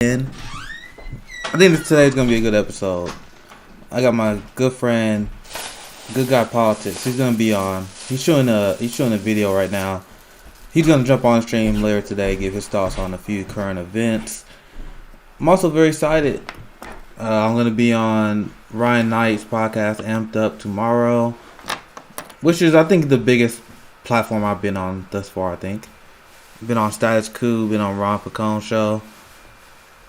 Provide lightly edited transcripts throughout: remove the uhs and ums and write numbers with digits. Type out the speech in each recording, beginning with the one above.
In. I think today's gonna be a good episode. I got my good friend, Good Guy Politics. He's gonna be on. He's showing a video right now. He's gonna jump on stream later today, give his thoughts on a few current events. I'm also very excited. I'm gonna be on Ryan Knight's podcast, Amped Up, tomorrow, which is I think the biggest platform I've been on thus far. I think been on Status Coup, been on Ron Pacone show.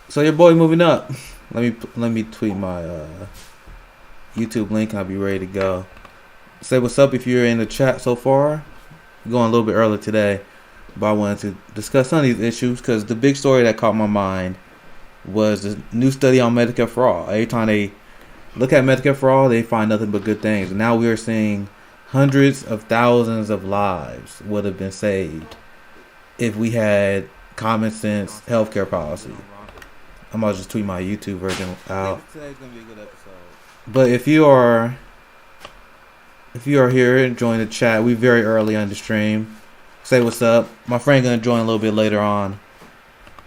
So your boy moving up. Let me tweet my YouTube link and I'll be ready to go. Say what's up if you're in the chat so far. Going a little bit early today, but I wanted to discuss some of these issues because the big story that caught my mind was the new study on Medicare for all. Every time they look at Medicare for all, they find nothing but good things. And now we are seeing hundreds of thousands of lives would have been saved if we had common sense healthcare policy. I'm gonna just tweet my YouTube version out. Today's gonna be a good episode. But if you are here and join the chat, we very early on the stream. Say what's up. My friend gonna join a little bit later on.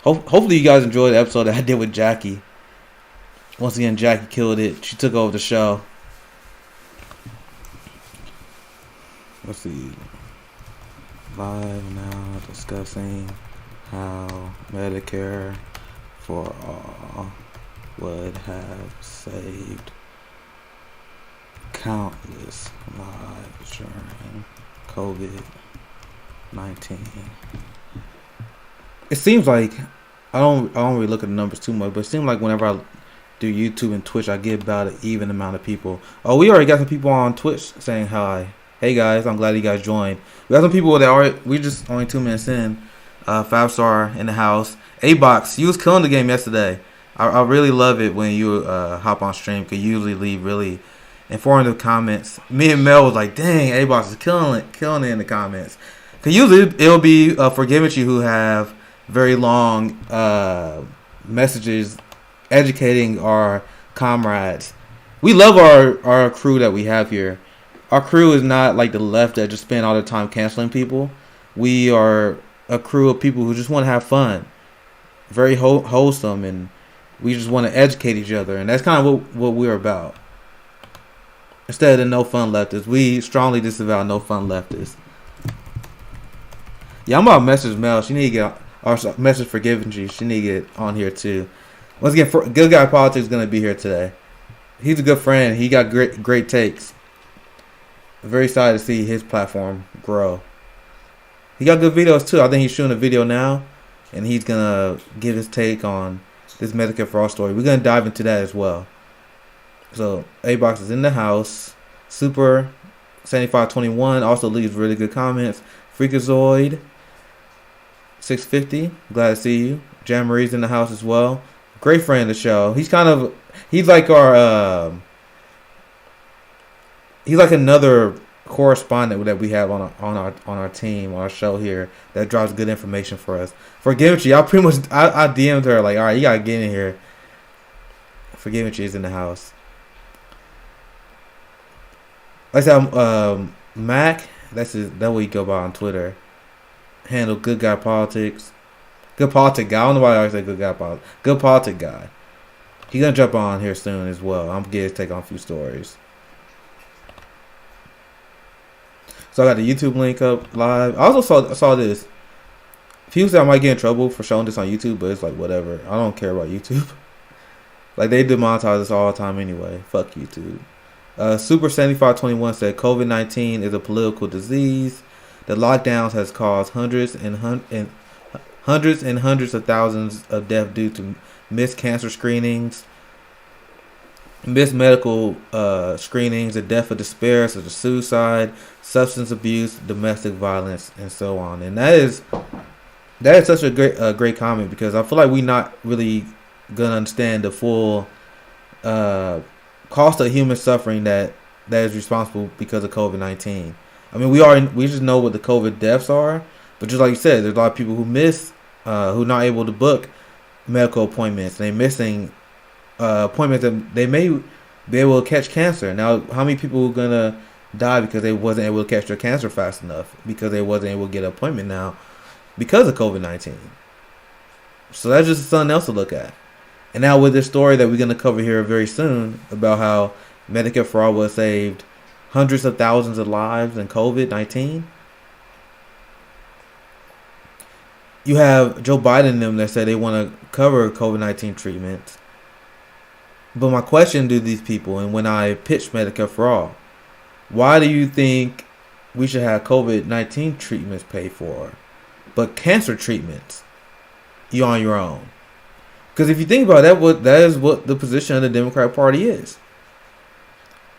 Hopefully you guys enjoyed the episode that I did with Jackie. Once again, Jackie killed it. She took over the show. Let's see. Live now discussing how Medicare for all would have saved countless lives during COVID-19. It seems like I don't really look at the numbers too much, but it seems like whenever I do YouTube and Twitch, I get about an even amount of people. Oh, we already got some people on Twitch saying hi. Hey guys, I'm glad you guys joined. We got some people that are we just only 2 minutes in. 5-star in the house. A-Box, you was killing the game yesterday. I really love it when you hop on stream because you usually leave really informative comments. Me and Mel was like, dang, A-Box is killing it in the comments. Because usually it'll be Forgiving You who have very long messages educating our comrades. We love our crew that we have here. Our crew is not like the left that just spend all the time canceling people. We are a crew of people who just want to have fun. Very wholesome, and we just want to educate each other, and that's kind of what we're about. Instead of the no fun leftists, we strongly disavow no fun leftists. Yeah, I'm about to message Mel. She need to get or message Forgiving You. She need to get on here too. Once again, Good Guy Politics is gonna be here today. He's a good friend. He got great takes. Very excited to see his platform grow. He got good videos too. I think he's shooting a video now, and he's gonna give his take on this Medicare for all story. We're gonna dive into that as well. So A-Box is in the house. Super 7521 also leaves really good comments. Freakazoid 650, glad to see you. Jan Marie's in the house as well. Great friend of the show. He's like our he's like another correspondent that we have on our team, on our show here, that drops good information for us. Forgiving You, I DM'd her like, all right, you gotta get in here. Forgiving You is in the house. Like I said, Mac, that's what he go by on Twitter. Handle Good Guy Politics. Good politic guy. I don't know why I always say good guy politics. Good politic guy. He's gonna jump on here soon as well. I'm gonna get his take on a few stories. So I got the YouTube link up live. I also saw this. People say I might get in trouble for showing this on YouTube, but it's like whatever. I don't care about YouTube. Like they demonetize us all the time anyway. Fuck YouTube. Super 7521 said COVID-19 is a political disease. The lockdowns has caused hundreds and hundreds of thousands of deaths due to missed cancer screenings, missed medical screenings, the death of despair, such as suicide, substance abuse, domestic violence, and so on. And that is such a great comment because I feel like we're not really gonna understand the full cost of human suffering that is responsible because of COVID-19. I mean, we just know what the COVID deaths are, but just like you said, there's a lot of people who miss, who not able to book medical appointments. They're missing appointments that they may be able to catch cancer. Now, how many people are gonna die because they wasn't able to catch their cancer fast enough because they wasn't able to get an appointment now because of COVID-19? So that's just something else to look at. And now with this story that we're going to cover here very soon about how Medicare for All was saved hundreds of thousands of lives in COVID-19. You have Joe Biden and them that say they want to cover COVID-19 treatments. But my question to these people, and when I pitched Medicare for All, why do you think we should have COVID-19 treatments paid for, but cancer treatments, you on your own? Because if you think about it, that is what the position of the Democratic Party is.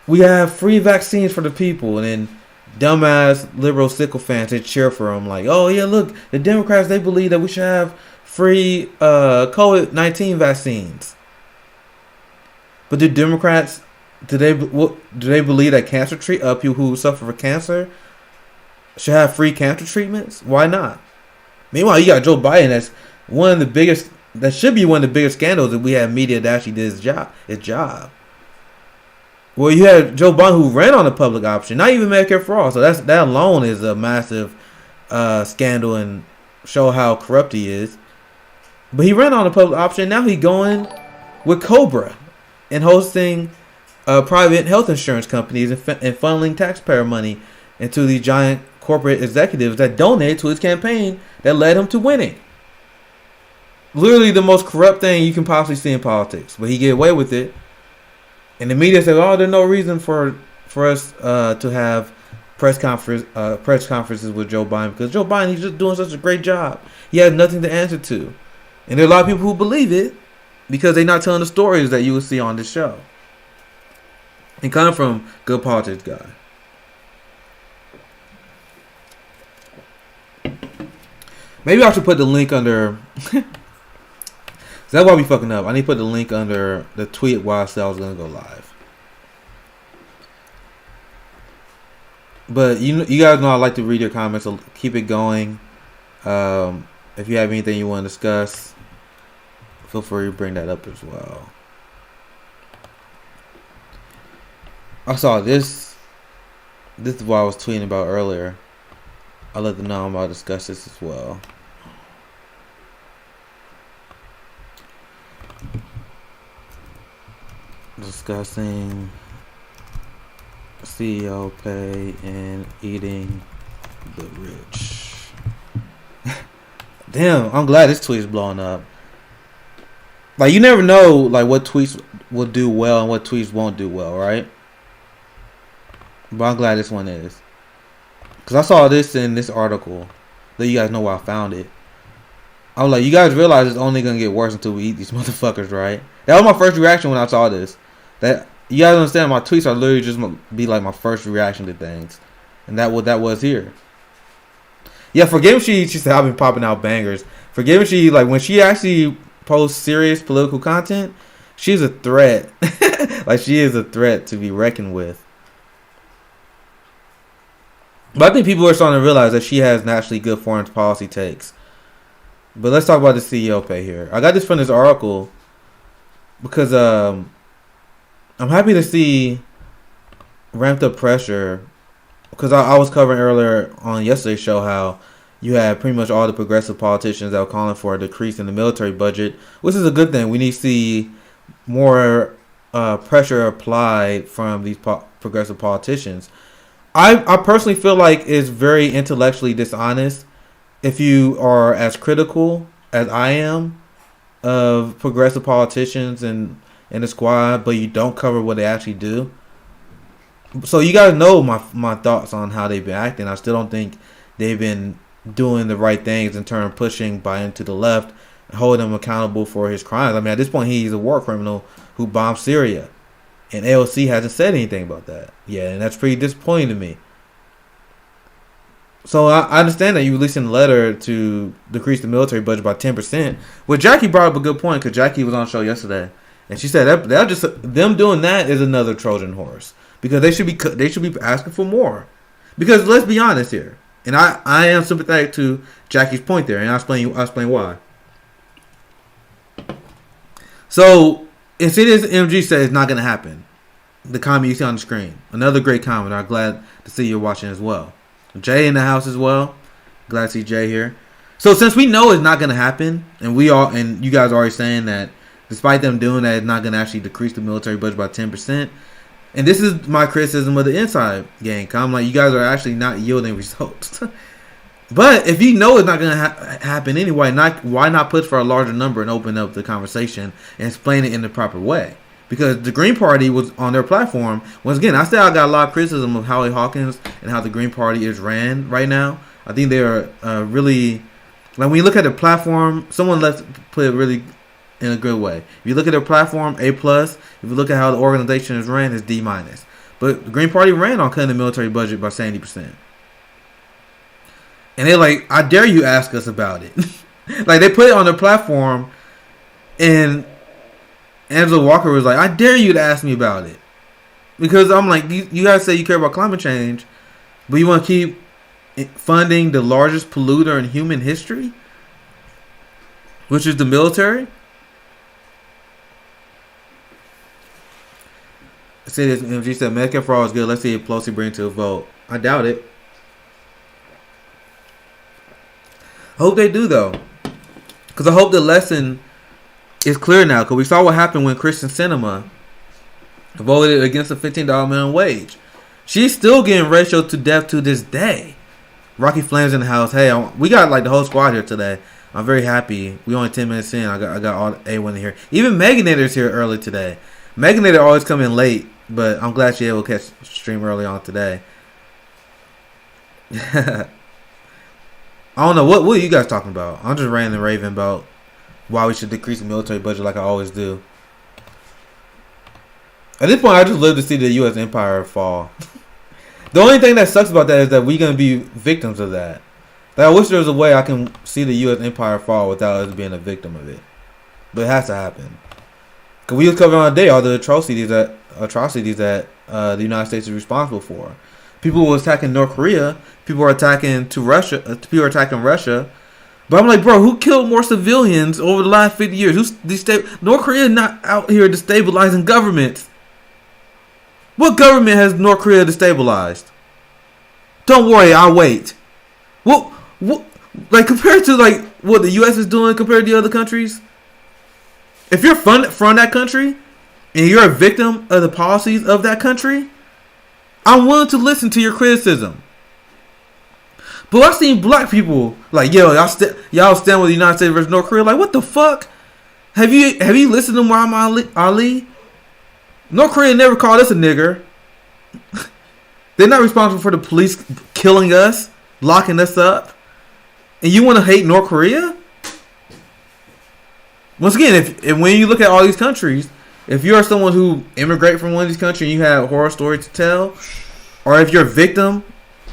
We have free vaccines for the people, and then dumbass liberal sycophants, they cheer for them like, oh yeah, look, the Democrats, they believe that we should have free COVID-19 vaccines. But do Democrats, do they believe that people who suffer from cancer should have free cancer treatments? Why not? Meanwhile, you got Joe Biden, that should be one of the biggest scandals if we had media that actually did his job. Well, you had Joe Biden who ran on the public option, not even Medicare for All. So that alone is a massive scandal and show how corrupt he is. But he ran on the public option. Now he's going with Cobra and hosting private health insurance companies and funneling taxpayer money into these giant corporate executives that donated to his campaign that led him to winning. Literally the most corrupt thing you can possibly see in politics. But he get away with it. And the media said, oh, there's no reason for us to have press conferences with Joe Biden. Because Joe Biden, he's just doing such a great job. He has nothing to answer to. And there are a lot of people who believe it because they're not telling the stories that you will see on this show. And coming from Good Politics guy. Maybe I should put the link under... That's why we fucking up. I need to put the link under the tweet while I said I was going to go live. But you guys know I like to read your comments, so keep it going. If you have anything you want to discuss, feel free to bring that up as well. I saw this. This is what I was tweeting about earlier. I'll let them know I'm about to discuss this as well. Discussing CEO pay and eating the rich. Damn, I'm glad this tweet is blowing up. Like, you never know like what tweets will do well and what tweets won't do well, right? But I'm glad this one is. Because I saw this in this article. Let you guys know where I found it. I was like, you guys realize it's only going to get worse until we eat these motherfuckers, right? That was my first reaction when I saw this. That you guys understand, my tweets are literally just be like my first reaction to things. And that what that was here. Yeah, forgive she said I've been popping out bangers. Forgive she, like, when she actually posts serious political content, she's a threat. Like, she is a threat to be reckoned with. But I think people are starting to realize that she has naturally good foreign policy takes. But let's talk about the CEO pay here. I got this from this article because I'm happy to see ramped up pressure. Because I was covering earlier on yesterday's show how you had pretty much all the progressive politicians that were calling for a decrease in the military budget, which is a good thing. We need to see more pressure applied from these progressive politicians. I personally feel like it's very intellectually dishonest if you are as critical as I am of progressive politicians and the squad, but you don't cover what they actually do. So you guys know my thoughts on how they've been acting. I still don't think they've been doing the right things in terms of pushing Biden to the left and holding him accountable for his crimes. I mean, at this point, he's a war criminal who bombed Syria. And AOC hasn't said anything about that. Yeah, and that's pretty disappointing to me. So I understand that you released a letter to decrease the military budget by 10%. Well, Jackie brought up a good point because Jackie was on the show yesterday, and she said that just them doing that is another Trojan horse because they should be asking for more. Because let's be honest here, and I am sympathetic to Jackie's point there, and I'll explain why. So if it is MG said it's not going to happen, the comment you see on the screen, another great comment. I'm glad to see you're watching as well. Jay in the house as well. Glad to see Jay here. So since we know it's not going to happen, and you guys are already saying that despite them doing that, it's not going to actually decrease the military budget by 10%. And this is my criticism of the inside game. I'm like, you guys are actually not yielding results. But if you know it's not going to happen anyway, why not push for a larger number and open up the conversation and explain it in the proper way? Because the Green Party was on their platform. Once again, I got a lot of criticism of Howie Hawkins and how the Green Party is ran right now. I think they're really, like when you look at the platform, someone put it really in a good way. If you look at their platform, A+. If you look at how the organization is ran, it's D-. But the Green Party ran on cutting the military budget by 70%. And they're like, I dare you ask us about it. Like, they put it on their platform, and Angela Walker was like, I dare you to ask me about it. Because I'm like, you guys say you care about climate change, but you want to keep funding the largest polluter in human history, which is the military? I say this, MG said, Medicare for all is good. Let's see if Pelosi brings to a vote. I doubt it. I hope they do, though. Because I hope the lesson is clear now. Because we saw what happened when Kristen Sinema voted against a $15 minimum wage. She's still getting ratioed to death to this day. Rocky Flames in the house. Hey, we got like the whole squad here today. I'm very happy. We only 10 minutes in. I got all A1 here. Even Meganator's here early today. Meganator always come in late, but I'm glad she able to catch stream early on today. I don't know. What are you guys talking about? I'm just ranting and raving about why we should decrease the military budget like I always do. At this point, I just live to see the U.S. empire fall. The only thing that sucks about that is that we're going to be victims of that. Like, I wish there was a way I can see the U.S. empire fall without us being a victim of it. But it has to happen. Because we was covering all day all the atrocities that the United States is responsible for. People were attacking North Korea. People are attacking Russia. People are attacking Russia. But I'm like, bro, who killed more civilians over the last 50 years? North Korea is not out here destabilizing governments. What government has North Korea destabilized? Don't worry, I'll wait. What, like compared to like what the U.S. is doing compared to the other countries? If you're from that country and you're a victim of the policies of that country, I'm willing to listen to your criticism. But I've seen black people like, yo, y'all stand with the United States versus North Korea. Like, what the fuck? Have you listened to Muhammad Ali? North Korea never called us a nigger. They're not responsible for the police killing us, locking us up. And you want to hate North Korea? Once again, when you look at all these countries, if you're someone who immigrated from one of these countries and you have horror stories to tell, or if you're a victim,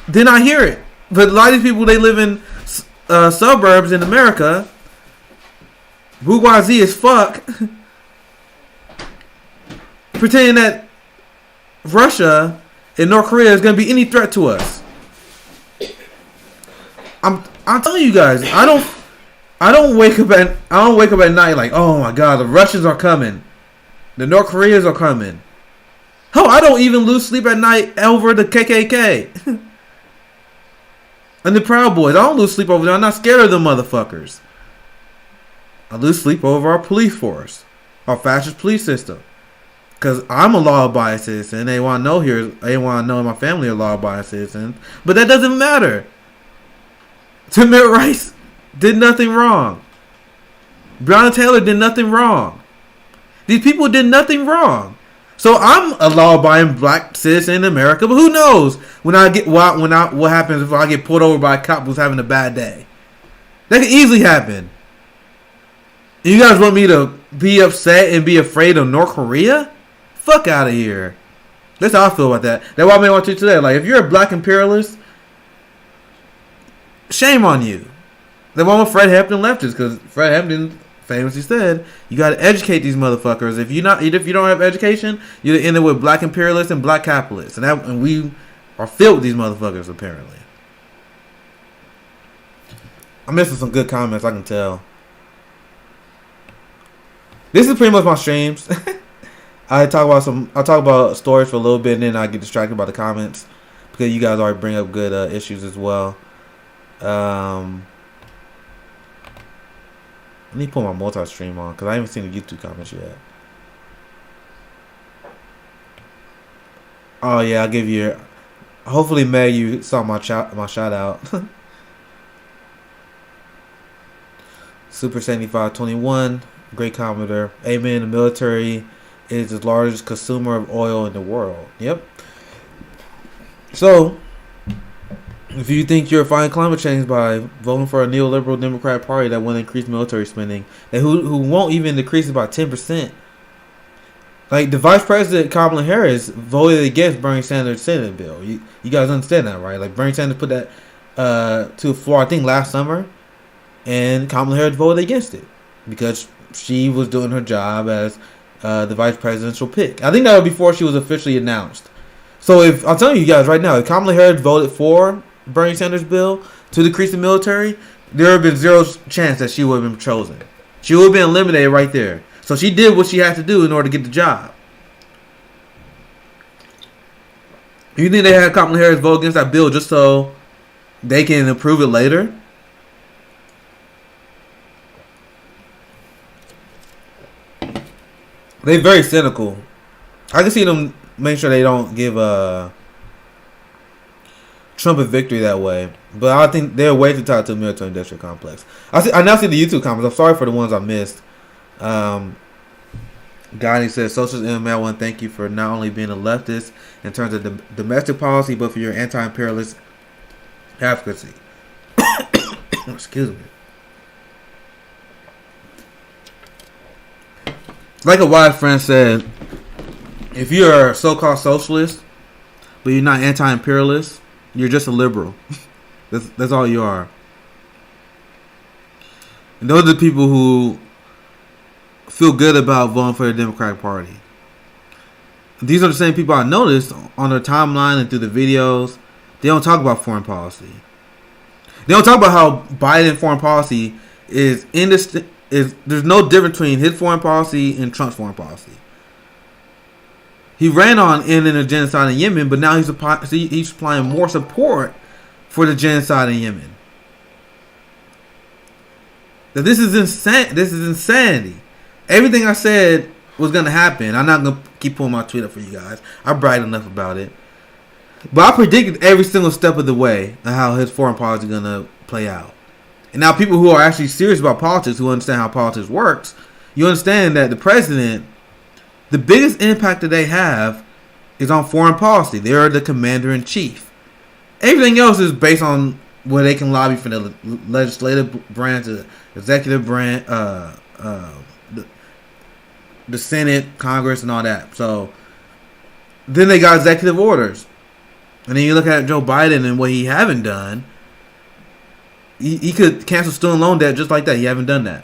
then I hear it. But a lot of these people, they live in suburbs in America, bourgeoisie as fuck, pretending that Russia and North Korea is going to be any threat to us. I'm telling you guys, I don't wake up at night like, oh my god, the Russians are coming. The North Koreans are coming. Hell, I don't even lose sleep at night over the KKK. And the Proud Boys. I don't lose sleep over them. I'm not scared of them motherfuckers. I lose sleep over our police force. Our fascist police system. Because I'm a law-abiding citizen. They want to know my family are law-abiding citizens. But that doesn't matter. Tamir Rice did nothing wrong. Breonna Taylor did nothing wrong. These people did nothing wrong. So I'm a law-abiding black citizen in America, but who knows what happens if I get pulled over by a cop who's having a bad day? That could easily happen. And you guys want me to be upset and be afraid of North Korea? Fuck out of here. That's how I feel about that. That's why I may want to today. Like, if you're a black imperialist, shame on you. That's why I'm a Fred Hampton leftist, because Fred Hampton famously said, you got to educate these motherfuckers. If you don't have education, you end up with black imperialists and black capitalists. And we are filled with these motherfuckers, apparently. I'm missing some good comments, I can tell. This is pretty much my streams. I talk about stories for a little bit, and then I get distracted by the comments because you guys already bring up good issues as well. Let me put my multi-stream on because I haven't seen the YouTube comments yet. Oh yeah, I'll give you. Hopefully, Meg, you saw my shout out. Super 7521, great commenter. Amen. The military is the largest consumer of oil in the world. Yep. So, if you think you're fighting climate change by voting for a neoliberal Democrat Party that won't increase military spending, and who won't even decrease it by 10%, like the Vice President Kamala Harris voted against Bernie Sanders' Senate bill. You guys understand that, right? Like Bernie Sanders put that to the floor, I think last summer, and Kamala Harris voted against it because she was doing her job as the vice presidential pick. I think that was before she was officially announced. So if I'm telling you guys right now, if Kamala Harris voted for Bernie Sanders' bill to decrease the military, there would have been zero chance that she would have been chosen. She would have been eliminated right there. So she did what she had to do in order to get the job. You think they had Kamala Harris vote against that bill just so they can approve it later? They're very cynical. I can see them make sure they don't give Trump a victory that way. But I think they're way too tied to the military industrial complex. I now see the YouTube comments. I'm sorry for the ones I missed. Gotti says, Socialist MMA, I want to thank you for not only being a leftist in terms of domestic policy, but for your anti-imperialist advocacy. Excuse me. Like a wise friend said, if you're a so-called socialist, but you're not anti-imperialist, you're just a liberal. That's all you are. And those are the people who feel good about voting for the Democratic Party. These are the same people I noticed on their timeline and through the videos. They don't talk about foreign policy. They don't talk about how Biden foreign policy is there's no difference between his foreign policy and Trump's foreign policy. He ran on ending the genocide in Yemen, but now he's applying more support for the genocide in Yemen. Now, this is insane. This is insanity. Everything I said was going to happen. I'm not going to keep pulling my tweet up for you guys. I bragged enough about it. But I predicted every single step of the way of how his foreign policy is going to play out. And now people who are actually serious about politics, who understand how politics works, you understand that the president, the biggest impact that they have is on foreign policy. They are the commander-in-chief. Everything else is based on where they can lobby for the legislative branch, the executive branch, the Senate, Congress, and all that. So then they got executive orders. And then you look at Joe Biden and what he haven't done. He could cancel student loan debt just like that. He haven't done that.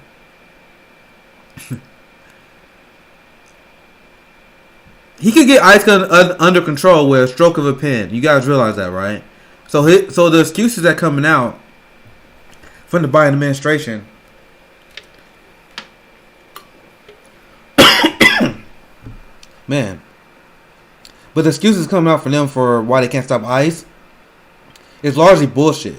He could get ICE under control with a stroke of a pen. You guys realize that, right? So the excuses that coming out from the Biden administration, man. But the excuses coming out from them for why they can't stop ICE is largely bullshit.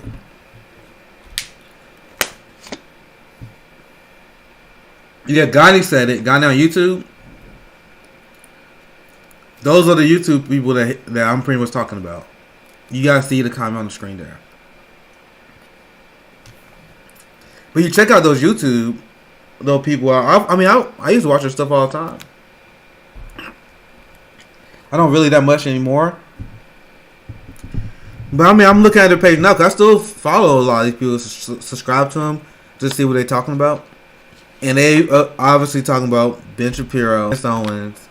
Yeah, Gotti said it. Gotti on YouTube. Those are the YouTube people that I'm pretty much talking about. You guys see the comment on the screen there. But you check out those YouTube, those people. I used to watch their stuff all the time. I don't really that much anymore. But I'm looking at their page now because I still follow a lot of these people, subscribe to them, just see what they're talking about. And they obviously talking about Ben Shapiro, Owens,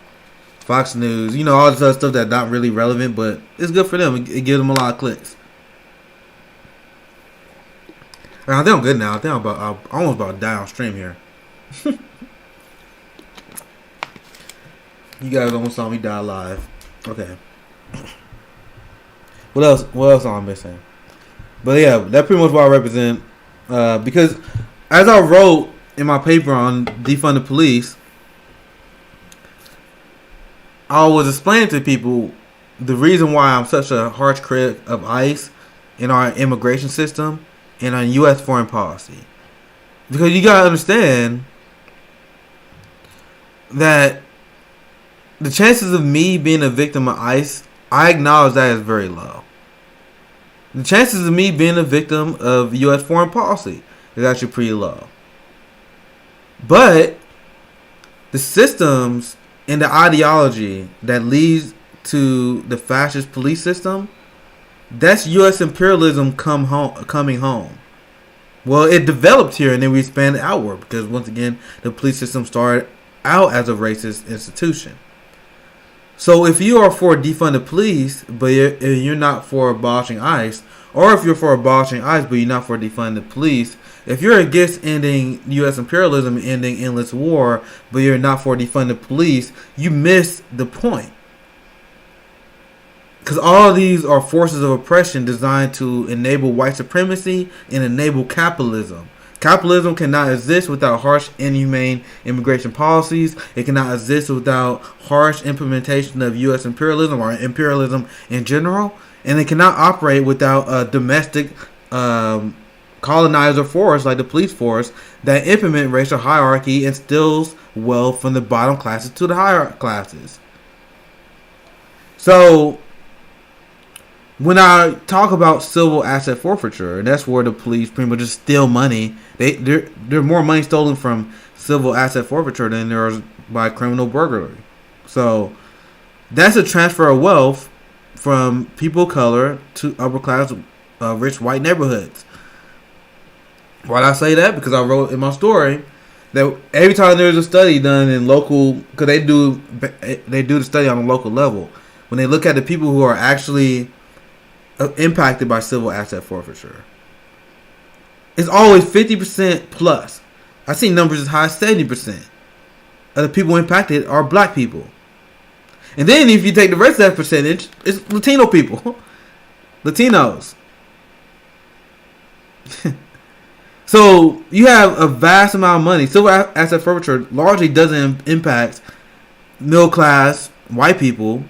Fox News, all this other stuff that's not really relevant, but it's good for them. It gives them a lot of clicks. And I think I'm good now. I think I'm almost about to die on stream here. You guys almost saw me die live. Okay. What else am I missing? But yeah, that's pretty much what I represent. Because as I wrote in my paper on defund the police, I was explaining to people the reason why I'm such a harsh critic of ICE and our immigration system and on U.S. foreign policy. Because you gotta understand that the chances of me being a victim of ICE, I acknowledge that is very low. The chances of me being a victim of U.S. foreign policy is actually pretty low. But the systems and the ideology that leads to the fascist police system, that's U.S. imperialism coming home. Well, it developed here and then we expanded outward because, once again, the police system started out as a racist institution. So if you are for defunded police, but you're not for abolishing ICE, or if you're for abolishing ICE, but you're not for defunded police, if you're against ending U.S. imperialism and ending endless war, but you're not for defunded police, you miss the point. Because all of these are forces of oppression designed to enable white supremacy and enable capitalism. Capitalism cannot exist without harsh, inhumane immigration policies. It cannot exist without harsh implementation of U.S. imperialism or imperialism in general. And it cannot operate without a domestic colonizer force like the police force that implement racial hierarchy and steals wealth from the bottom classes to the higher classes. So when I talk about civil asset forfeiture, and that's where the police pretty much just steal money. There's more money stolen from civil asset forfeiture than there is by criminal burglary. So that's a transfer of wealth from people of color to upper class, rich white neighborhoods. Why did I say that? Because I wrote in my story that every time there's a study done in local, because they do the study on a local level, when they look at the people who are actually impacted by civil asset forfeiture, it's always 50% plus. I've seen numbers as high as 70% of the people impacted are black people. And then if you take the rest of that percentage, it's Latino people. Latinos. So you have a vast amount of money. Civil asset forfeiture largely doesn't impact middle class white people.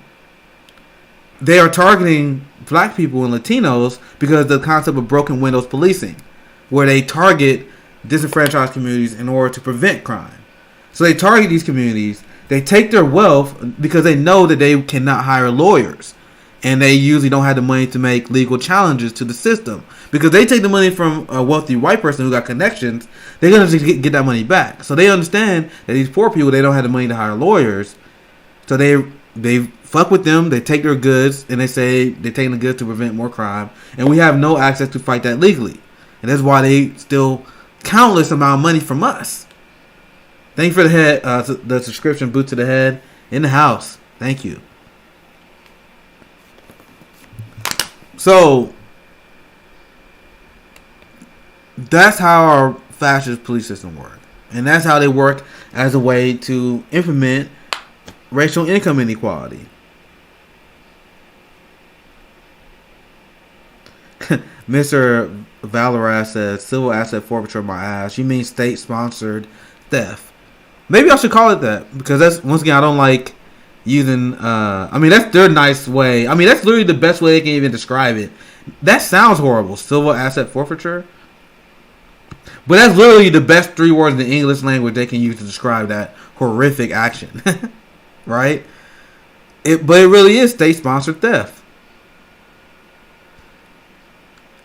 They are targeting black people and Latinos because of the concept of broken windows policing, where they target disenfranchised communities in order to prevent crime. So they target these communities. They take their wealth because they know that they cannot hire lawyers, and they usually don't have the money to make legal challenges to the system. Because they take the money from a wealthy white person who got connections, they're going to just get that money back. So they understand that these poor people, they don't have the money to hire lawyers. So they fuck with them, they take their goods, and they say they're taking the goods to prevent more crime. And we have no access to fight that legally. And that's why they steal countless amount of money from us. Thank you for the subscription, boot to the head, in the house. Thank you. So that's how our fascist police system works. And that's how they work as a way to implement racial income inequality. Mr. Valoraz says, civil asset forfeiture, my ass. You mean state-sponsored theft. Maybe I should call it that, because that's, once again, I don't like using, that's their nice way. That's literally the best way they can even describe it. That sounds horrible, civil asset forfeiture. But that's literally the best 3 words in the English language they can use to describe that horrific action. Right? But it really is state-sponsored theft.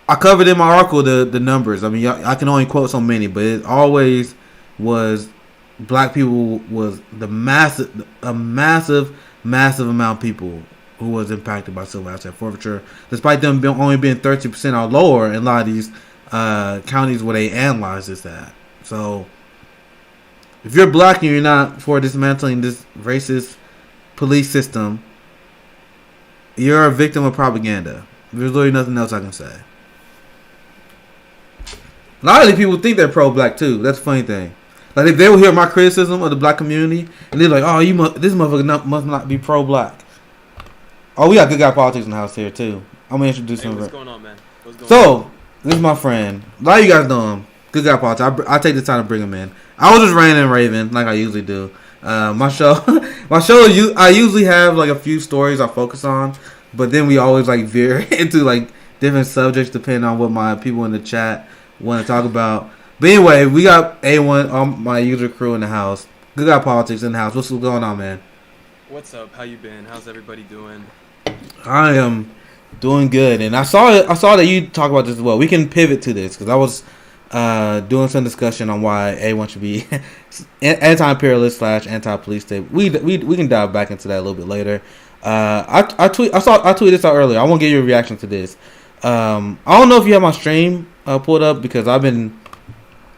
I covered in my article the numbers. I can only quote so many, but it always was black people was a massive amount of people who was impacted by civil asset forfeiture, despite them only being 30% or lower in a lot of these counties where they analyze this at. So if you're black and you're not for dismantling this racist police system, you're a victim of propaganda. There's literally nothing else I can say. A lot of these people think they're pro-black too. That's the funny thing. Like, if they will hear my criticism of the black community, and they're like, "Oh, this motherfucker must not be pro-black." Oh, we got Good Guy Politics in the house here too. I'm gonna introduce him. What's going on, man? So, this is my friend. A lot of you guys know him. Good Guy Politics. I take the time to bring him in. I was just ranting and raving like I usually do. My show, I usually have like a few stories I focus on, but then we always like veer into like different subjects depending on what my people in the chat want to talk about. But anyway, we got A1 on my user crew in the house. Good Guy Politics in the house. What's going on, man? What's up? How you been? How's everybody doing? I am doing good, and I saw that you talk about this as well. We can pivot to this because I was doing some discussion on why A1 should be anti-imperialist / anti-police state. We can dive back into that a little bit later. I tweeted this out earlier. I want to get your reaction to this. I don't know if you have my stream pulled up because I've been.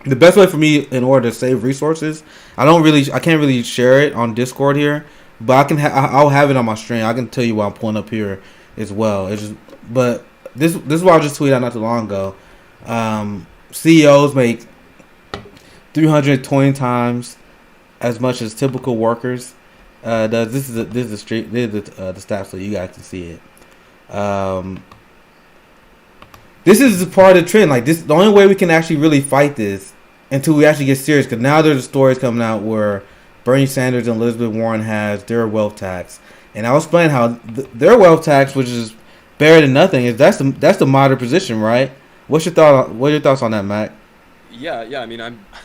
The best way for me in order to save resources, I can't really share it on Discord here, but I can. I'll have it on my stream. I can tell you what I'm pulling up here as well. But this is what I just tweeted out not too long ago. CEOs make 320 times as much as typical workers does. This is the stats so you guys can see it. This is part of the trend. Like this, the only way we can actually really fight this until we actually get serious. Because now there's stories coming out where Bernie Sanders and Elizabeth Warren has their wealth tax, and I'll explain how their wealth tax, which is better than nothing, is that's the moderate position, right? What's your thought? What are your thoughts on that, Mac? Yeah. I mean,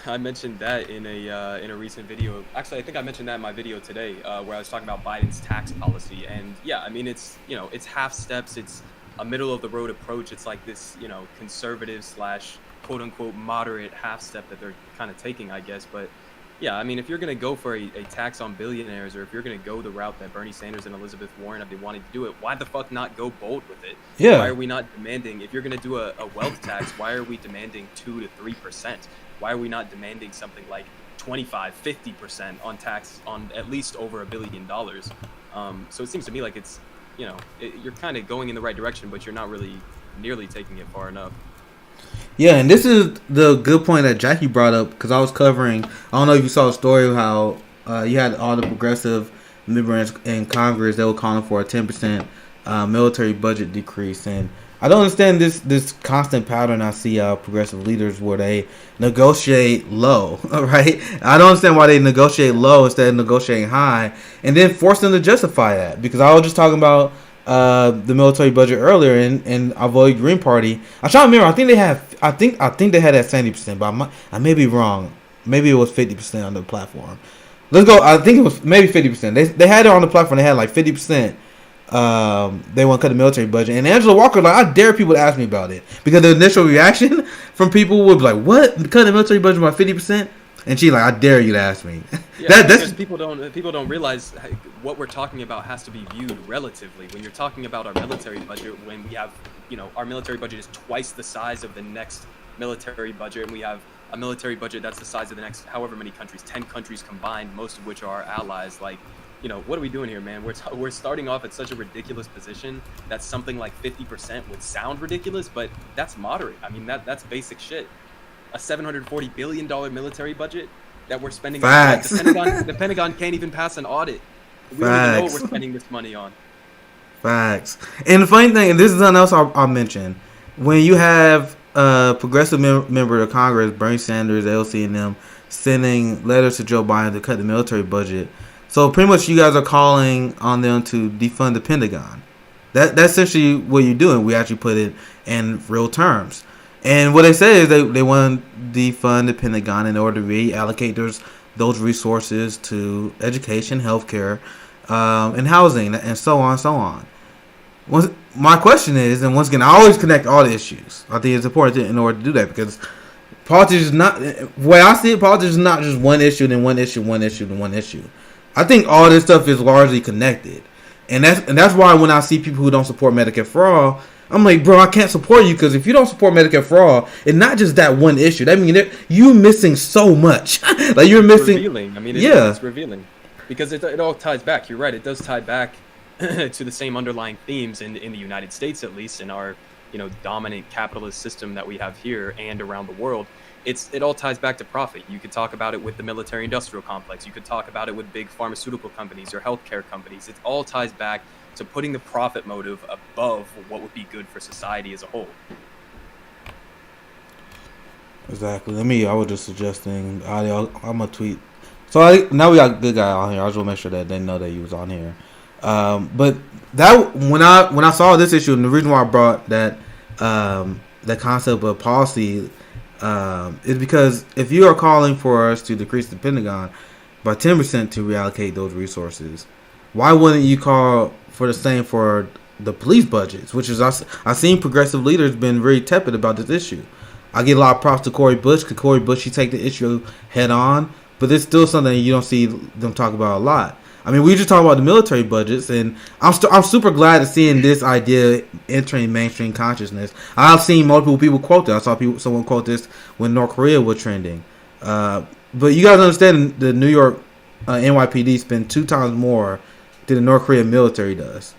I mentioned that in a recent video. Actually, I think I mentioned that in my video today, where I was talking about Biden's tax policy. And yeah, I mean, it's it's half steps. It's a middle of the road approach. It's like this, conservative / quote unquote moderate half step that they're kind of taking, I guess. But yeah, I mean, if you're going to go for a tax on billionaires, or if you're going to go the route that Bernie Sanders and Elizabeth Warren have been wanting to do it, why the fuck not go bold with it? Yeah. Why are we not demanding, if you're going to do a wealth tax, why are we demanding 2 to 3%? Why are we not demanding something like 25, 50% on tax on at least over $1 billion? So it seems to me like it's, you're kind of going in the right direction, but you're not really nearly taking it far enough. Yeah, and this is the good point that Jackie brought up because I was covering. I don't know if you saw the story of how you had all the progressive members in Congress that were calling for a 10% military budget decrease, and I don't understand this constant pattern I see out of progressive leaders where they negotiate low, right? I don't understand why they negotiate low instead of negotiating high, and then force them to justify that. Because I was just talking about the military budget earlier, and I voted Green Party. I'm trying to remember. I think they had that 70%, but I may be wrong. Maybe it was 50% on the platform. Let's go. I think it was maybe 50%. They had it on the platform. They had like 50%. They want to cut the military budget, and Angela Walker, like, I dare people to ask me about it because the initial reaction from people would be like, "What? Cut the military budget by 50%?" And she like, "I dare you to ask me." Yeah, because people don't realize what we're talking about has to be viewed relatively. When you're talking about our military budget, when we have, our military budget is twice the size of the next military budget, and we have a military budget that's the size of the next however many countries, 10 countries combined, most of which are our allies. Like, what are we doing here, man? We're starting off at such a ridiculous position that something like 50% would sound ridiculous, but that's moderate. I mean, that's basic shit. A $740 billion military budget that we're spending. Facts. The Pentagon can't even pass an audit. We don't even know what we're spending this money on. Facts. And the funny thing, and this is something else I'll mention, when you have a progressive member of Congress, Bernie Sanders, LC, and them, sending letters to Joe Biden to cut the military budget. So pretty much you guys are calling on them to defund the Pentagon. That's essentially what you're doing. We actually put it in real terms. And what they say is they want to defund the Pentagon in order to reallocate those resources to education, healthcare, and housing, and so on and so on. My question is, and once again, I always connect all the issues. I think it's important in order to do that because politics is not, the way I see it, politics is not just one issue, then one issue, one issue, then one issue. I think all this stuff is largely connected. And that's why when I see people who don't support Medicare for all, I'm like, bro, I can't support you because if you don't support Medicare for all, it's not just that one issue. That means you missing so much. Like you're missing. Revealing. I mean, it's revealing because it all ties back. You're right. It does tie back to the same underlying themes in the United States, at least in our dominant capitalist system that we have here and around the world. It all ties back to profit. You could talk about it with the military-industrial complex. You could talk about it with big pharmaceutical companies or healthcare companies. It all ties back to putting the profit motive above what would be good for society as a whole. Exactly. I was just suggesting, I'm gonna tweet. So now we got Good Guy on here. I just want to make sure that they know that he was on here. But that when I saw this issue, and the reason why I brought that concept of policy is because if you are calling for us to decrease the Pentagon by 10% to reallocate those resources, why wouldn't you call for the same for the police budgets? Which is, I've seen progressive leaders been very tepid about this issue. I get a lot of props to Cori Bush because Cori Bush, he take the issue head on, but it's still something you don't see them talk about a lot. I mean, we just talk about the military budgets, and I'm super glad to seeing this idea entering mainstream consciousness. I've seen multiple people quote that. I saw someone quote this when North Korea was trending. But you guys understand the New York NYPD spend 2 times more than the North Korean military does.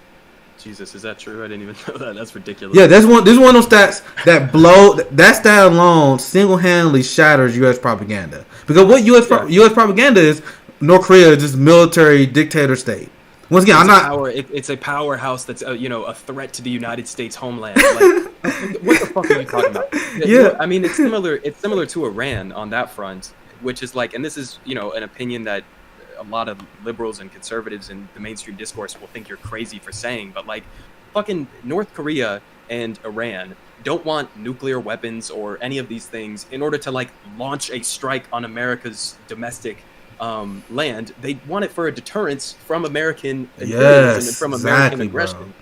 Jesus, is that true? I didn't even know that. That's ridiculous. Yeah, this is one of those stats that blow. That stat alone single-handedly shatters U.S. propaganda. Because what U.S. propaganda is, North Korea is just military dictator state. Once again, it's a powerhouse that's a threat to the United States homeland. Like, what the fuck are you talking about? Yeah, I mean, it's similar to Iran on that front, which is like, and this is an opinion that a lot of liberals and conservatives in the mainstream discourse will think you're crazy for saying, but like, fucking North Korea and Iran don't want nuclear weapons or any of these things in order to like launch a strike on America's domestic land. They want it for a deterrence from American imperialism and from American aggression.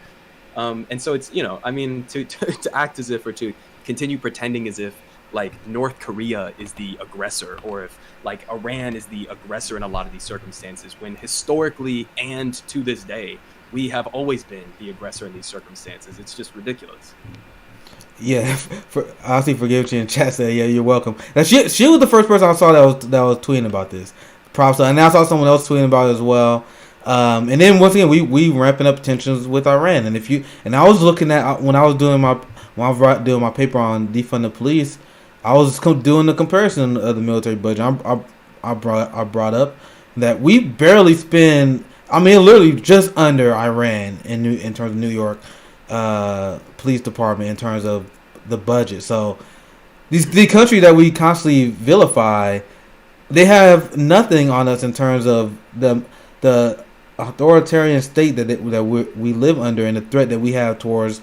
And so it's I mean, to act as if, or to continue pretending as if like North Korea is the aggressor, or if like Iran is the aggressor in a lot of these circumstances, when historically and to this day we have always been the aggressor in these circumstances. It's just ridiculous. Yeah, I see. Forgive you in chat said, yeah, you're welcome. Now, she was the first person I saw that was tweeting about this. Props, and I saw someone else tweeting about it as well. And then once again, we ramping up tensions with Iran. And I was looking at when I was doing my paper on defund the police, I was doing the comparison of the military budget. I brought up that we barely spend. I mean, literally just under Iran in terms of New York police department in terms of the budget. So the country that we constantly vilify, they have nothing on us in terms of the authoritarian state that we live under, and the threat that we have towards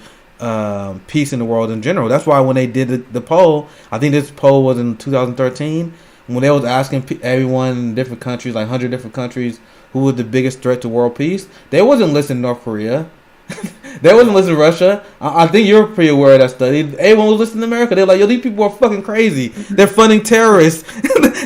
peace in the world in general. That's why when they did the poll, I think this poll was in 2013, when they was asking everyone in different countries, like 100 different countries, who was the biggest threat to world peace, they wasn't listing North Korea. They wasn't listening to Russia. I think you're pretty aware of that study. Everyone was listening to America. They're like, yo, these people are fucking crazy. They're funding terrorists.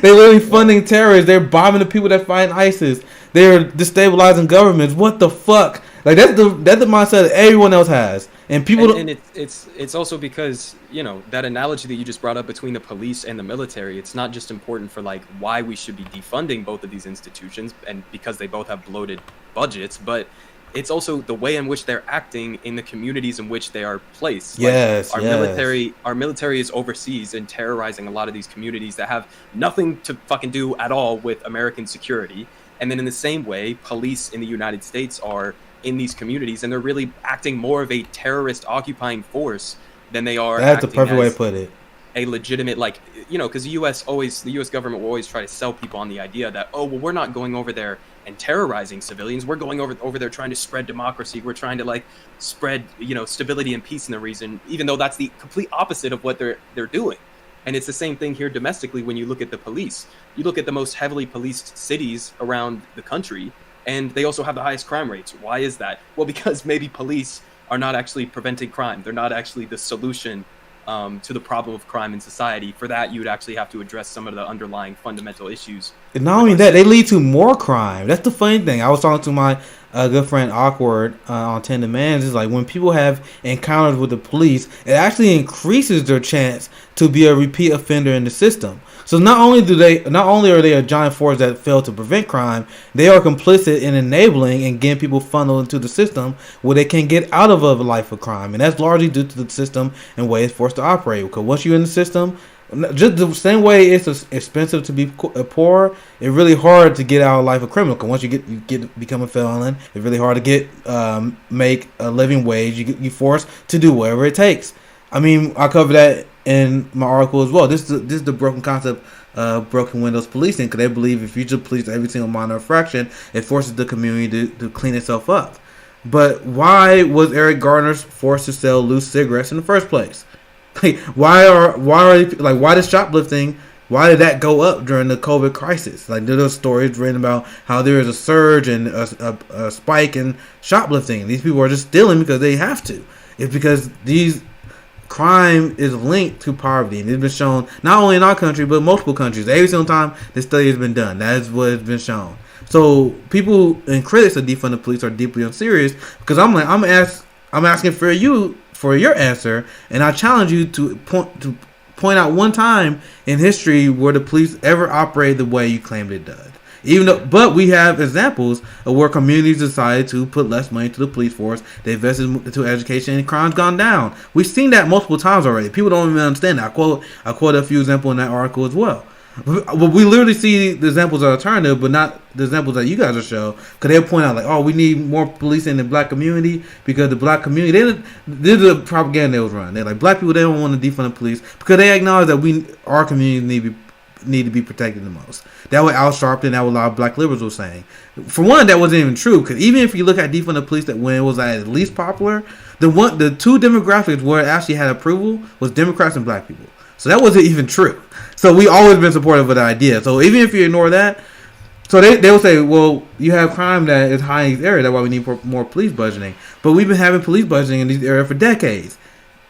They're literally funding terrorists. They're bombing the people that fight ISIS. They're destabilizing governments. What the fuck? Like, that's the mindset that everyone else has. And people and it's also because that analogy that you just brought up between the police and the military, it's not just important for like why we should be defunding both of these institutions, and because they both have bloated budgets, but it's also the way in which they're acting in the communities in which they are placed. Yes, like our military is overseas and terrorizing a lot of these communities that have nothing to fucking do at all with American security. And then in the same way, police in the United States are in these communities, and they're really acting more of a terrorist occupying force than they are. That's the perfect way to put it. A legitimate, like, because the U.S. government will always try to sell people on the idea that, oh, well, we're not going over there and terrorizing civilians. We're going over there trying to spread democracy. We're trying to like spread, stability and peace in the region, even though that's the complete opposite of what they're doing. And it's the same thing here domestically. When you look at the police, you look at the most heavily policed cities around the country, and they also have the highest crime rates. Why is that? Well, because maybe police are not actually preventing crime. They're not actually the solution to the problem of crime in society. For that, you would actually have to address some of the underlying fundamental issues. And not only that, they lead to more crime. That's the funny thing. I was talking to my good friend Awkward on 10 Demands. It's like when people have encounters with the police, it actually increases their chance to be a repeat offender in the system. So not only are they a giant force that fail to prevent crime, they are complicit in enabling and getting people funneled into the system where they can get out of a life of crime. And that's largely due to the system and way it's forced to operate. Because once you're in the system, just the same way it's expensive to be poor, it's really hard to get out of life a criminal. Because once you become a felon, it's really hard to make a living wage. You're forced to do whatever it takes. I mean, I cover that in my article as well. This is the broken concept of broken windows policing, because they believe if you just police every single minor infraction, it forces the community to clean itself up. But why was Eric Garner forced to sell loose cigarettes in the first place? Like, why does shoplifting? Why did that go up during the COVID crisis? Like, there are stories written about how there is a surge and a spike in shoplifting. These people are just stealing because they have to. It's because these crime is linked to poverty, and it's been shown not only in our country but multiple countries. Every single time this study has been done, that is what has been shown. So people and critics of defund the police are deeply unserious because I'm asking for your answer, and I challenge you to point out one time in history where the police ever operated the way you claimed it does. But we have examples of where communities decided to put less money to the police force. They invested into education, and crime's gone down. We've seen that multiple times already. People don't even understand that. I quote a few examples in that article as well. But we literally see the examples of alternative, but not the examples that you guys will show. Because they'll point out, like, oh, we need more police in the black community because the black community, this is the propaganda that was run. They're like, black people, they don't want to defund the police because they acknowledge that our community need to be protected the most. That was Al Sharpton, that was a lot of black liberals were saying. For one, that wasn't even true, because even if you look at defund the police, that when it was at least popular, the two demographics where it actually had approval was Democrats and black people. So that wasn't even true. So we always been supportive of the idea. So even if you ignore that, so they will say, well, you have crime that is high in these areas, that's why we need more police budgeting. But we've been having police budgeting in these areas for decades,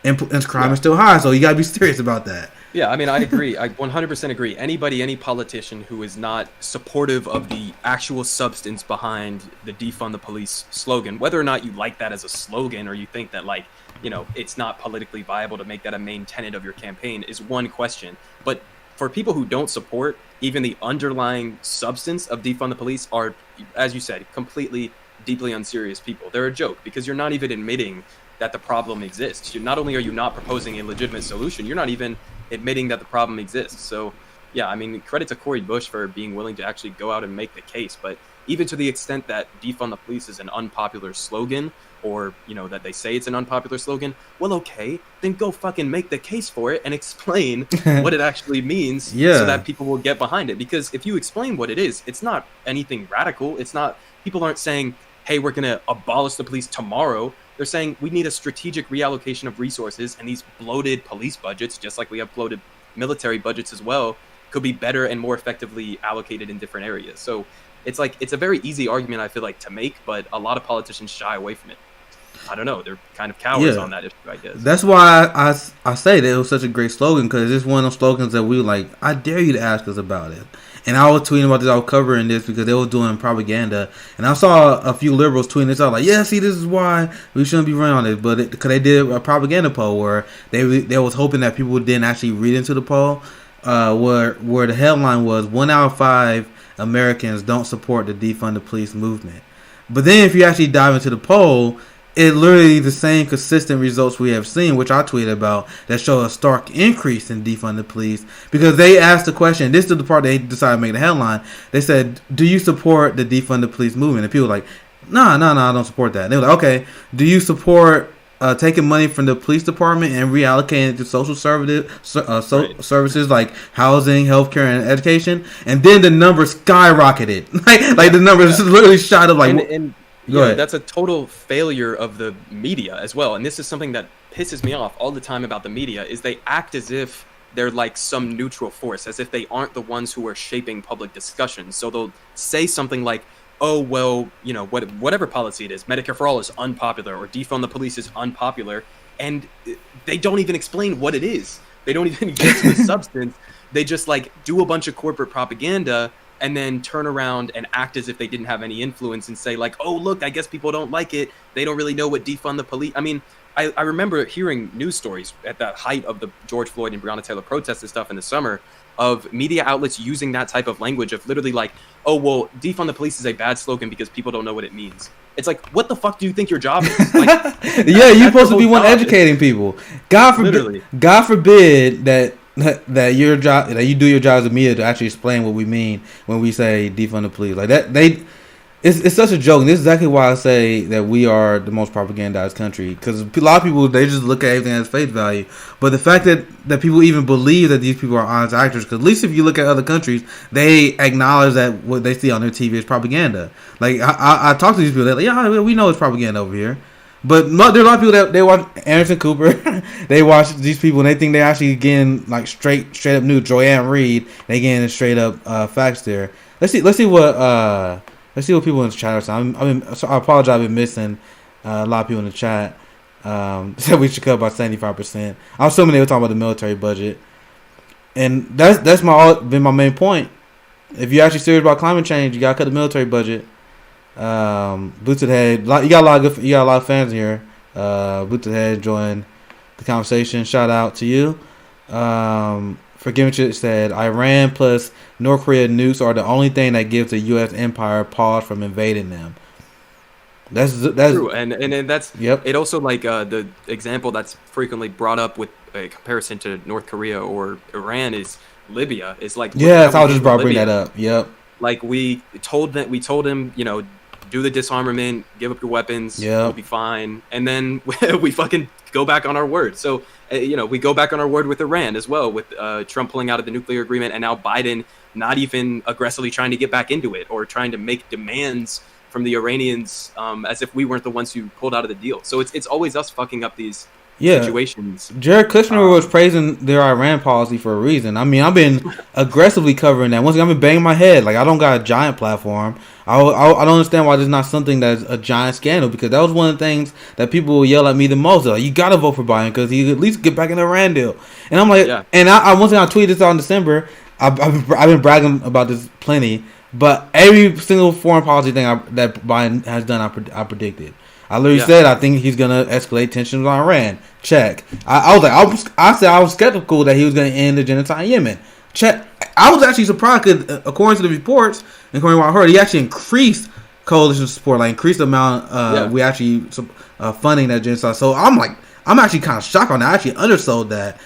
and crime is still high. So you got to be serious about that. Yeah, I mean, I agree. I 100% agree. Any politician who is not supportive of the actual substance behind the defund the police slogan, whether or not you like that as a slogan or you think that, like, you know, it's not politically viable to make that a main tenet of your campaign, is one question. But for people who don't support even the underlying substance of defund the police are, as you said, completely, deeply unserious people. They're a joke because you're not even admitting that the problem exists. Not only are you not proposing a legitimate solution, you're not even admitting that the problem exists. So, yeah, I mean, credit to Cori Bush for being willing to actually go out and make the case. But even to the extent that defund the police is an unpopular slogan, or, you know, that they say it's an unpopular slogan, well, okay, then go fucking make the case for it and explain what it actually means so that people will get behind it. Because if you explain what it is, it's not anything radical. It's not, people aren't saying, hey, we're going to abolish the police tomorrow. They're saying we need a strategic reallocation of resources, and these bloated police budgets, just like we have bloated military budgets as well, could be better and more effectively allocated in different areas. So it's like, it's a very easy argument, I feel like, to make, but a lot of politicians shy away from it. I don't know. They're kind of cowards on that issue, I guess. That's why I say that it was such a great slogan, because it's one of those slogans that we like, I dare you to ask us about it. And I was tweeting about this, I was covering this because they were doing propaganda. And I saw a few liberals tweeting this out like, yeah, see, this is why we shouldn't be running on this. But because they did a propaganda poll where they was hoping that people didn't actually read into the poll, where the headline was 1 out of 5 Americans don't support the defund the police movement. But then if you actually dive into the poll, it literally the same consistent results we have seen, which I tweeted about, that show a stark increase in defund the police, because they asked the question. This is the part they decided to make the headline. They said, "Do you support the defund the police movement?" And people were like, "No, I don't support that." And they were like, "Okay, do you support taking money from the police department and reallocating it to social services like housing, healthcare, and education?" And then the numbers skyrocketed. like the numbers literally shot up. Yeah, that's a total failure of the media as well. And this is something that pisses me off all the time about the media, is they act as if they're like some neutral force, as if they aren't the ones who are shaping public discussion. So they'll say something like, oh, well, you know, whatever policy it is, Medicare for all is unpopular, or defund the police is unpopular. And they don't even explain what it is. They don't even get to the substance. They just like do a bunch of corporate propaganda and then turn around and act as if they didn't have any influence and say like, oh, look, I guess people don't like it. They don't really know what defund the police. I mean, I remember hearing news stories at the height of the George Floyd and Breonna Taylor protests and stuff in the summer of media outlets using that type of language of literally like, oh, well, defund the police is a bad slogan because people don't know what it means. It's like, what the fuck do you think your job is? Like, yeah, you're supposed to be one educating people. God forbid that your job, that you do your job as a media to actually explain what we mean when we say defund the police. Like that, it's such a joke. And this is exactly why I say that we are the most propagandized country, because a lot of people, they just look at everything as face value. But the fact that people even believe that these people are honest actors, because at least if you look at other countries, they acknowledge that what they see on their TV is propaganda. Like I talk to these people, they're like, yeah, we know it's propaganda over here. But no, there's a lot of people that they watch Anderson Cooper, they watch these people and they think they actually getting like straight up news. Joanne Reed, they getting straight up facts there. Let's see what people in the chat are saying. I apologize, I've been missing a lot of people in the chat. Said we should cut by 75%. I'm assuming they were talking about the military budget, and that's been my main point. If you're actually serious about climate change, you gotta cut the military budget. Boots to the Head, you got a lot of fans here. Boots to the Head joined the conversation. Shout out to you. Forgive me, said Iran plus North Korea nukes are the only thing that gives the U.S. empire pause from invading them. That's true, and that's yep. It also like the example that's frequently brought up with a comparison to North Korea or Iran is Libya. It's like yes, I was just about to bring that up. Yep. Like we told him, do the disarmament, give up your weapons, we'll be fine, and then we fucking go back on our word. So we go back on our word with Iran as well, with Trump pulling out of the nuclear agreement, and now Biden not even aggressively trying to get back into it or trying to make demands from the Iranians as if we weren't the ones who pulled out of the deal. So it's always us fucking up these situations. Jared Kushner was praising their Iran policy for a reason. I mean, I've been aggressively covering that. Once again, I've been banging my head. Like, I don't got a giant platform. I don't understand why there's not something that's a giant scandal, because that was one of the things that people will yell at me the most. Like, you got to vote for Biden because he at least get back in the Iran deal. And I'm like, and I once again, I tweeted this out in December. I've been bragging about this plenty, but every single foreign policy thing that Biden has done, I predicted. I literally said I think he's gonna escalate tensions on Iran. Check. I said I was skeptical that he was gonna end the genocide in Yemen. Check. I was actually surprised because according to the reports and according to what I heard, he actually increased coalition support, like increased the amount we actually funding that genocide. So I'm actually kind of shocked on that. I actually undersold that,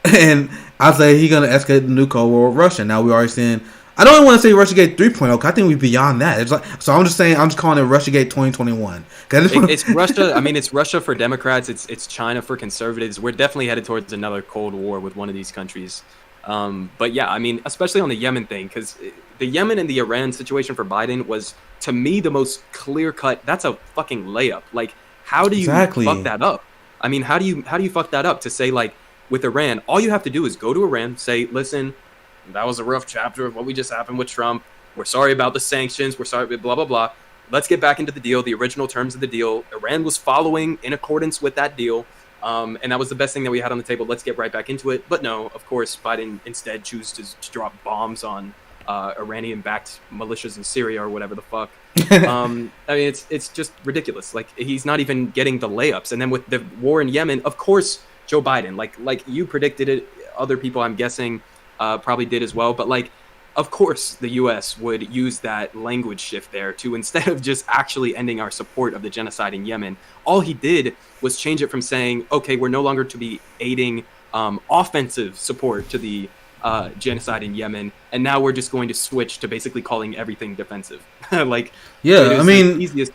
and I say he's gonna escalate the new Cold War with Russia. Now we already seeing. I don't even want to say Russiagate 3.0 because I think we're beyond that. It's like, so I'm just calling it Russiagate 2021. It's Russia. I mean, it's Russia for Democrats. It's China for conservatives. We're definitely headed towards another Cold War with one of these countries. But yeah, I mean, especially on the Yemen thing, because the Yemen and the Iran situation for Biden was, to me, the most clear cut. That's a fucking layup. Like, how do you fuck that up? I mean, how do you fuck that up to say, like, with Iran, all you have to do is go to Iran, say, listen, that was a rough chapter of what we just happened with Trump. We're sorry about the sanctions. We're sorry, blah, blah, blah. Let's get back into the deal, the original terms of the deal. Iran was following in accordance with that deal. And that was the best thing that we had on the table. Let's get right back into it. But no, of course, Biden instead chooses to drop bombs on Iranian-backed militias in Syria or whatever the fuck. I mean, it's just ridiculous. Like, he's not even getting the layups. And then with the war in Yemen, of course, Joe Biden, like you predicted it, other people, I'm guessing, probably did as well, but like, of course, the U.S. would use that language shift there to, instead of just actually ending our support of the genocide in Yemen, all he did was change it from saying, okay, we're no longer to be aiding offensive support to the genocide in Yemen, and now we're just going to switch to basically calling everything defensive. Like, I mean, easiest.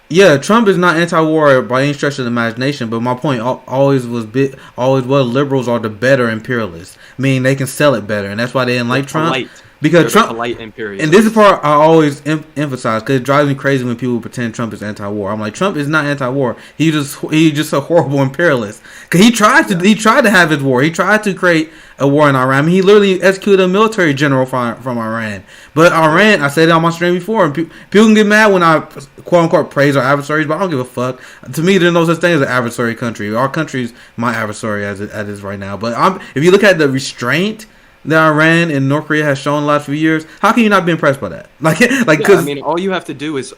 Yeah, Trump is not anti-war by any stretch of the imagination, but my point always was liberals are the better imperialists, meaning they can sell it better, and that's why they didn't like Trump. Because Trump, polite imperialists. And this is part I always emphasize, because it drives me crazy when people pretend Trump is anti-war. I'm like, Trump is not anti-war. He's just a horrible imperialist. Because he tried to have his war. He tried to create a war in Iran. I mean, he literally executed a military general from Iran. But Iran, I said it on my stream before, and people can get mad when I quote unquote praise our adversaries, but I don't give a fuck. To me, there's no such thing as an adversary country. Our country's my adversary as it is right now. But if you look at the restraint that Iran and North Korea has shown the last few years, how can you not be impressed by that? I mean, all you have to do is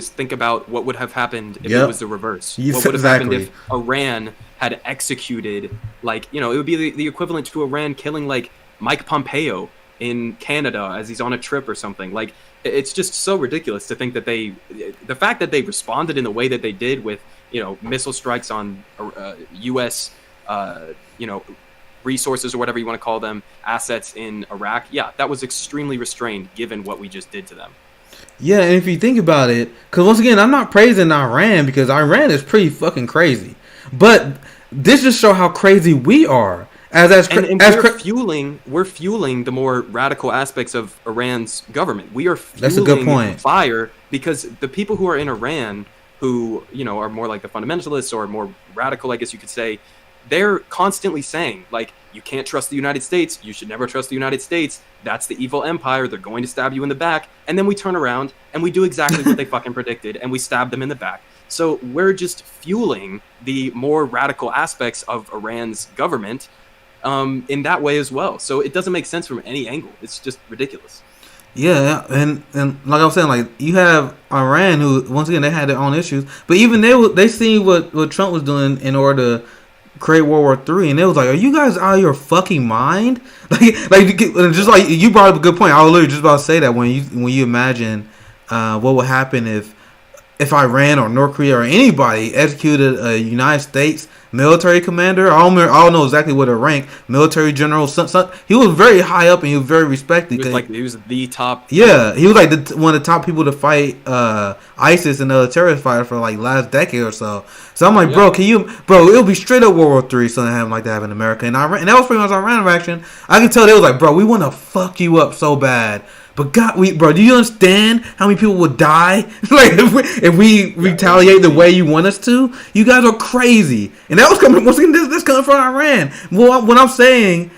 think about what would have happened if it was the reverse. What would have happened if Iran had executed, like, it would be the equivalent to Iran killing like Mike Pompeo in Canada as he's on a trip or something. Like, it's just so ridiculous to think that the fact that they responded in the way that they did with, missile strikes on U.S. Resources or whatever you want to call them, assets in Iraq. Yeah, that was extremely restrained given what we just did to them. Yeah, and if you think about it, because once again, I'm not praising Iran because Iran is pretty fucking crazy, but this just shows how crazy we are. We're fueling the more radical aspects of Iran's government. We are fueling that's a good point. Fire because the people who are in Iran who, are more like the fundamentalists or more radical, I guess you could say, they're constantly saying, like, you can't trust the United States. You should never trust the United States. That's the evil empire. They're going to stab you in the back. And then we turn around and we do exactly what they fucking predicted, and we stab them in the back. So we're just fueling the more radical aspects of Iran's government in that way as well. So it doesn't make sense from any angle. It's just ridiculous. Yeah, and like I was saying, like you have Iran, who once again they had their own issues, but even they seen what Trump was doing in order to create World War III, and it was like, are you guys out of your fucking mind? Like just like you brought up a good point. I was literally just about to say that when you imagine what would happen if Iran or North Korea or anybody executed a United States military commander. I don't know exactly what a rank, military general. He was very high up and he was very respected. He was the top. Yeah, he was like one of the top people to fight ISIS and other terrorist fighters for like last decade or so. So I'm like, bro, it'll be straight up World War III, something like that in America. And Iran, and that was pretty much Iran reaction. I can tell they was like, bro, we want to fuck you up so bad. But God, bro, do you understand how many people would die? Like if we retaliate the way you want us to? You guys are crazy. And that was coming. Once again, this coming from Iran. Well, what I'm saying,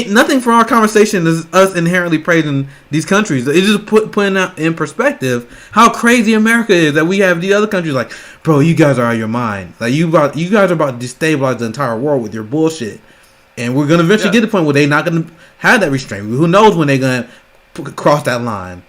nothing from our conversation is us inherently praising these countries. It's just putting out in perspective how crazy America is. That we have the other countries like, bro, you guys are out of your mind. Like you guys are about to destabilize the entire world with your bullshit. And we're gonna eventually get to the point where they're not gonna have that restraint. Who knows when they're gonna cross that line?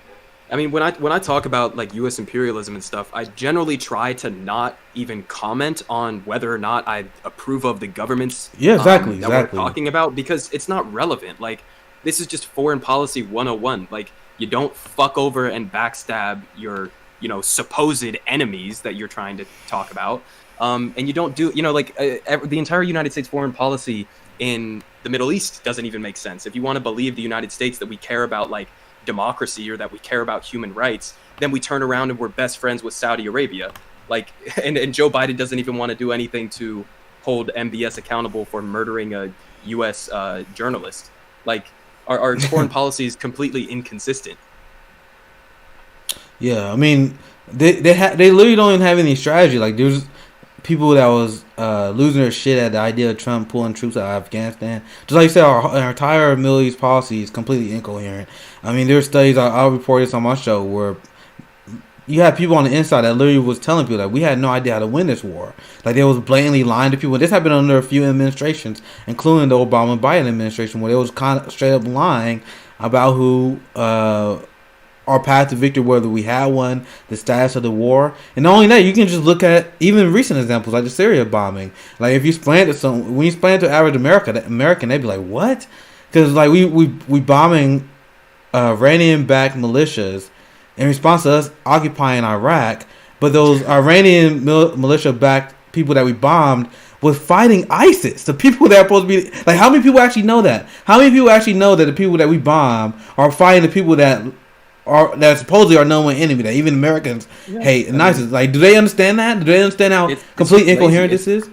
I mean, when I talk about like U.S. imperialism and stuff, I generally try to not even comment on whether or not I approve of the governments that we're talking about, because it's not relevant. Like, this is just foreign policy 101. Like, you don't fuck over and backstab your supposed enemies that you're trying to talk about, and you don't do the entire United States foreign policy in the Middle East doesn't even make sense. If you want to believe the United States that we care about like democracy or that we care about human rights, then we turn around and we're best friends with Saudi Arabia. Like, and Joe Biden doesn't even want to do anything to hold MBS accountable for murdering a U.S. Journalist. Like, our foreign policy is completely inconsistent. Yeah, I mean, they literally don't even have any strategy. Like, there's people that was losing their shit at the idea of Trump pulling troops out of Afghanistan. Just like you said, our entire Middle East policy is completely incoherent. I mean, there's studies, I'll report this on my show, where you had people on the inside that literally was telling people that we had no idea how to win this war. Like, they was blatantly lying to people. This happened under a few administrations, including the Obama and Biden administration, where they was kind of straight up lying about who our path to victory, whether we had one, the status of the war. And not only that, you can just look at even recent examples like the Syria bombing. Like, if you explain it to when you explain it to average American, they'd be like, what? Because like we bombing Iranian-backed militias in response to us occupying Iraq, but those Iranian militia-backed people that we bombed was fighting ISIS. The people that are supposed to be like, how many people actually know that? How many people actually know that the people that we bomb are fighting the people that supposedly are known enemy, that even Americans hate and ISIS? Like, do they understand that? Do they understand how completely incoherent this is?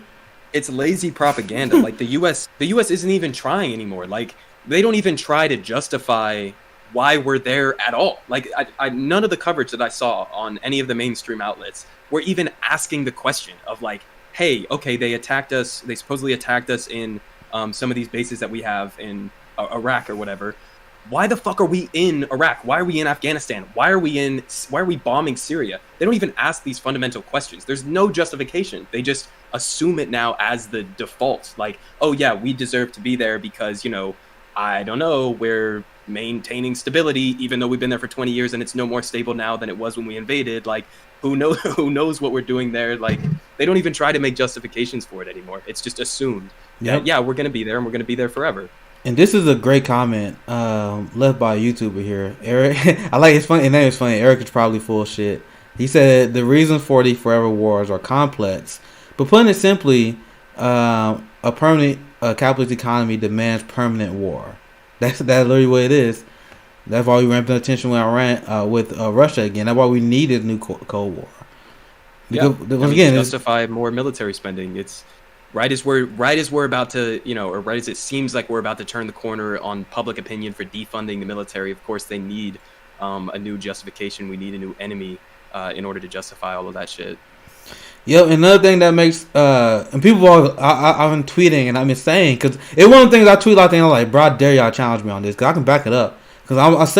It's lazy propaganda. Like, the U.S. isn't even trying anymore. Like, they don't even try to justify why we're there at all. Like, I none of the coverage that I saw on any of the mainstream outlets were even asking the question of like, hey, okay, they supposedly attacked us in some of these bases that we have in Iraq or whatever. Why the fuck are we in Iraq? Why are we in Afghanistan? Why are we bombing Syria? They don't even ask these fundamental questions. There's no justification. They just assume it now as the default. Like, oh yeah, we deserve to be there because, I don't know, we're maintaining stability, even though we've been there for 20 years and it's no more stable now than it was when we invaded. Like, who knows what we're doing there? Like, they don't even try to make justifications for it anymore. It's just assumed. Yep. Yeah, we're going to be there and we're going to be there forever. And this is a great comment left by a YouTuber here, Eric. I like his funny. His name is funny. Eric is probably full of shit. He said the reasons for the forever wars are complex, but putting it simply, a permanent capitalist economy demands permanent war. That's literally what it is. That's why we ramped up tension with Iran, with Russia again. That's why we need this new Cold War. Because, again, justify more military spending. It's right as we're about to, or right as it seems like we're about to turn the corner on public opinion for defunding the military. Of course, they need a new justification. We need a new enemy in order to justify all of that shit. Yep, another thing that makes and people I've been tweeting and I've been saying, because it's one of the things I tweet a lot of things. I'm like, bro, I dare y'all challenge me on this, because I can back it up. Because I was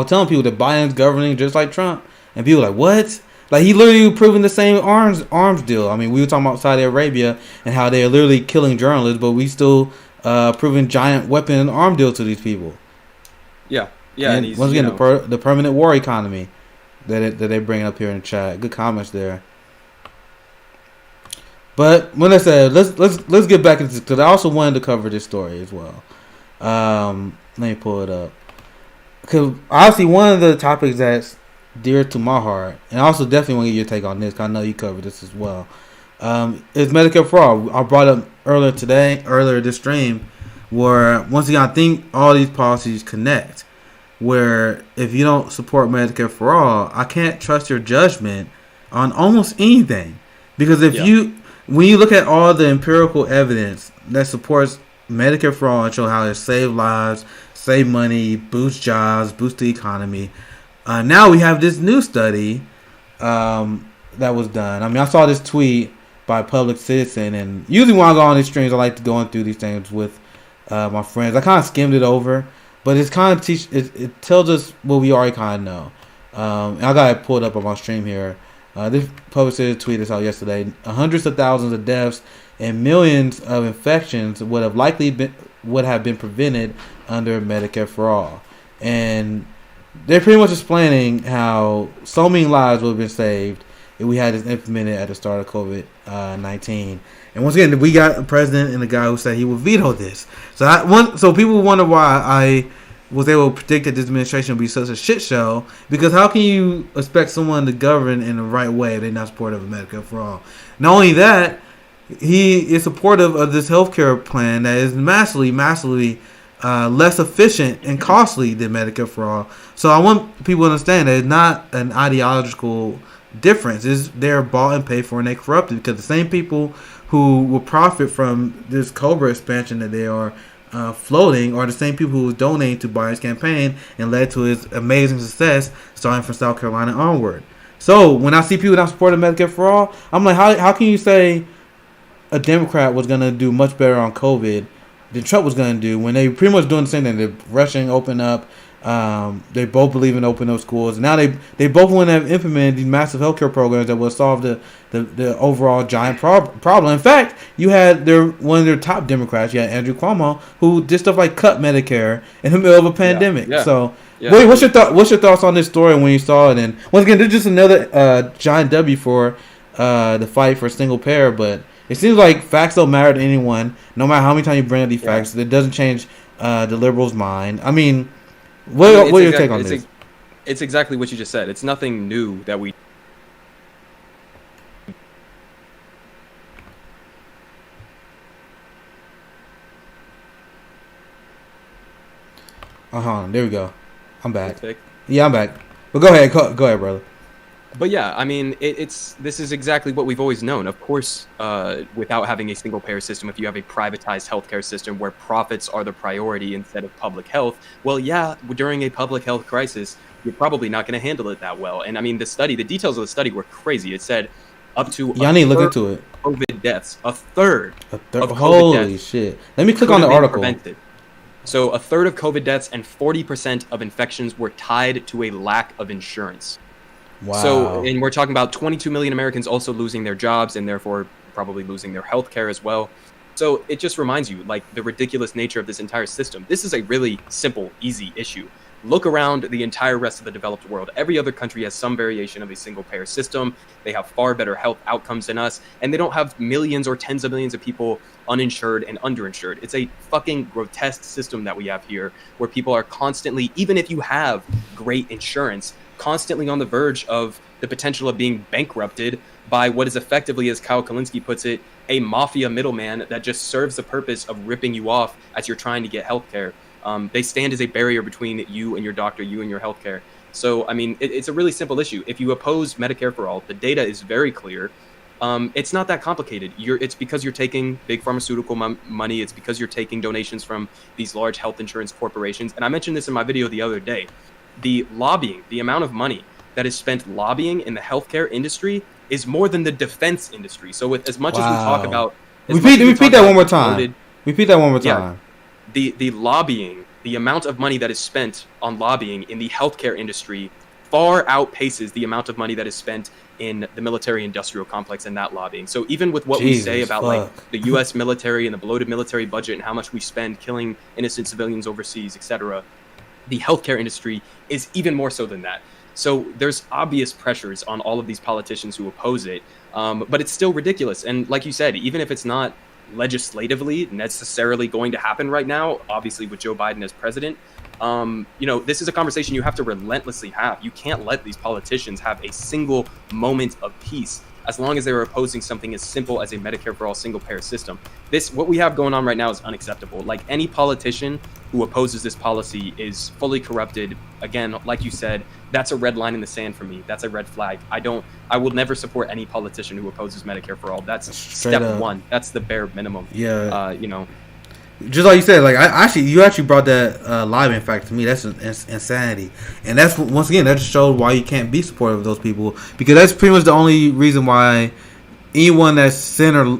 telling people that Biden's governing just like Trump, and people were like, what? Like, he literally proving the same arms deal. I mean, we were talking about Saudi Arabia and how they're literally killing journalists, but we still proving giant weapon and arm deals to these people. Yeah, yeah. And once again, the permanent war economy that they bring up here in the chat. Good comments there. But when I said let's get back into this, because I also wanted to cover this story as well. Let me pull it up, because obviously one of the topics that's dear to my heart, and I also definitely want to get your take on this, because I know you covered this as well, is Medicare for all. I brought up earlier this stream, where once again I think all these policies connect. Where if you don't support Medicare for all, I can't trust your judgment on almost anything, because when you look at all the empirical evidence that supports Medicare for all and show how it saves lives, save money, boost jobs, boost the economy, now we have this new study that was done. I mean, I saw this tweet by Public Citizen, and usually when I go on these streams, I like to go through these things with my friends. I kind of skimmed it over, but it's kind of it tells us what we already kind of know. I got it pulled up on my stream here. This Public Citizen tweeted out yesterday. Hundreds of thousands of deaths and millions of infections would have been prevented under Medicare for all, and they're pretty much explaining how so many lives would have been saved if we had this implemented at the start of COVID-19. And once again, we got a president and a guy who said he would veto this. So people wonder why I was able to predict that this administration would be such a shit show, because how can you expect someone to govern in the right way if they're not supportive of Medicare for all? Not only that, he is supportive of this healthcare plan that is massively less efficient and costly than Medicare for all. So I want people to understand that it's not an ideological difference. They're bought and paid for, and they're corrupted, because the same people who will profit from this COBRA expansion that they are floating are the same people who was donating to Biden's campaign and led to his amazing success starting from South Carolina onward. So when I see people not supporting Medicare for all, I'm like, how can you say a Democrat was going to do much better on COVID than Trump was going to do, when they pretty much doing the same thing? They're rushing open up. They both believe in opening up schools. Now they both want to have implemented these massive healthcare programs that will solve the overall giant problem. In fact, you had one of their top Democrats, you had Andrew Cuomo, who did stuff like cut Medicare in the middle of a pandemic. Yeah. So, wait, what's your thoughts on this story when you saw it? And once again, there's just another giant W for the fight for single payer. But it seems like facts don't matter to anyone, no matter how many times you bring up these facts. It doesn't change the liberals' mind. I mean, what are your take on this? It's exactly what you just said. It's nothing new that we. There we go. I'm back. Yeah, I'm back. But go ahead, brother. But yeah, I mean, this is exactly what we've always known. Of course, without having a single-payer system, if you have a privatized healthcare system where profits are the priority instead of public health, well, yeah, during a public health crisis, you're probably not going to handle it that well. And I mean, the details of the study were crazy. It said up to I need to look into it. COVID deaths, a third of COVID holy deaths shit! Let me click on the article. Prevented. So a third of COVID deaths and 40% of infections were tied to a lack of insurance. Wow. So, and we're talking about 22 million Americans also losing their jobs and therefore probably losing their health care as well. So it just reminds you, like, the ridiculous nature of this entire system. This is a really simple, easy issue. Look around the entire rest of the developed world. Every other country has some variation of a single-payer system. They have far better health outcomes than us, and they don't have millions or tens of millions of people uninsured and underinsured. It's a fucking grotesque system that we have here, where people are constantly, even if you have great insurance, constantly on the verge of the potential of being bankrupted by what is effectively, as Kyle Kalinske puts it, a mafia middleman that just serves the purpose of ripping you off as you're trying to get healthcare. They stand as a barrier between you and your doctor, you and your healthcare. So, I mean, it's a really simple issue. If you oppose Medicare for all, the data is very clear. It's not that complicated. It's because you're taking big pharmaceutical money. It's because you're taking donations from these large health insurance corporations. And I mentioned this in my video the other day. The lobbying, the amount of money that is spent lobbying in the healthcare industry is more than the defense industry. So with as much as we talk about, repeat that one more time. Bloated, repeat that one more time. The lobbying, the amount of money that is spent on lobbying in the healthcare industry far outpaces the amount of money that is spent in the military industrial complex and that lobbying. So even with what we say about like the US military and the bloated military budget and how much we spend killing innocent civilians overseas, etc., the healthcare industry is even more so than that. So there's obvious pressures on all of these politicians who oppose it, but it's still ridiculous. And like you said, even if it's not legislatively necessarily going to happen right now, obviously with Joe Biden as president, this is a conversation you have to relentlessly have. You can't let these politicians have a single moment of peace as long as they're opposing something as simple as a Medicare for all single payer system. What we have going on right now is unacceptable. Like, any politician who opposes this policy is fully corrupted. Again, like you said, that's a red line in the sand for me. That's a red flag. I will never support any politician who opposes Medicare for all. That's step one. That's the bare minimum. Yeah. Just like you said, like you actually brought that lobbying fact to me. That's insanity, and that's once again that just shows why you can't be supportive of those people, because that's pretty much the only reason why anyone that's center,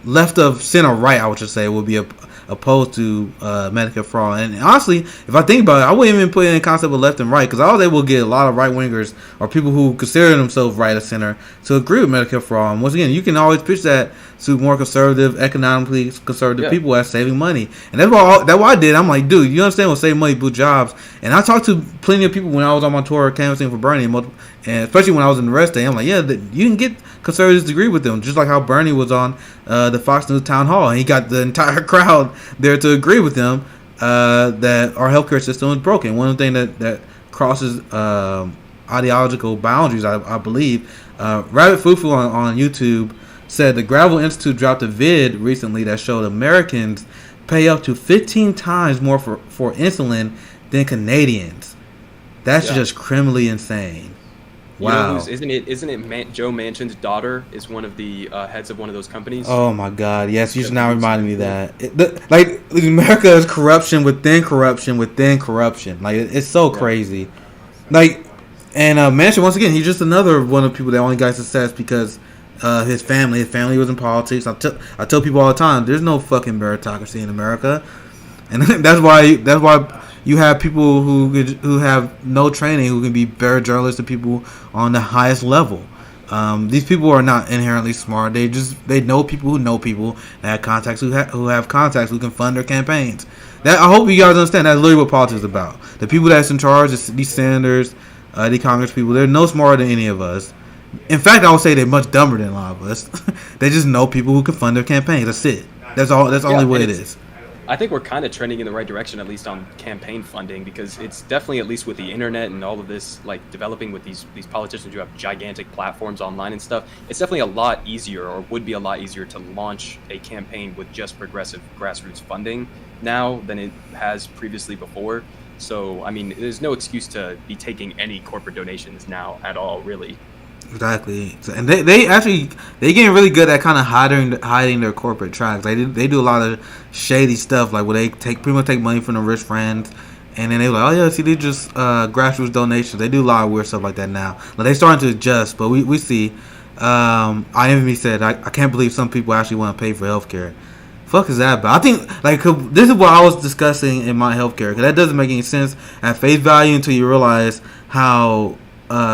left of center right, I would just say, would be opposed to Medicare for all. And honestly, if I think about it, I wouldn't even put in the concept of left and right, because I was able to get a lot of right wingers or people who consider themselves right of center to agree with Medicare for all. And once again, you can always pitch that to more conservative, economically conservative people as saving money, and that's what I did. I'm like, dude, you understand what saving money boost jobs? And I talked to plenty of people when I was on my tour canvassing for Bernie, and especially when I was in the red state. I'm like, yeah, you can get conservatives to agree with them, just like how Bernie was on the Fox News town hall, and he got the entire crowd there to agree with them that our healthcare system is broken. One thing that crosses ideological boundaries, I believe. Rabbit Fufu on YouTube said the Gravel Institute dropped a vid recently that showed Americans pay up to 15 times more for insulin than Canadians. That's just criminally insane. Wow. Isn't it Joe Manchin's daughter is one of the heads of one of those companies? Oh my God, yes, you should now remind me of that. America is corruption within corruption within corruption. Like, it's so crazy. Like, and Manchin, once again, he's just another one of the people that only got success because his family was in politics. I tell people all the time, there's no fucking meritocracy in America, and that's why you have people who have no training who can be better journalists than people on the highest level. These people are not inherently smart. They know people who know people that have contacts who have contacts who can fund their campaigns. I hope you guys understand that's literally what politics is about. The people that's in charge, these senators, the Congress people, they're no smarter than any of us. In fact, I would say they're much dumber than a lot of us. They just know people who can fund their campaigns. That's it. That's all. That's the only way it is. I think we're kind of trending in the right direction, at least on campaign funding, because it's definitely, at least with the internet and all of this, like, developing with these politicians who have gigantic platforms online and stuff, it's definitely a lot easier, or would be a lot easier, to launch a campaign with just progressive grassroots funding now than it has previously before. So, I mean, there's no excuse to be taking any corporate donations now at all, really. Exactly, and they getting really good at kind of hiding their corporate tracks. They do a lot of shady stuff, like where they pretty much take money from the rich friends, and then they're like, oh yeah, see, they just grassroots donations. They do a lot of weird stuff like that now. Like, they starting to adjust, but we see. IMV said, I can't believe some people actually want to pay for healthcare. Fuck is that about? I think, like, this is what I was discussing in my healthcare, because that doesn't make any sense at face value until you realize how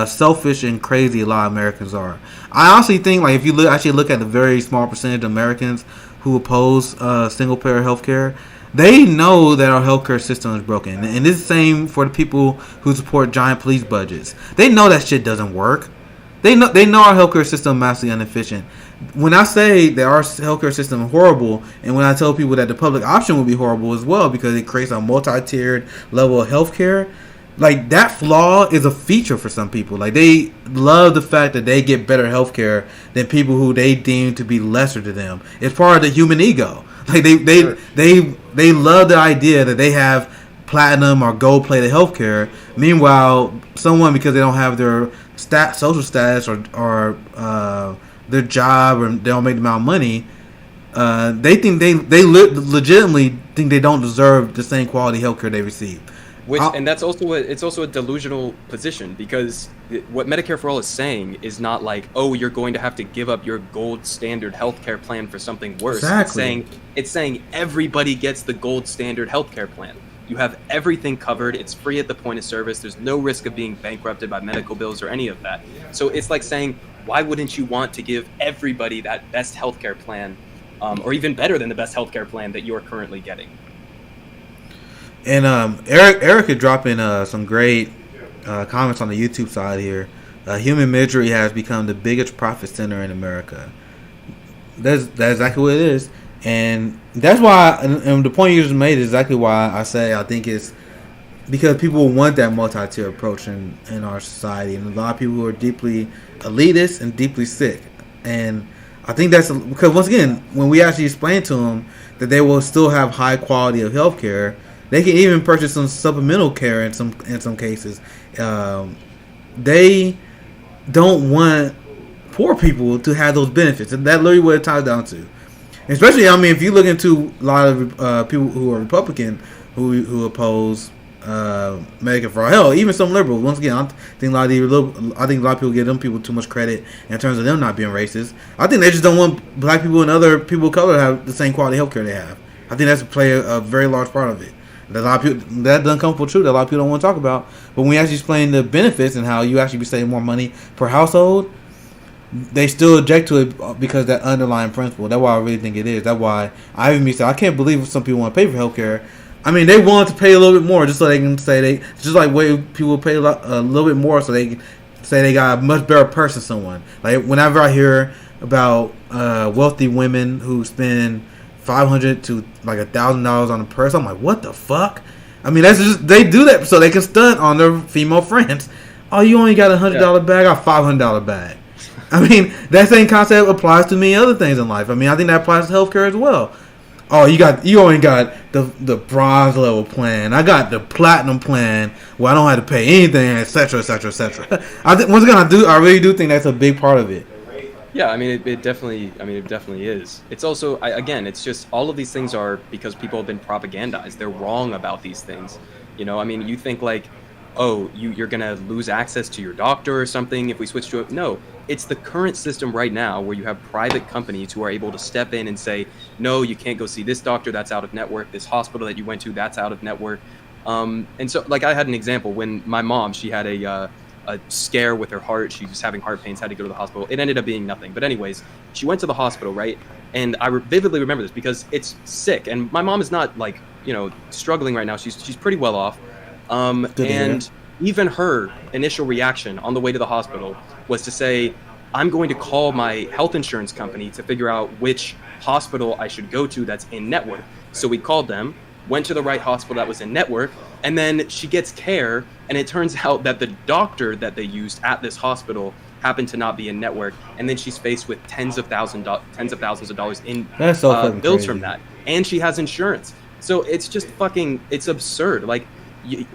selfish and crazy a lot of Americans are. I honestly think, like, if you look at the very small percentage of Americans who oppose single payer healthcare, they know that our healthcare system is broken, and this is the same for the people who support giant police budgets. They know that shit doesn't work. They know our healthcare system is massively inefficient. When I say that our healthcare system is horrible, and when I tell people that the public option will be horrible as well because it creates a multi-tiered level of healthcare, like, that flaw is a feature for some people. Like, they love the fact that they get better healthcare than people who they deem to be lesser to them. It's part of the human ego. Like, they love the idea that they have platinum or gold plated healthcare. Meanwhile, someone, because they don't have their social status or their job, or they don't make the amount of money, they think they legitimately think they don't deserve the same quality healthcare they receive. And that's also it's also a delusional position, because what Medicare for All is saying is not like, oh, you're going to have to give up your gold standard healthcare plan for something worse. Exactly. It's saying everybody gets the gold standard healthcare plan. You have everything covered. It's free at the point of service. There's no risk of being bankrupted by medical bills or any of that. So it's like saying, why wouldn't you want to give everybody that best healthcare plan, or even better than the best healthcare plan that you're currently getting? And Eric could drop in some great comments on the YouTube side here. Human misery has become the biggest profit center in America. That's exactly what it is, and that's why. And the point you just made is exactly why I say I think it's because people want that multi-tier approach in our society, and a lot of people who are deeply elitist and deeply sick. And I think that's because, once again, when we actually explain to them that they will still have high quality of health care, they can even purchase some supplemental care in some cases. They don't want poor people to have those benefits, and that literally what it ties down to. Especially, I mean, if you look into a lot of people who are Republican who oppose Medicare for All, hell, even some liberals. Once again, I think a lot of people give them people too much credit in terms of them not being racist. I think they just don't want black people and other people of color to have the same quality health care they have. I think that's a very large part of it. That a lot of people, that doesn't come from truth that a lot of people don't want to talk about. But when we actually explain the benefits and how you actually be saving more money per household, they still object to it because that underlying principle. That's why I really think it is. That's why I even say I can't believe some people want to pay for healthcare. I mean, they want to pay a little bit more just so they can say just like way people pay a little bit more so they can say they got a much better person. Someone like whenever I hear about wealthy women who spend $500 to like $1,000 on a purse, I'm like, what the fuck? I mean, that's just they do that so they can stunt on their female friends. Oh, you only got $100 bag, I got $500 bag. I mean, that same concept applies to many other things in life. I mean, I think that applies to healthcare as well. Oh, you only got the bronze level plan. I got the platinum plan where I don't have to pay anything, etc., etc., etc. I think once again, I really do think that's a big part of it. Yeah, I mean, it definitely is. It's also, again, it's just all of these things are because people have been propagandized. They're wrong about these things. You know, I mean, you think like, oh, you're going to lose access to your doctor or something if we switch to it. No, it's the current system right now where you have private companies who are able to step in and say, no, you can't go see this doctor, that's out of network. This hospital that you went to, that's out of network. And so, like, I had an example when my mom, she had a scare with her heart. She was having heart pains, had to go to the hospital. It ended up being nothing. But anyways, she went to the hospital, right? And I vividly remember this because it's sick. And my mom is not, like, you know, struggling right now. She's pretty well off. And even her initial reaction on the way to the hospital was to say, I'm going to call my health insurance company to figure out which hospital I should go to that's in network. So we called them, went to the right hospital that was in network, and then she gets care, and it turns out that the doctor that they used at this hospital happened to not be in network, and then she's faced with tens of thousands of dollars in bills crazy from that, and she has insurance. So it's just it's absurd. Like,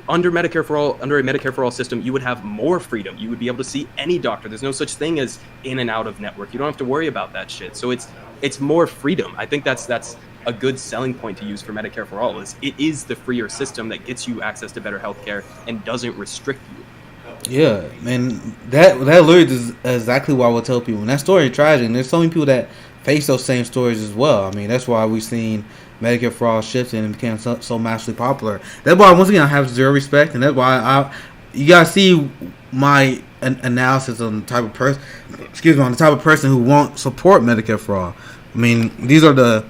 under Medicare for All, under a Medicare for All system, you would have more freedom. You would be able to see any doctor. There's no such thing as in and out of network. You don't have to worry about that shit. So it's more freedom. I think that's a good selling point to use for Medicare for All. It is the freer system that gets you access to better healthcare and doesn't restrict you. Yeah, man, that literally is exactly why I would tell people. And that story is tragic. And there's so many people that face those same stories as well. I mean, that's why we've seen Medicare for All shifting and became so massively popular. That's why, once again, I have zero respect, and that's why you gotta see my analysis on the type of person. On the type of person who won't support Medicare for All. I mean, these are the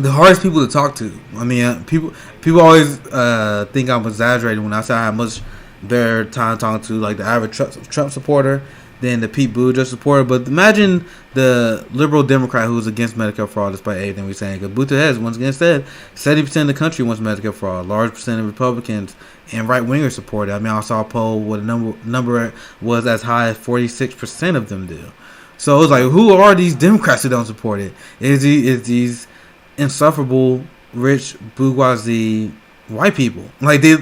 hardest people to talk to. I mean, people always think I'm exaggerating when I say how much better time talking to like the average Trump supporter than the Pete Buttigieg supporter. But imagine the liberal Democrat who's against Medicare for All despite everything we're saying. Because Buttigieg once again said 70% of the country wants Medicare for All. A large percent of Republicans and right-wingers support it. I mean, I saw a poll where the number was as high as 46% of them do. So it's like, who are these Democrats who don't support it? Is these insufferable, rich, bourgeoisie white people? Like these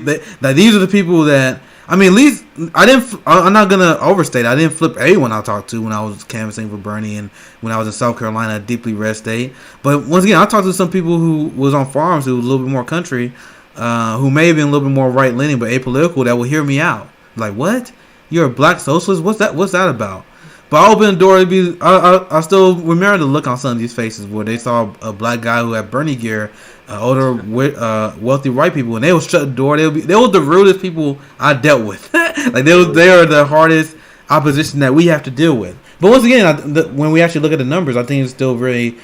are the people that, I mean, at least I'm not gonna overstate. I didn't flip everyone I talked to when I was canvassing for Bernie and when I was in South Carolina, a deeply red state. But once again, I talked to some people who was on farms who was a little bit more country, who may have been a little bit more right leaning but apolitical that will hear me out. Like, what? You're a black socialist? What's that? What's that about? But I open the door. I still remember the look on some of these faces where they saw a black guy who had Bernie gear, older, wealthy white people, and they would shut the door. They were the rudest people I dealt with. Like they are the hardest opposition that we have to deal with. But once again, when we actually look at the numbers, I think it's still very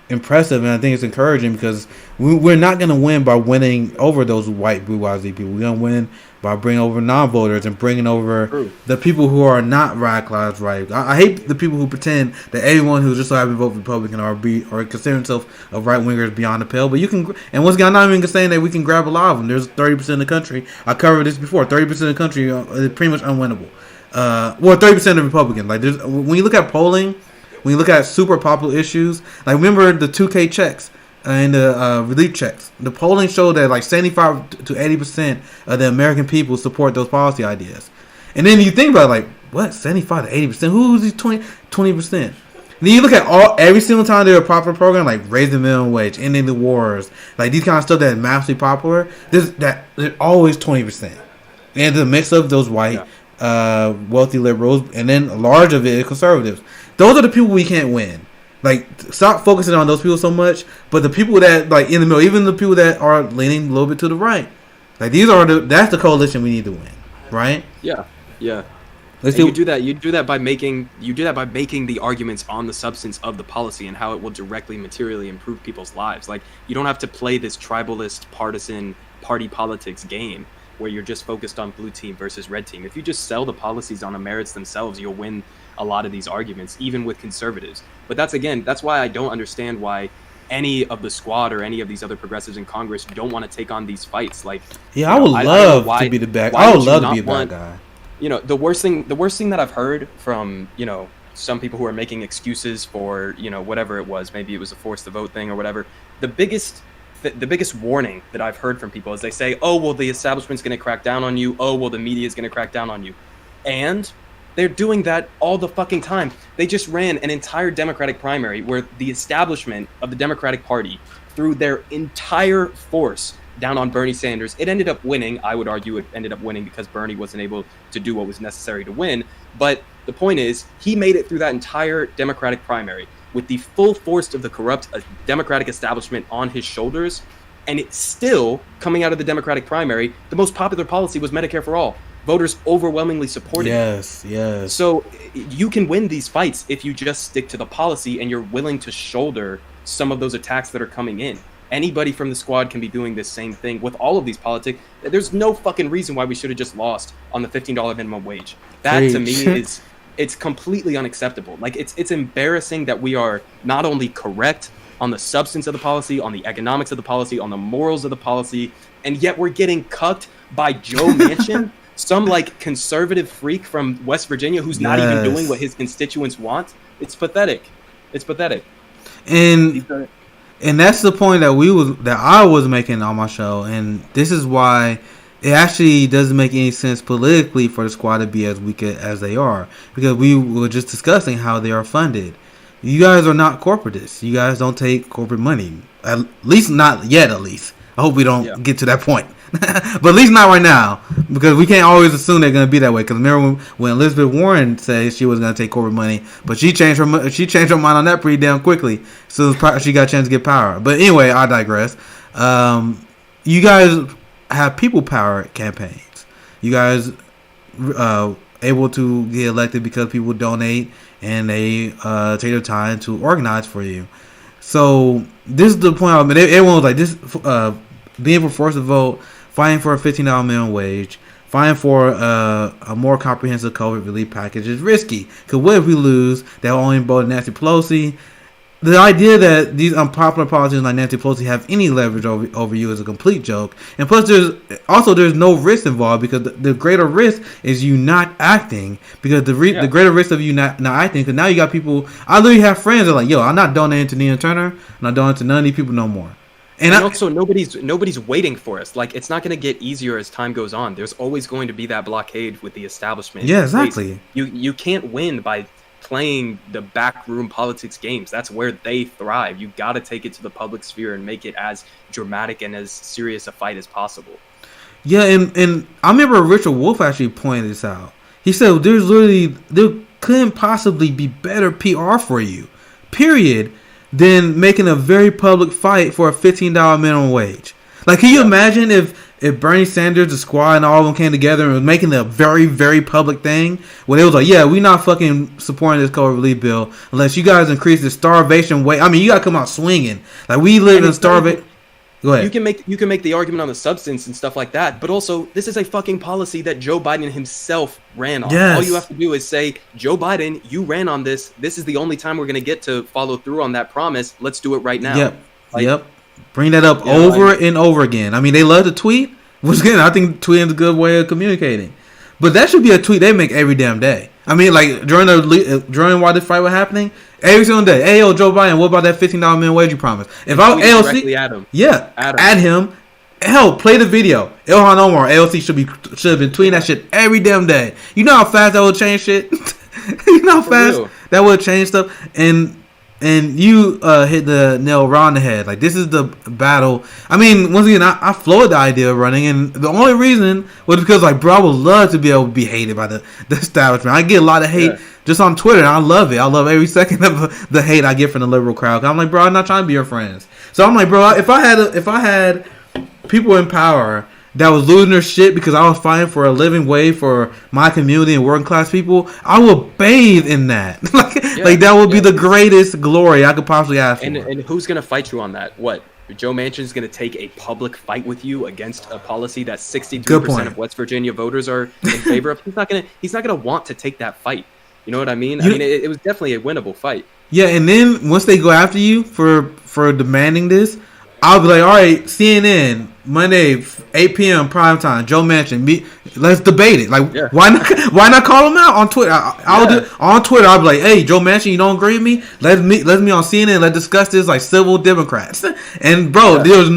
impressive, and I think it's encouraging because we're not going to win by winning over those white bourgeoisie people. We're going to win by bringing over non-voters and bringing over the people who are not radicalized right. I hate the people who pretend that everyone who just so happens to vote Republican or consider themselves a right-winger is beyond the pale. But you can, and once again, I'm not even saying that we can grab a lot of them. There's 30% of the country. I covered this before. 30% of the country is pretty much unwinnable. 30% of Republicans. Like when you look at polling, when you look at super popular issues, like remember the 2K checks and the relief checks. The polling showed that like 75 to 80% of the American people support those policy ideas. And then you think about it, like, what, 75 to 80%? Who's these 20%? Then you look at every single time there's a popular program like raising the minimum wage, ending the wars, like these kind of stuff that is massively popular. There's always 20%, and the mix of those white, wealthy liberals, and then a large of it is conservatives. Those are the people we can't win. Like, stop focusing on those people so much. But the people that, like, in the middle, even the people that are leaning a little bit to the right, like, that's the coalition we need to win, right? Yeah. You do that by making the arguments on the substance of the policy and how it will directly, materially improve people's lives. Like, you don't have to play this tribalist, partisan, party politics game where you're just focused on blue team versus red team. If you just sell the policies on the merits themselves, you'll win a lot of these arguments, even with conservatives. But that's why I don't understand why any of the squad or any of these other progressives in Congress don't want to take on these fights. Like, I would love to be the bad. I would love to be a bad guy. The worst thing that I've heard from, some people who are making excuses for, whatever it was, maybe it was a force to vote thing or whatever. The biggest warning that I've heard from people is they say, oh, well, the establishment's going to crack down on you. Oh, well, the media is going to crack down on you. And they're doing that all the fucking time. They just ran an entire Democratic primary where the establishment of the Democratic Party threw their entire force down on Bernie Sanders. It ended up winning. I would argue it ended up winning because Bernie wasn't able to do what was necessary to win. But the point is, he made it through that entire Democratic primary with the full force of the corrupt Democratic establishment on his shoulders. And it's still, coming out of the Democratic primary, the most popular policy was Medicare for all. Voters overwhelmingly supported it. Yes. So you can win these fights if you just stick to the policy and you're willing to shoulder some of those attacks that are coming in. Anybody from the squad can be doing this same thing with all of these politics. There's no fucking reason why we should have just lost on the $15 minimum wage. That to me it's completely unacceptable. Like it's embarrassing that we are not only correct on the substance of the policy, on the economics of the policy, on the morals of the policy, and yet we're getting cucked by Joe Manchin. Some like conservative freak from West Virginia who's not even doing what his constituents want. It's pathetic. And that's the point that I was making on my show, and this is why it actually doesn't make any sense politically for the squad to be as weak as they are, because we were just discussing how they are funded. You guys are not corporatists. You guys don't take corporate money. At least not yet, at least. I hope we don't get to that point. But at least not right now, because we can't always assume they're going to be that way. Because remember when Elizabeth Warren said she was going to take corporate money, but she changed her mind on that pretty damn quickly. So she got a chance to get power. But anyway, I digress. You guys have people power campaigns. You guys able to get elected because people donate and they take their time to organize for you. So this is the point. Everyone was like this: being forced to vote, fighting for a $15 minimum wage, fighting for a more comprehensive COVID relief package is risky. Because what if we lose? They'll only vote Nancy Pelosi. The idea that these unpopular politicians like Nancy Pelosi have any leverage over you is a complete joke. And plus, there's no risk involved, because the greater risk is you not acting. Because the greater risk of you not acting, because now you got people. I literally have friends that are like, yo, I'm not donating to Nina Turner. I'm not donating to none of these people no more. And also, nobody's waiting for us. Like, it's not going to get easier as time goes on. There's always going to be that blockade with the establishment. Yeah, exactly. You can't win by playing the backroom politics games. That's where they thrive. You got to take it to the public sphere and make it as dramatic and as serious a fight as possible. Yeah, and I remember Richard Wolff actually pointed this out. He said there couldn't possibly be better PR for you, period, than making a very public fight for a $15 minimum wage. Like, can you imagine if Bernie Sanders, the squad, and all of them came together and was making a very, very public thing where they was like, yeah, we're not fucking supporting this COVID relief bill unless you guys increase the starvation wage. I mean, you got to come out swinging. Like, we live in starvation. Go ahead. You can make the argument on the substance and stuff like that, but also this is a fucking policy that Joe Biden himself ran on. Yes. All you have to do is say, Joe Biden, you ran on this. This is the only time we're going to get to follow through on that promise. Let's do it right now. Yep. Bring that up over and over again. I mean, they love to tweet. Which again, I think tweeting is a good way of communicating. But that should be a tweet they make every damn day. I mean, like during while this fight was happening, every single day. Hey, yo, Joe Biden, what about that $15 minimum wage you promised? If I was AOC, at him. Add him. Hell, play the video. Ilhan Omar, AOC should have been tweeting that shit every damn day. You know how fast that would change shit. You know how fast that would change stuff. And you hit the nail right on the head. Like, this is the battle. I mean, once again, I floated the idea of running, and the only reason was because, like, bro, I would love to be able to be hated by the establishment. I get a lot of hate just on Twitter, and I love it. I love every second of the hate I get from the liberal crowd. I'm like, bro, I'm not trying to be your friends. So I'm like, bro, if I had people in power that was losing their shit because I was fighting for a living wage for my community and working class people, I would bathe in that. Like that would be the greatest glory I could possibly ask for. And who's gonna fight you on that? What? Joe Manchin's gonna take a public fight with you against a policy that 63% of West Virginia voters are in favor of? He's not gonna want to take that fight. You know what I mean? It was definitely a winnable fight. Yeah, and then once they go after you for demanding this, I'll be like, all right, CNN, Monday, 8 p.m. prime time, Joe Manchin, let's debate it. Like, why not call him out on Twitter? I'll do on Twitter. I'll be like, hey, Joe Manchin, you don't agree with me? Let's meet on CNN. Let's discuss this like civil Democrats. And bro, there was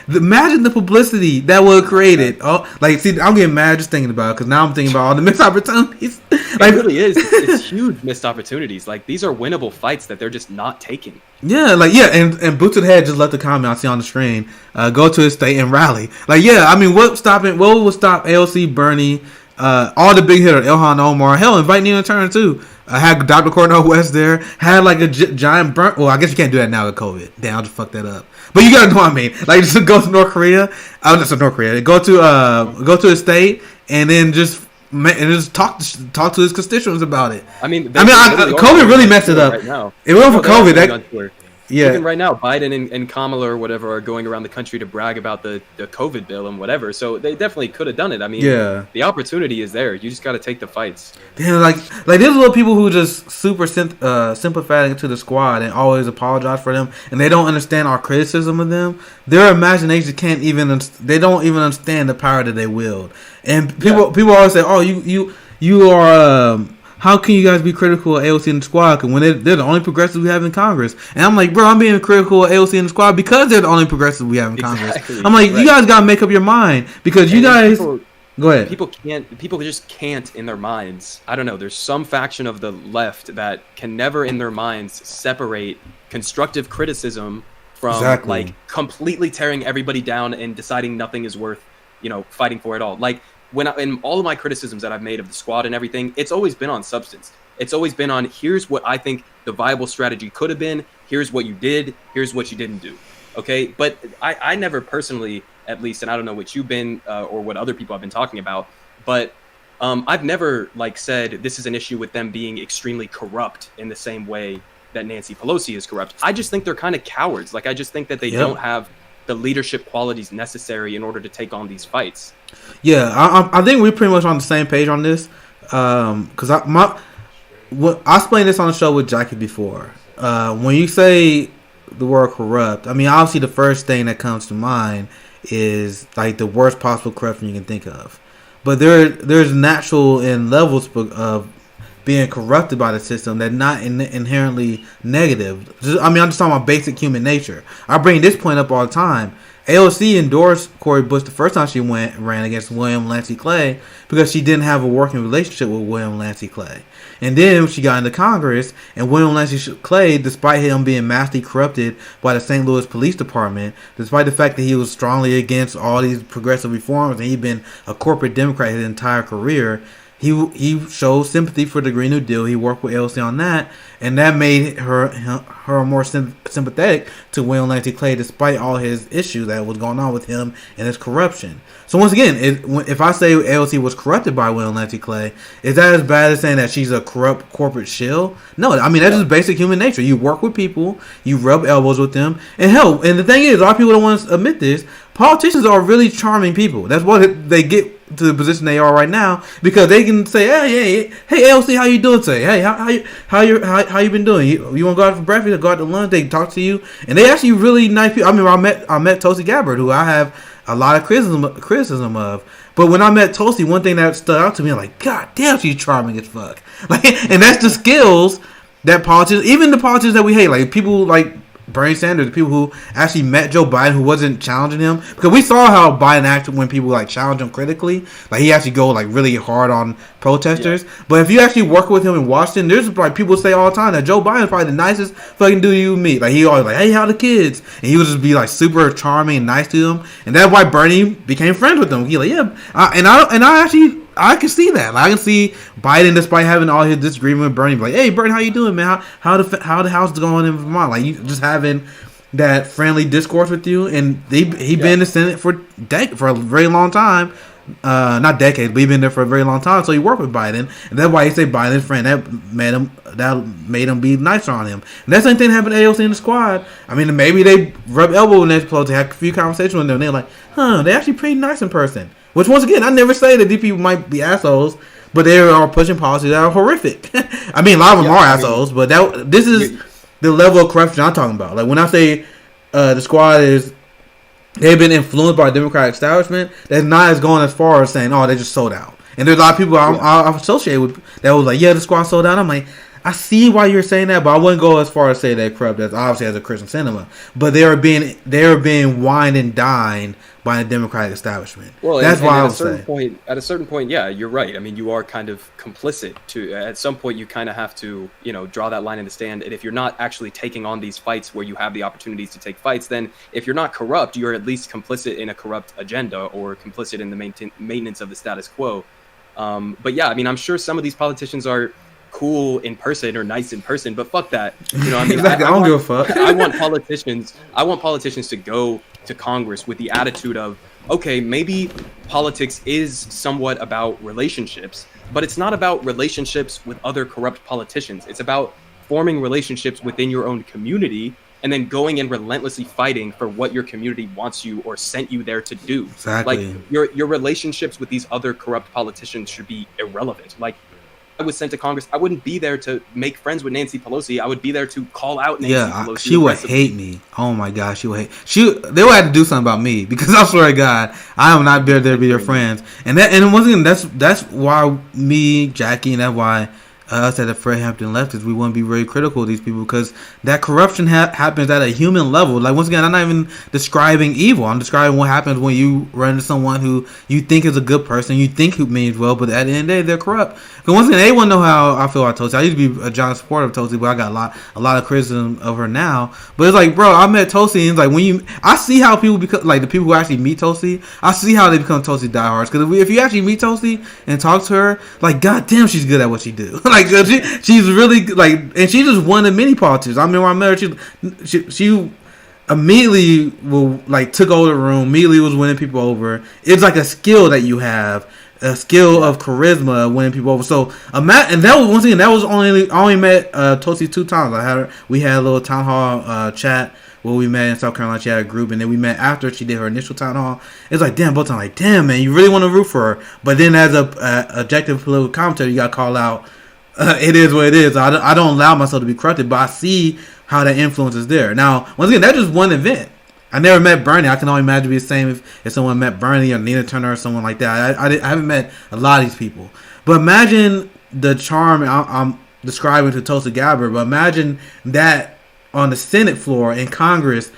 imagine the publicity that would have created. Oh, like, see, I'm getting mad just thinking about it because now I'm thinking about all the missed opportunities. Like, it really is. It's huge missed opportunities. Like, these are winnable fights that they're just not taking. Yeah, and Boots to the Head just left a comment I see on the screen. Go to his state and rally. Like, I mean, what would stop AOC, Bernie, all the big hitters, Ilhan Omar, hell, invite Nina Turner too. Had Dr. Cornel West there. Had like a giant burn. Well, I guess you can't do that now with COVID. Damn, I'll just fuck that up. But you gotta know what I mean. Like, just go to North Korea. Not North Korea. Go to his state and then just talk to his constituents about it. COVID really messed it up. Right now. It went for COVID. Even right now, Biden and Kamala or whatever are going around the country to brag about the COVID bill and whatever. So they definitely could have done it. I mean, the opportunity is there. You just got to take the fights. Damn, like there's little people who just super sympathetic to the squad and always apologize for them, and they don't understand our criticism of them. Their imagination they don't even understand the power that they wield. And people always say, oh, you are. How can you guys be critical of AOC and the squad when they're the only progressives we have in Congress? And I'm like, bro, I'm being critical of AOC and the squad because they're the only progressives we have in Congress. I'm like, you guys gotta make up your mind because you guys. Go ahead. People just can't in their minds. I don't know. There's some faction of the left that can never in their minds separate constructive criticism from like completely tearing everybody down and deciding nothing is worth, fighting for at all. Like, in all of my criticisms that I've made of the squad and everything, it's always been on substance. It's always been on, here's what I think the viable strategy could have been. Here's what you did. Here's what you didn't do. Okay. But I never personally, at least, and I don't know what you've been or what other people have been talking about, but I've never said this is an issue with them being extremely corrupt in the same way that Nancy Pelosi is corrupt. I just think they're kind of cowards. Like, I just think that they don't have the leadership qualities necessary in order to take on these fights. Yeah, I think we're pretty much on the same page on this. Because I explained this on the show with Jackie before. When you say the word corrupt, I mean, obviously the first thing that comes to mind is like the worst possible corruption you can think of. But there's natural and levels of being corrupted by the system that's not inherently negative. I'm just talking about basic human nature. I bring this point up all the time. AOC endorsed Cori Bush the first time she ran against William Lancey Clay because she didn't have a working relationship with William Lancey Clay. And then she got into Congress, and William Lancey Clay, despite him being massively corrupted by the St. Louis Police Department, despite the fact that he was strongly against all these progressive reforms and he'd been a corporate Democrat his entire career, he showed sympathy for the Green New Deal. He worked with AOC on that, and that made her more sympathetic to William Lancey Clay, despite all his issues that was going on with him and his corruption. So once again, if I say AOC was corrupted by William Lancey Clay, is that as bad as saying that she's a corrupt corporate shill? No, I mean, that's just basic human nature. You work with people, you rub elbows with them, and hell, and the thing is, a lot of people don't want to admit this, politicians are really charming people. That's what they get to the position they are right now, because they can say, hey AOC, how you doing today? Hey, how you been doing? You want to go out for breakfast or go out to lunch? They talk to you, and they actually really nice people. I mean, I met Tulsi Gabbard, who I have a lot of criticism of. But when I met Tulsi, one thing that stood out to me, I'm like, God damn, she's charming as fuck. Like, and that's the skills that politicians, even the politicians that we hate, like people like Bernie Sanders, the people who actually met Joe Biden, who wasn't challenging him, because we saw how Biden acted when people like challenge him critically. Like, he actually go like really hard on protesters. Yeah. But if you actually work with him in Washington, there's like people say all the time that Joe Biden is probably the nicest fucking dude you meet. Like, he always like, hey, how the kids? And he would just be like super charming and nice to them. And that's why Bernie became friends with him. He like, yeah, I can see that. Like, I can see Biden, despite having all his disagreement with Bernie, be like, hey, Bernie, how you doing, man? How the house going in Vermont? Like, you just having that friendly discourse with you. And he been in the Senate for a very long time. Not decades, but he been there for a very long time. So he worked with Biden, and that's why he say Biden's friend. That made him be nicer on him. And that's the same thing happened to AOC in the squad. I mean, maybe they rub elbows in their clothes. They had a few conversations with them, and they're like, they're actually pretty nice in person. Which, once again, I never say that these people might be assholes, but they are pushing policies that are horrific. I mean, a lot of them are assholes, but this is the level of corruption I'm talking about. Like, when I say the squad they've been influenced by the Democratic establishment, that's not as going as far as saying, they just sold out. And there's a lot of people I associate with that was like, yeah, the squad sold out. I'm like, I see why you're saying that, but I wouldn't go as far as say they're corrupt. That's obviously as a Christian sentiment, but they are being wined and dined by the Democratic establishment. Well, that's why I would say. At a certain point, yeah, you're right. I mean, you are kind of complicit. At some point, you kind of have to, draw that line in the sand. And if you're not actually taking on these fights where you have the opportunities to take fights, then if you're not corrupt, you're at least complicit in a corrupt agenda or complicit in the maintenance of the status quo. But yeah, I mean, I'm sure some of these politicians are cool in person or nice in person, but fuck that. I mean, exactly. I don't give a fuck. I want politicians to go to Congress with the attitude of, okay, maybe politics is somewhat about relationships, but it's not about relationships with other corrupt politicians. It's about forming relationships within your own community and then going and relentlessly fighting for what your community wants you or sent you there to do. Exactly. Like, your relationships with these other corrupt politicians should be irrelevant. Like, I was sent to Congress, I wouldn't be there to make friends with Nancy Pelosi. I would be there to call out Nancy Pelosi. She would hate me. Oh my gosh, she would hate. They would have to do something about me, because I swear to God, I am not there to be your friends. And once again, that's why me, Jackie, and that's why us at the Fred Hampton leftists, we want to be very critical of these people, because that corruption happens at a human level. Like, once again, I'm not even describing evil. I'm describing what happens when you run into someone who you think is a good person, you think who means well, but at the end of the day, they're corrupt. Because once again, anyone know how I feel about Tulsi. I used to be a giant supporter of Tulsi, but I got a lot of criticism of her now. But it's like, bro, I met Tulsi, and it's like, I see how people become, like the people who actually meet Tulsi, I see how they become Tulsi diehards. Because if you actually meet Tulsi and talk to her, like, goddamn, she's good at what she do. Like, she's really like, and she's just one of many politicians. I mean, when I met her, she immediately took over the room. Immediately was winning people over. It's like a skill that you have, a skill of charisma, winning people over. So and that was once again, I only met Tulsi 2 times. We had a little town hall chat where we met in South Carolina. She had a group, and then we met after she did her initial town hall. It's like, damn, both times, like, damn, man, you really want to root for her. But then as a objective political commentator, you got to call out. It is what it is. I don't allow myself to be corrupted, but I see how that influence is there. Now, once again, that's just one event. I never met Bernie. I can only imagine it'd be the same if someone met Bernie or Nina Turner or someone like that. I haven't met a lot of these people. But imagine the charm I'm describing to Tulsi Gabbard, but imagine that on the Senate floor in Congress,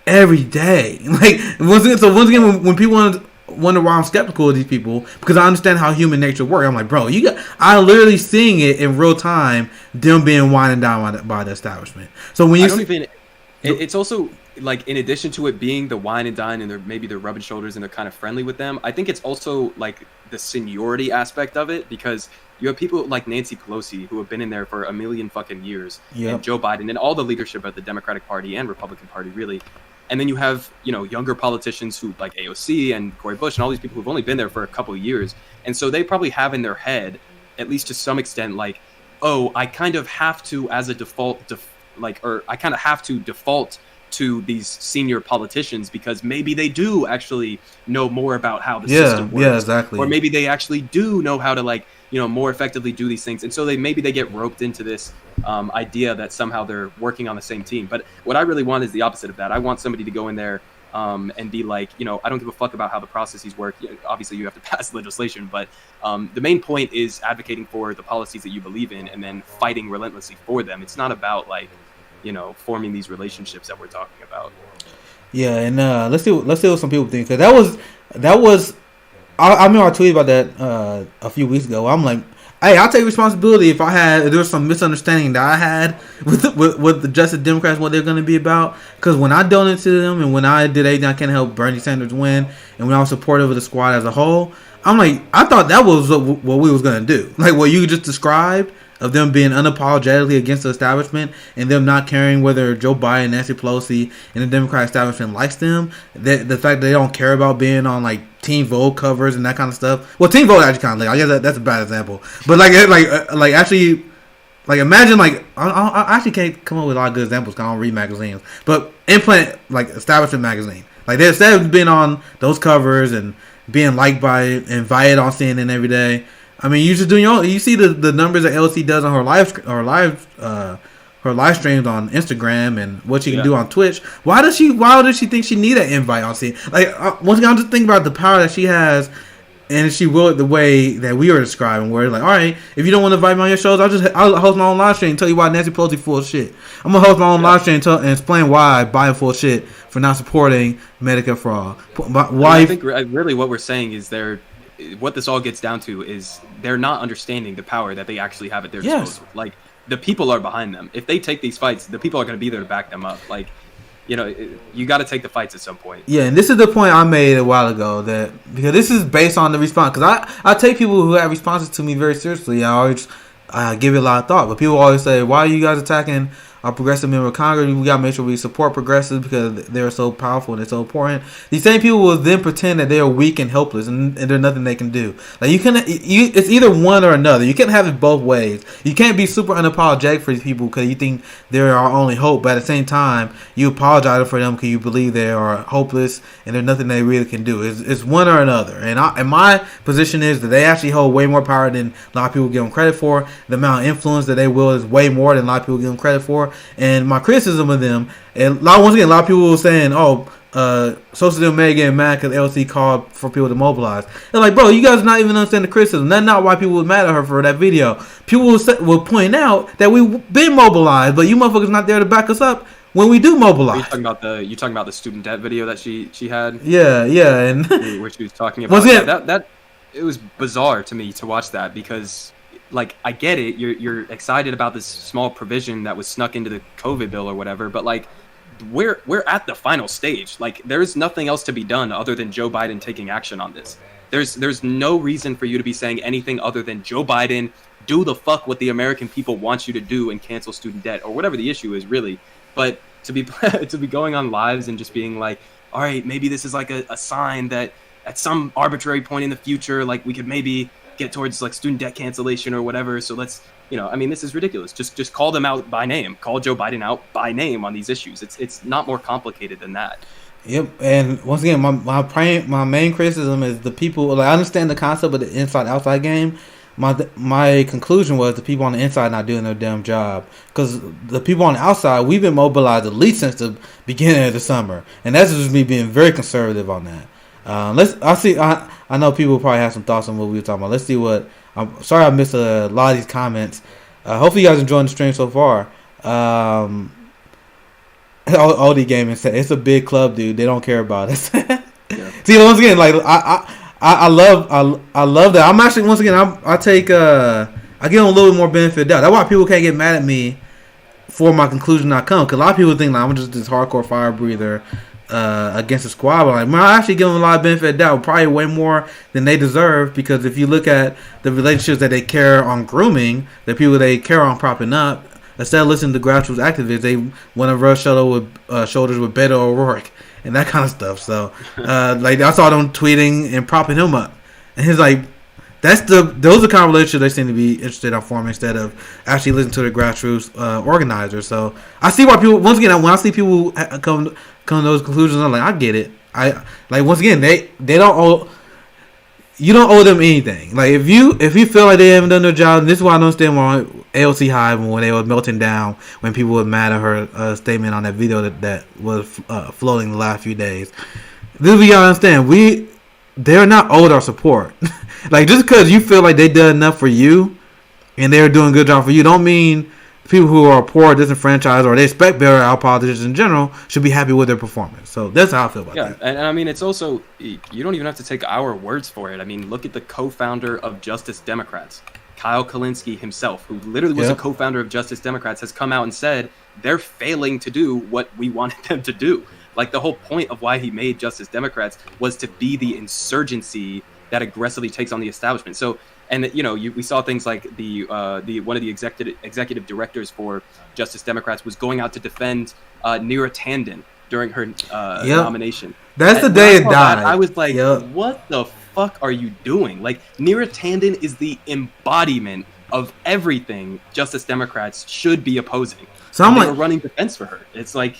every day. Like once again, when people wonder why I'm skeptical of these people, because I understand how human nature works. I'm like, bro, I literally seeing it in real time, them being winded down by the establishment. So when you it's also like, in addition to it being the wine and dine and they're rubbing shoulders and they're kind of friendly with them, I think it's also like the seniority aspect of it, because you have people like Nancy Pelosi who have been in there for a million fucking years, and Joe Biden and all the leadership of the Democratic Party and Republican Party, really. And then you have, younger politicians who like AOC and Cori Bush and all these people who've only been there for a couple of years. And so they probably have in their head, at least to some extent, like, oh, I kind of have to, as a default, I kind of have to default to these senior politicians because maybe they do actually know more about how the system works. Yeah, exactly. Or maybe they actually do know how to more effectively do these things. And so they get roped into this idea that somehow they're working on the same team. But what I really want is the opposite of that. I want somebody to go in there and be like, I don't give a fuck about how the processes work. Obviously, you have to pass legislation, but the main point is advocating for the policies that you believe in and then fighting relentlessly for them. It's not about forming these relationships that we're talking about. Yeah, and let's see what some people think, because that was I remember I tweeted about that a few weeks ago. I'm like, hey, I'll take responsibility if there was some misunderstanding that I had with the Justice Democrats, what they're going to be about. Because when I donated to them and when I did anything I can help Bernie Sanders win, and when I was supportive of the squad as a whole, I'm like, I thought that was what we was going to do. Like what you just described, of them being unapologetically against the establishment and them not caring whether Joe Biden, Nancy Pelosi, and the Democratic establishment likes them. The fact that they don't care about being on like Teen Vogue covers and that kind of stuff. Well, Teen Vogue actually kind of I guess that's a bad example. But actually, imagine I actually can't come up with a lot of good examples because I don't read magazines. But Implant establishment magazine, they instead of being on those covers and being liked by invited on CNN every day. I mean, you just doing your own. You see the numbers that LC does on her live streams on Instagram and what she can do on Twitch. Why does she think she need an invite on CNN? Once again, I'm just thinking about the power that she has, and she will it the way that we were describing. Where it's all right, if you don't want to invite me on your shows, I'll host my own live stream and tell you why Nancy Pelosi full of shit. I'm gonna host my own live stream and explain why Biden full of shit for not supporting Medicare for all. Why? I think really what we're saying is what this all gets down to is they're not understanding the power that they actually have at their disposal. Like, the people are behind them. If they take these fights, the people are going to be there to back them up. Like, you got to take the fights at some point. Yeah, and this is the point I made a while ago, that because this is based on the response. Because I take people who have responses to me very seriously. I always give it a lot of thought. But people always say, why are you guys attacking our progressive member of Congress? We got to make sure we support progressives because they're so powerful and they're so important. These same people will then pretend that they are weak and helpless and there's nothing they can do. It's either one or another. You can't have it both ways. You can't be super unapologetic for these people because you think they're our only hope, but at the same time, you apologize for them because you believe they are hopeless and there's nothing they really can do. It's one or another. And my position is that they actually hold way more power than a lot of people give them credit for. The amount of influence that they wield is way more than a lot of people give them credit for. And my criticism of them, and once again, a lot of people were saying, social media getting mad because LC called for people to mobilize. They're like, bro, you guys not even understand the criticism. That's not why people were mad at her for that video. People will point out that we've been mobilized, but you motherfuckers not there to back us up when we do mobilize. Are you talking about the student debt video that she had? Yeah, and where she was talking about that it was bizarre to me to watch that because, I get it. You're excited about this small provision that was snuck into the COVID bill or whatever, but we're at the final stage. There's nothing else to be done other than Joe Biden taking action on this. There's no reason for you to be saying anything other than Joe Biden, do the fuck what the American people want you to do and cancel student debt or whatever the issue is, really. But to be going on lives and just being like, all right, maybe this is a sign that at some arbitrary point in the future, we could maybe get towards student debt cancellation or whatever. So let's, this is ridiculous. Just call them out by name. Call Joe Biden out by name on these issues. It's not more complicated than that. Yep. And once again, my main criticism is the people. I understand the concept of the inside-outside game. My conclusion was the people on the inside not doing their damn job, because the people on the outside, we've been mobilized at least since the beginning of the summer, and that's just me being very conservative on that. I know people probably have some thoughts on what we were talking about. Let's see what. I'm sorry I missed a lot of these comments. Hopefully you guys enjoying the stream so far. OD Gaming said it's a big club, dude. They don't care about us. Yeah. See, once again, like I love that. I'm actually once again I take I give them a little bit more benefit of doubt. That's why people can't get mad at me for my conclusion not come. Because a lot of people think like I'm just this hardcore fire breather against the squad. But like, man, I actually give them a lot of benefit of doubt, probably way more than they deserve. Because if you look at the relationships that they care on grooming, the people they care on propping up, instead of listening to grassroots activists, they want to rub shoulders with Beto O'Rourke and that kind of stuff. So, like I saw them tweeting and propping him up, and he's like, those are the kind of relationships they seem to be interested in forming instead of actually listening to the grassroots organizers. So I see why people once again when I see people come to those conclusions, I'm like, I get it. I like once again they don't owe. You don't owe them anything. Like if you feel like they haven't done their job, this is why I don't understand why AOC Hive when they were melting down when people were mad at her statement on that video that was floating the last few days. This is what you gotta understand. They're not owed our support. Like just because you feel like they did enough for you and they're doing a good job for you, don't mean people who are poor, disenfranchised, or they expect better out of politicians in general should be happy with their performance. So that's how I feel about that. Yeah, and I mean, it's also, you don't even have to take our words for it. I mean, look at the co-founder of Justice Democrats, Kyle Kalinske himself, who literally was a co-founder of Justice Democrats, has come out and said they're failing to do what we wanted them to do. Like, the whole point of why he made Justice Democrats was to be the insurgency that aggressively takes on the establishment. So, and you know, we saw things like the one of the executive directors for Justice Democrats was going out to defend Neera Tanden during her nomination. That's the day it died. I was like, what the fuck are you doing? Like, Neera Tanden is the embodiment of everything Justice Democrats should be opposing. So they were running defense for her. It's like,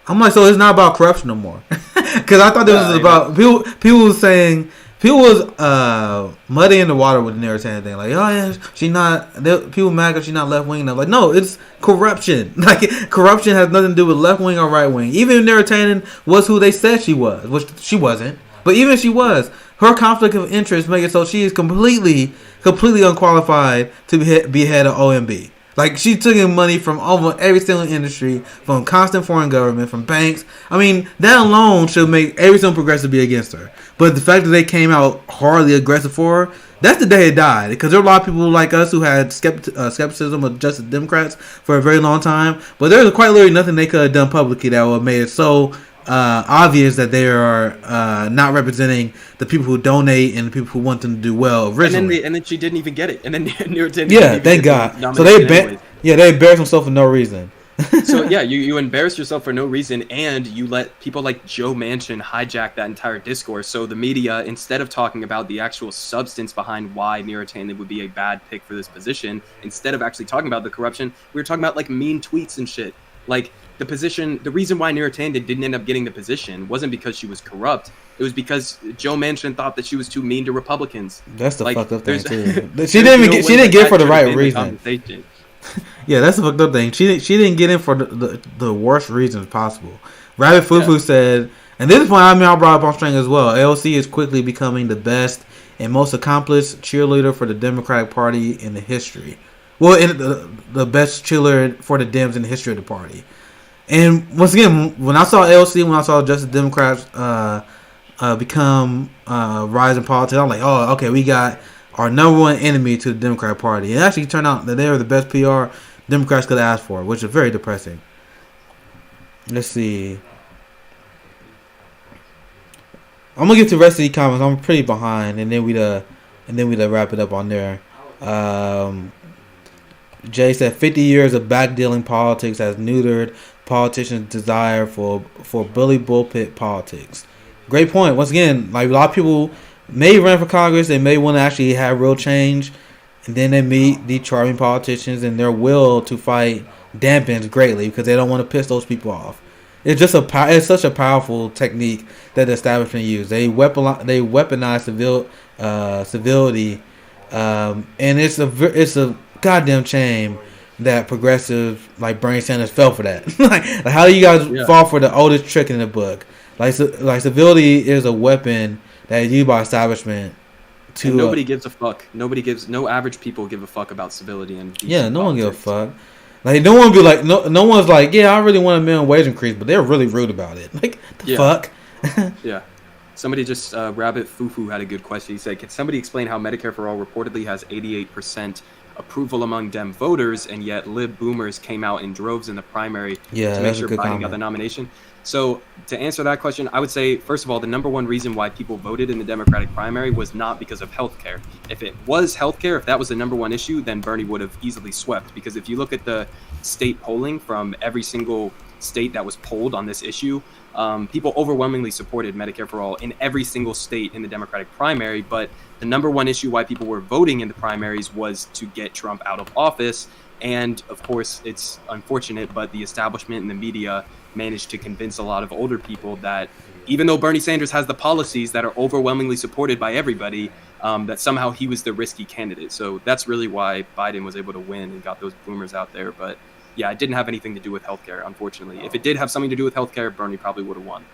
I'm like, so it's not about corruption no more. Because I thought this was about people was saying. People was muddying the water with the Neera Tanden thing. Like, oh yeah, she not. People mad because she's not left wing. Like, no, it's corruption. Like, corruption has nothing to do with left wing or right wing. Even if Neera Tanden was who they said she was, which she wasn't. But even if she was, her conflict of interest make it so she is completely unqualified to be head of OMB. Like, she took in money from almost every single industry, from constant foreign government, from banks. I mean, that alone should make every single progressive be against her. But the fact that they came out hardly aggressive for her, that's the day it died. Because there are a lot of people like us who had skepticism of Justice Democrats for a very long time. But there's quite literally nothing they could have done publicly that would have made it so obvious that they are not representing the people who donate and the people who want them to do well originally. And then she didn't even get it. And then Neera Tanden thank God. So they embarrassed themselves for no reason. So yeah, you embarrassed yourself for no reason, and you let people like Joe Manchin hijack that entire discourse. So the media, instead of talking about the actual substance behind why Neera Tanden would be a bad pick for this position, instead of actually talking about the corruption, we were talking about like mean tweets and shit. Like, the position, the reason why Neera Tanden didn't end up getting the position wasn't because she was corrupt. It was because Joe Manchin thought that she was too mean to Republicans. That's the fucked up thing too. She didn't get it for the right reason. Yeah, that's the fucked up thing. She didn't get in for the worst reasons possible. Rabbit Fufu said, and this is why I brought up on string as well. AOC is quickly becoming the best and most accomplished cheerleader for the Democratic Party in the history. Well, in the best cheerleader for the Dems in the history of the party. And once again, when I saw AOC, when I saw Justice Democrats become rise in politics, I'm like, oh, okay, we got our number one enemy to the Democratic Party. It actually turned out that they were the best PR Democrats could ask for, which is very depressing. Let's see. I'm gonna get to the rest of the comments. I'm pretty behind, and then we'd wrap it up on there. Jay said 50 years of backdealing politics has neutered politicians' desire for bully bullpit politics. Great point. Once again, like a lot of people may run for Congress, they may want to actually have real change, and then they meet the charming politicians, and their will to fight dampens greatly because they don't want to piss those people off. It's just it's such a powerful technique that the establishment use. They weaponize civility, and it's a goddamn shame that progressive like Bernie Sanders fell for that. like how do you guys fall for the oldest trick in the book? Like civility is a weapon that is used by establishment to. And nobody gives a fuck. No average people give a fuck about civility and. Yeah, no one gives a fuck. Like no one be like no one's like, yeah, I really want a minimum wage increase, but they're really rude about it. Like the fuck. Yeah. Somebody just Rabbit Fufu had a good question. He said, "Can somebody explain how Medicare for All reportedly has 88% approval among Dem voters, and yet lib boomers came out in droves in the primary to make sure Biden got the nomination?" So to answer that question, I would say, first of all, the number one reason why people voted in the Democratic primary was not because of healthcare. If it was healthcare, if that was the number one issue, then Bernie would have easily swept. Because if you look at the state polling from every single state that was polled on this issue, people overwhelmingly supported Medicare for All in every single state in the Democratic primary. But the number one issue why people were voting in the primaries was to get Trump out of office. And of course, it's unfortunate, but the establishment and the media managed to convince a lot of older people that even though Bernie Sanders has the policies that are overwhelmingly supported by everybody, that somehow he was the risky candidate. So that's really why Biden was able to win and got those boomers out there. But yeah, it didn't have anything to do with healthcare, unfortunately. If it did have something to do with healthcare, Bernie probably would have won.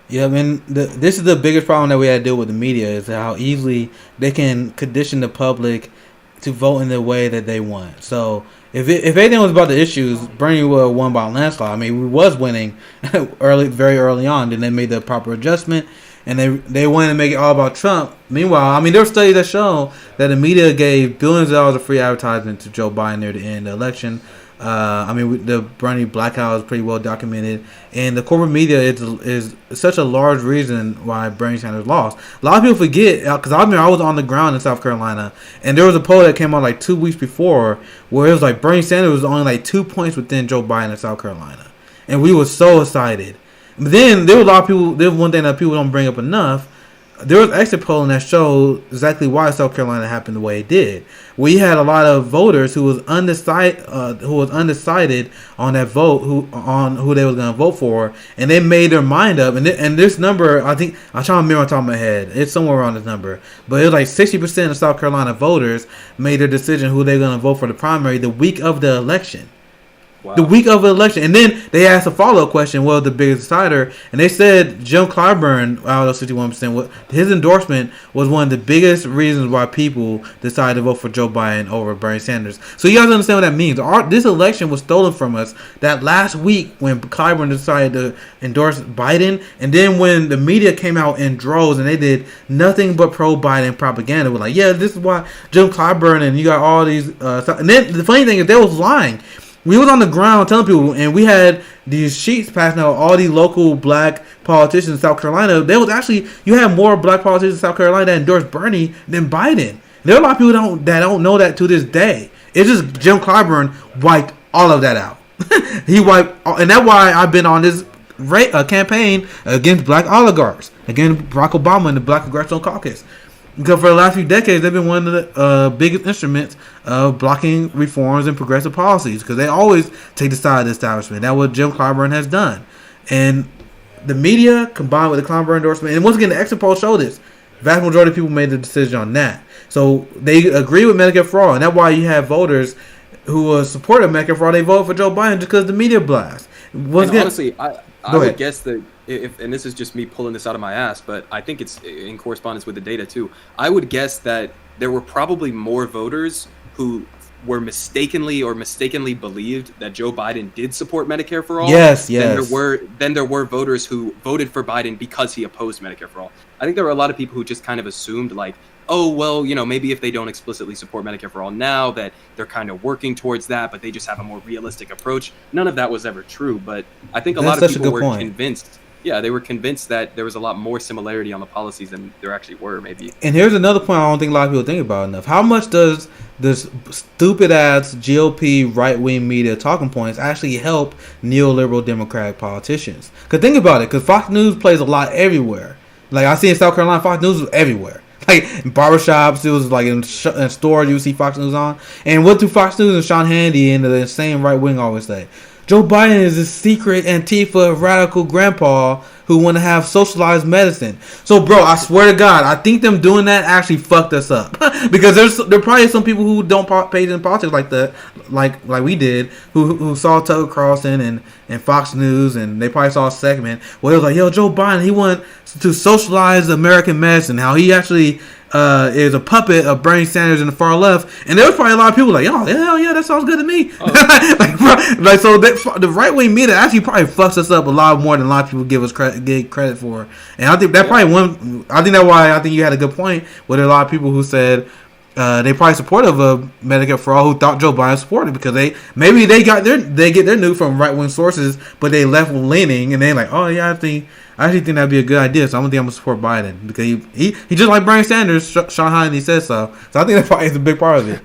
Yeah, I mean, this is the biggest problem that we had to deal with the media is how easily they can condition the public to vote in the way that they want. So if anything was about the issues, Bernie would have won by a landslide. I mean, we was winning very early on. Then they made the proper adjustment, and they wanted to make it all about Trump. Meanwhile, I mean, there were studies that show that the media gave billions of dollars of free advertisement to Joe Biden near the end of the election. I mean, the Bernie blackout is pretty well documented, and the corporate media is such a large reason why Bernie Sanders lost. A lot of people forget, because I remember I was on the ground in South Carolina, and there was a poll that came out like 2 weeks before where it was like Bernie Sanders was only like 2 points within Joe Biden in South Carolina, and we were so excited. But then there was a lot of people. There's one thing that people don't bring up enough. There was exit polling that showed exactly why South Carolina happened the way it did. We had a lot of voters who was undecided on that vote, who they was going to vote for, and they made their mind up. And this number, I think, I'm trying to remember on top of my head, it's somewhere around this number, but it was like 60% of South Carolina voters made their decision who they're going to vote for the primary the week of the election. Wow. The week of the election. And then they asked a follow-up question, well, the biggest decider, and they said Jim Clyburn, out of 61%, his endorsement was one of the biggest reasons why people decided to vote for Joe Biden over Bernie Sanders. So you guys understand what that means. This election was stolen from us that last week when Clyburn decided to endorse Biden, and then when the media came out in droves and they did nothing but pro-Biden propaganda. We're like, yeah, this is why Jim Clyburn, and you got all these... and then the funny thing is they was lying. We was on the ground telling people, and we had these sheets passing out all these local black politicians in South Carolina. There was actually, you had more black politicians in South Carolina that endorsed Bernie than Biden. There are a lot of people that don't know that to this day. It's just Jim Clyburn wiped all of that out. He wiped, and that's why I've been on this campaign against black oligarchs, against Barack Obama and the Black Congressional Caucus. Because for the last few decades, they've been one of the biggest instruments of blocking reforms and progressive policies. Because they always take the side of the establishment. That's what Jim Clyburn has done. And the media, combined with the Clyburn endorsement, and once again, the exit polls show this. The vast majority of people made the decision on that. So they agree with Medicare for All. And that's why you have voters who support Medicare for All. They vote for Joe Biden just because the media blast. Honestly, I would guess that if, and this is just me pulling this out of my ass, but I think it's in correspondence with the data too. I would guess that there were probably more voters who were mistakenly believed that Joe Biden did support Medicare for All. Yes. Then there were voters who voted for Biden because he opposed Medicare for All. I think there were a lot of people who just kind of assumed like, oh, well, maybe if they don't explicitly support Medicare for All now, that they're kind of working towards that, but they just have a more realistic approach. None of that was ever true, but I think a lot of people were convinced. Yeah, they were convinced that there was a lot more similarity on the policies than there actually were, maybe. And here's another point I don't think a lot of people think about enough. How much does this stupid-ass GOP right-wing media talking points actually help neoliberal Democratic politicians? Because think about it, because Fox News plays a lot everywhere. Like, I see in South Carolina, Fox News was everywhere. Like, in barbershops, it was like in stores, you would see Fox News on. And what do Fox News and Sean Hannity and the insane right-wing always say? Joe Biden is a secret Antifa radical grandpa who want to have socialized medicine. So, bro, I swear to God, I think them doing that actually fucked us up. Because there probably some people who don't pay in politics like that, like we did, who saw Tucker Carlson and Fox News, and they probably saw a segment where it was like, yo, Joe Biden, he wanted to socialize American medicine, how he actually is a puppet of Bernie Sanders in the far left, and there was probably a lot of people like, oh hell yeah, that sounds good to me. Like so the right wing media actually probably fucks us up a lot more than a lot of people give credit for, and I think that probably one. I think that's why I think you had a good point with a lot of people who said they probably supportive of Medicare for all who thought Joe Biden supported because they get their news from right wing sources, but they left leaning and they like, oh yeah, I actually think that'd be a good idea, so I'm gonna support Biden because he just like Bernie Sanders, Sean Hannity says so. So I think that probably is a big part of it.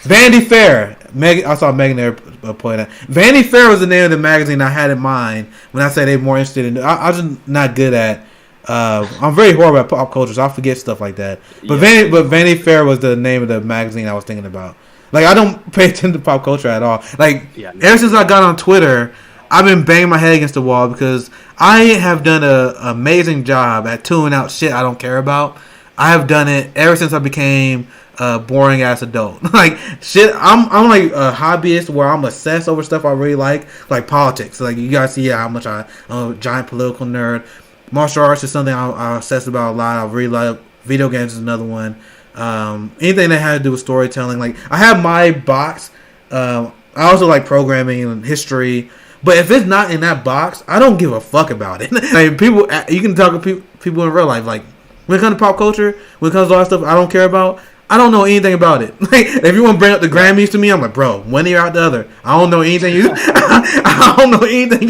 Vanity Fair, I saw Megan there point out. Vanity Fair was the name of the magazine I had in mind when I say they're more interested in. I'm just not good at. I'm very horrible at pop culture, so I forget stuff like that. But Vanity Fair was the name of the magazine I was thinking about. Like I don't pay attention to pop culture at all. Like ever since I got on Twitter, I've been banging my head against the wall because I have done an amazing job at tuning out shit I don't care about. I have done it ever since I became a boring ass adult. Like shit, I'm like a hobbyist where I'm obsessed over stuff I really like politics. Like you guys see how much I'm a giant political nerd. Martial arts is something I obsess about a lot. I really love video games is another one. Anything that had to do with storytelling. Like I have my box. I also like programming and history. But if it's not in that box, I don't give a fuck about it. Like people, you can talk to people in real life. Like when it comes to pop culture, when it comes to all that stuff I don't care about, I don't know anything about it. Like if you want to bring up the Grammys to me, I'm like, bro, one ear out the other. I don't know anything. I don't know anything.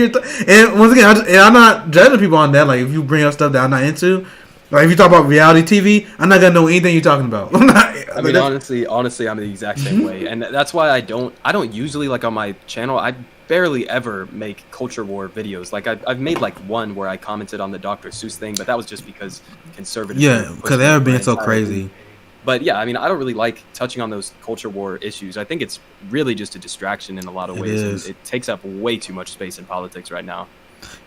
And once again, I'm not judging people on that. Like if you bring up stuff that I'm not into, like if you talk about reality TV, I'm not gonna know anything you're talking about. I mean, honestly, I'm the exact same way, and that's why I don't usually like on my channel. I barely ever make culture war videos. Like I've made like one where I commented on the Dr. Seuss thing, but that was just because conservatives. Yeah, because they're being so crazy. But yeah, I mean, I don't really like touching on those culture war issues. I think it's really just a distraction in a lot of ways. And it takes up way too much space in politics right now.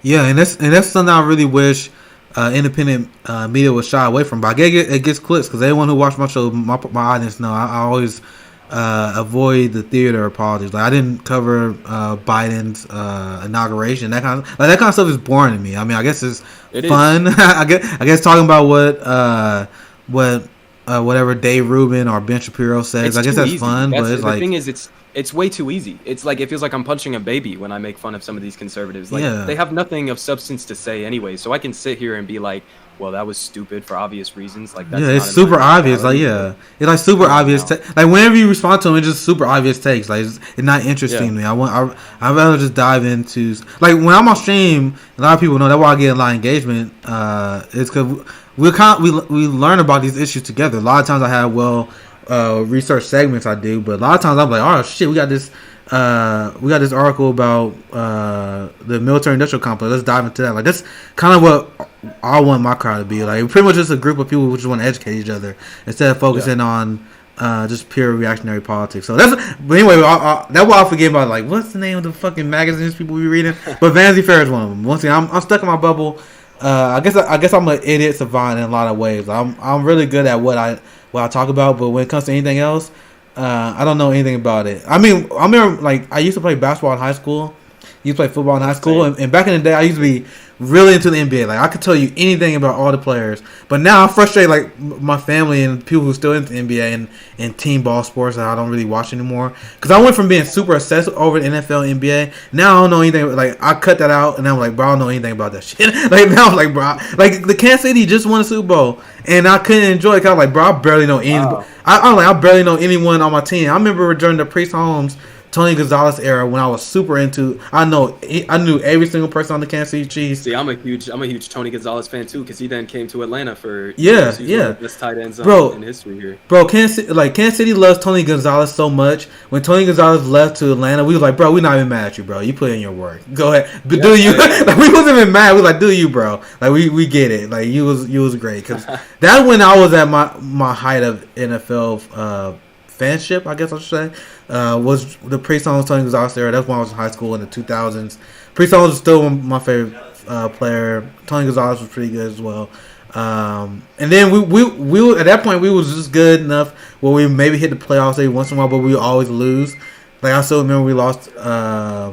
Yeah, and that's something I really wish independent media would shy away from. But it gets clicks because anyone who watched my show, my audience know I always avoid the theater of politics. Like I didn't cover Biden's inauguration. That kind of stuff is boring to me. I mean, I guess it's fun. I guess talking about what whatever Dave Rubin or Ben Shapiro says. I guess that's fun. But it's the thing is, it's way too easy. It's like it feels like I'm punching a baby when I make fun of some of these conservatives. Like they have nothing of substance to say anyway. So I can sit here and be like, well, that was stupid for obvious reasons. Like that's it's super obvious. Like it's like super obvious. Like whenever you respond to them, it's just super obvious takes. Like it's not interesting to me. I'd rather just dive into like when I'm on stream. A lot of people know that's why I get a lot of engagement. It's because we learn about these issues together. A lot of times I have research segments I do, but a lot of times I'm like, oh shit, we got this article about the military industrial complex. Let's dive into that. Like that's kind of what I want my crowd to be. Like pretty much just a group of people who just want to educate each other instead of focusing on just pure reactionary politics. So but anyway, that's why I forget about like what's the name of the fucking magazines people be reading. But Vanity Fair is one of them. Once again, I'm stuck in my bubble. I guess I'm an idiot savant in a lot of ways. I'm really good at what I talk about, but when it comes to anything else, I don't know anything about it. I mean, I remember like I used to play basketball in high school. Used to play football in high school, and back in the day, I used to be really into the NBA. Like I could tell you anything about all the players. But now I'm frustrated, like my family and people who still into the NBA and team ball sports that I don't really watch anymore. Because I went from being super obsessed over the NFL and NBA. Now I don't know anything. Like I cut that out, and I'm like, bro, I don't know anything about that shit. Like now I'm like, bro, like the Kansas City just won a Super Bowl, and I couldn't enjoy it. Cause I was like, bro, I barely know any. Wow. I barely know anyone on my team. I remember during the Priest Holmes, Tony Gonzalez era when I was super into. I knew every single person on the Kansas City Chiefs. See, I'm a huge Tony Gonzalez fan too because he then came to Atlanta for one of the best tight ends in history here. Bro, Kansas City loves Tony Gonzalez so much. When Tony Gonzalez left to Atlanta, we was like, bro, we're not even mad at you, bro. You put in your work. Go ahead, but do you? Like, we wasn't even mad. We was like, do you, bro? Like we get it. Like you was great because that's when I was at my height of NFL fanship, I guess I should say. Was the Priest Holmes Tony Gonzalez era. That's when I was in high school in the 2000s. Priest Holmes was still my favorite player. Tony Gonzalez was pretty good as well. And then we at that point we was just good enough where we maybe hit the playoffs every once in a while, but we would always lose. Like I still remember we lost. Like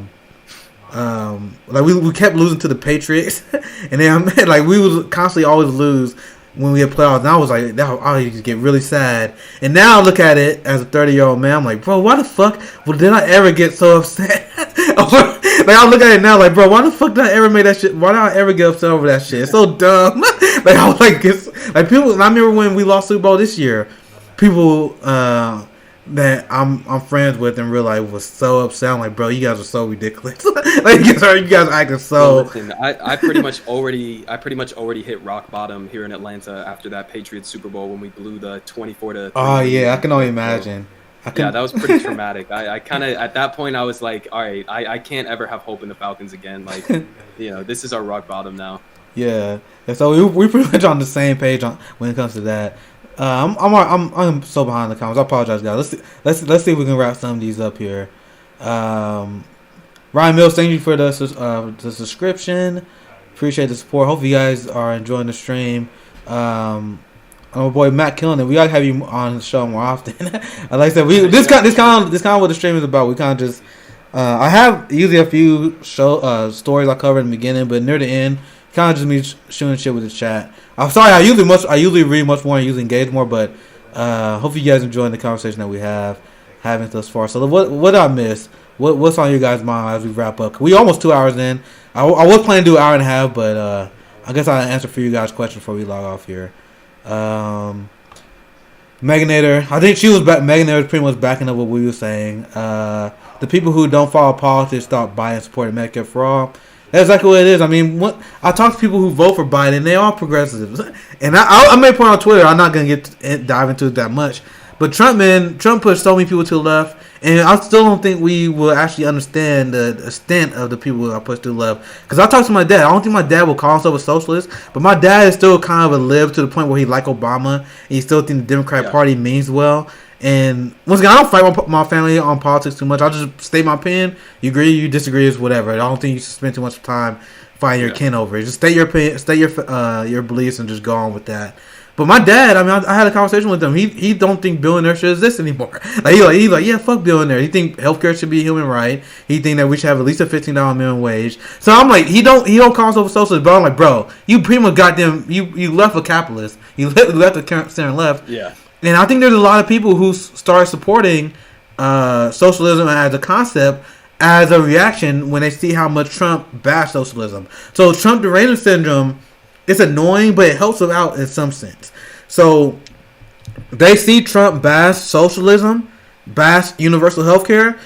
we kept losing to the Patriots, and then like we would constantly always lose. when we had playoffs. And I was like, I used to get really sad. And now I look at it as a 30-year-old man. I'm like, bro, why the fuck did I ever get so upset? Like, I look at it now, like, bro, why the fuck did I ever make that shit? Why did I ever get upset over that shit? It's so dumb. Like, I was like, like people. I remember when we lost Super Bowl this year, people that I'm friends with in real life was so upset. I'm like, bro, you guys are so ridiculous. Like, you guys are acting so. Well, listen, I pretty much already hit rock bottom here in Atlanta after that Patriots Super Bowl when we blew the 24-3. Oh yeah, I can only imagine. Yeah, that was pretty traumatic. I kind of at that point I was like, all right, I can't ever have hope in the Falcons again. Like, this is our rock bottom now. Yeah, and so we pretty much on the same page when it comes to that. I'm so behind the comments. I apologize, guys. Let's see if we can wrap some of these up here. Ryan Mills, thank you for the subscription. Appreciate the support. Hope you guys are enjoying the stream. My boy Matt killing it. We gotta have you on the show more often. Like I said, this kind of what the stream is about. We kind of just I have usually a few stories I cover in the beginning, but near the end, kind of just me shooting shit with the chat. I'm sorry. I usually read much more and usually engage more, but hope you guys enjoying the conversation that we having thus far. So what I missed? What's on your guys' mind as we wrap up? We almost 2 hours in. I was planning to do an hour and a half, but I guess I'll answer for you guys' questions before we log off here. Meganator, I think Meganator was pretty much backing up what we were saying. The people who don't follow politics stop buying and supporting Medicare for all. That's exactly what it is. I mean, I talk to people who vote for Biden, they all progressives. And I made a point on Twitter, I'm not going to dive into it that much. But Trump pushed so many people to the left, and I still don't think we will actually understand the extent of the people who are pushed to the left. Because I talked to my dad. I don't think my dad will call himself a socialist, but my dad is still kind of a lib to the point where he like Obama, and he still think the Democrat Party means well. And once again, I don't fight my family on politics too much. I just state my opinion. You agree, you disagree, is whatever. I don't think you should spend too much time fighting your kin over it. Just state your opinion, state your beliefs, and just go on with that. But my dad, I mean, I had a conversation with him. He don't think billionaires should exist anymore. He's like, yeah, fuck billionaires. He think healthcare should be a human right. He think that we should have at least a $15 minimum wage. So I'm like, he don't call himself a socialist. But I'm like, bro, you pretty much you left a capitalist. You left the center and left. Yeah. And I think there's a lot of people who start supporting socialism as a concept as a reaction when they see how much Trump bashed socialism. So Trump derangement syndrome, it's annoying, but it helps them out in some sense. So they see Trump bash socialism, bash universal health care,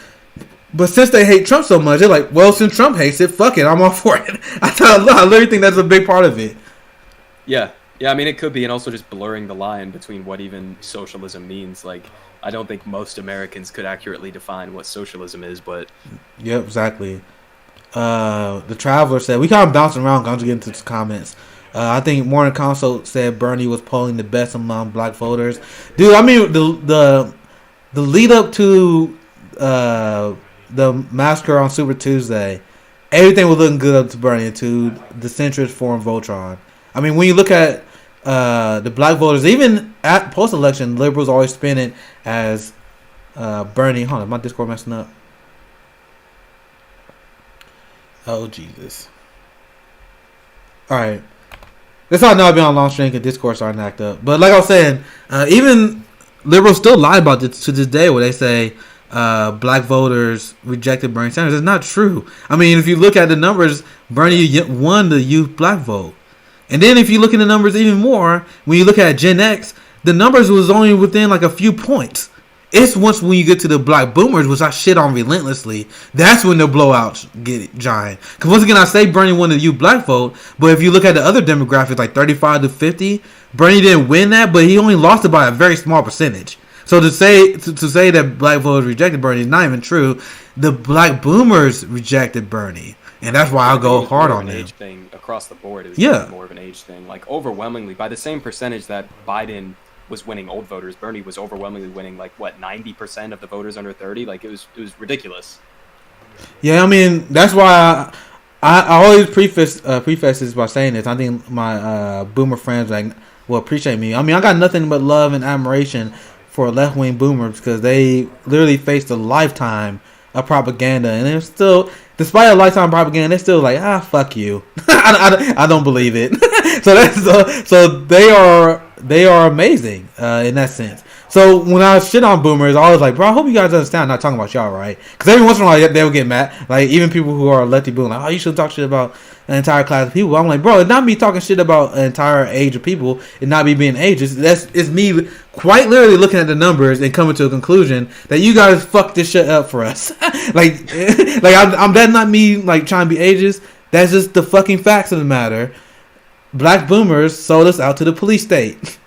but since they hate Trump so much, they're like, well, since Trump hates it, fuck it, I'm all for it. I literally think that's a big part of it. Yeah. Yeah, I mean, it could be, and also just blurring the line between what even socialism means. Like, I don't think most Americans could accurately define what socialism is, but... Yep, exactly. The Traveler said, we kind of bouncing around, I'm just getting to the comments. I think Morning Consult said Bernie was polling the best among black voters. Dude, I mean, the lead up to the massacre on Super Tuesday, everything was looking good up to Bernie, to the centrist form Voltron. I mean, when you look at the black voters, even at post-election, liberals always spin it as Bernie. Hold on, my Discord messing up. Oh, Jesus. All right. That's how I know I've been on long string because Discord starting to act up. But like I was saying, even liberals still lie about this to this day where they say black voters rejected Bernie Sanders. It's not true. I mean, if you look at the numbers, Bernie won the youth black vote. And then if you look at the numbers even more, when you look at Gen X, the numbers was only within like a few points. It's once when you get to the black boomers, which I shit on relentlessly, that's when the blowouts get giant. Because once again, I say Bernie won the youth black vote, but if you look at the other demographics, like 35 to 50, Bernie didn't win that, but he only lost it by a very small percentage. So to say that black voters rejected Bernie is not even true. The black boomers rejected Bernie. And that's why I'll go hard on an them. age thing across the board. It was more of an age thing. Like, overwhelmingly, by the same percentage that Biden was winning old voters, Bernie was overwhelmingly winning, like, what, 90% of the voters under 30? Like, it was ridiculous. Yeah, I mean, that's why I always preface this by saying this. I think my boomer friends will appreciate me. I mean, I got nothing but love and admiration for left-wing boomers because they literally faced a lifetime of propaganda, and they're despite a lifetime propaganda, they're still like, fuck you. I don't believe it. So they are amazing in that sense. So when I shit on boomers, I was like, bro, I hope you guys understand. I'm not talking about y'all, right? Because every once in a while they'll get mad. Like even people who are lefty boom, like, oh, you should talk shit about an entire class of people. I'm like, bro, it's not me talking shit about an entire age of people. It's not me being ageist. It's me quite literally looking at the numbers and coming to a conclusion that you guys fucked this shit up for us. like that's not me like trying to be ageist. That's just the fucking facts of the matter. Black boomers sold us out to the police state.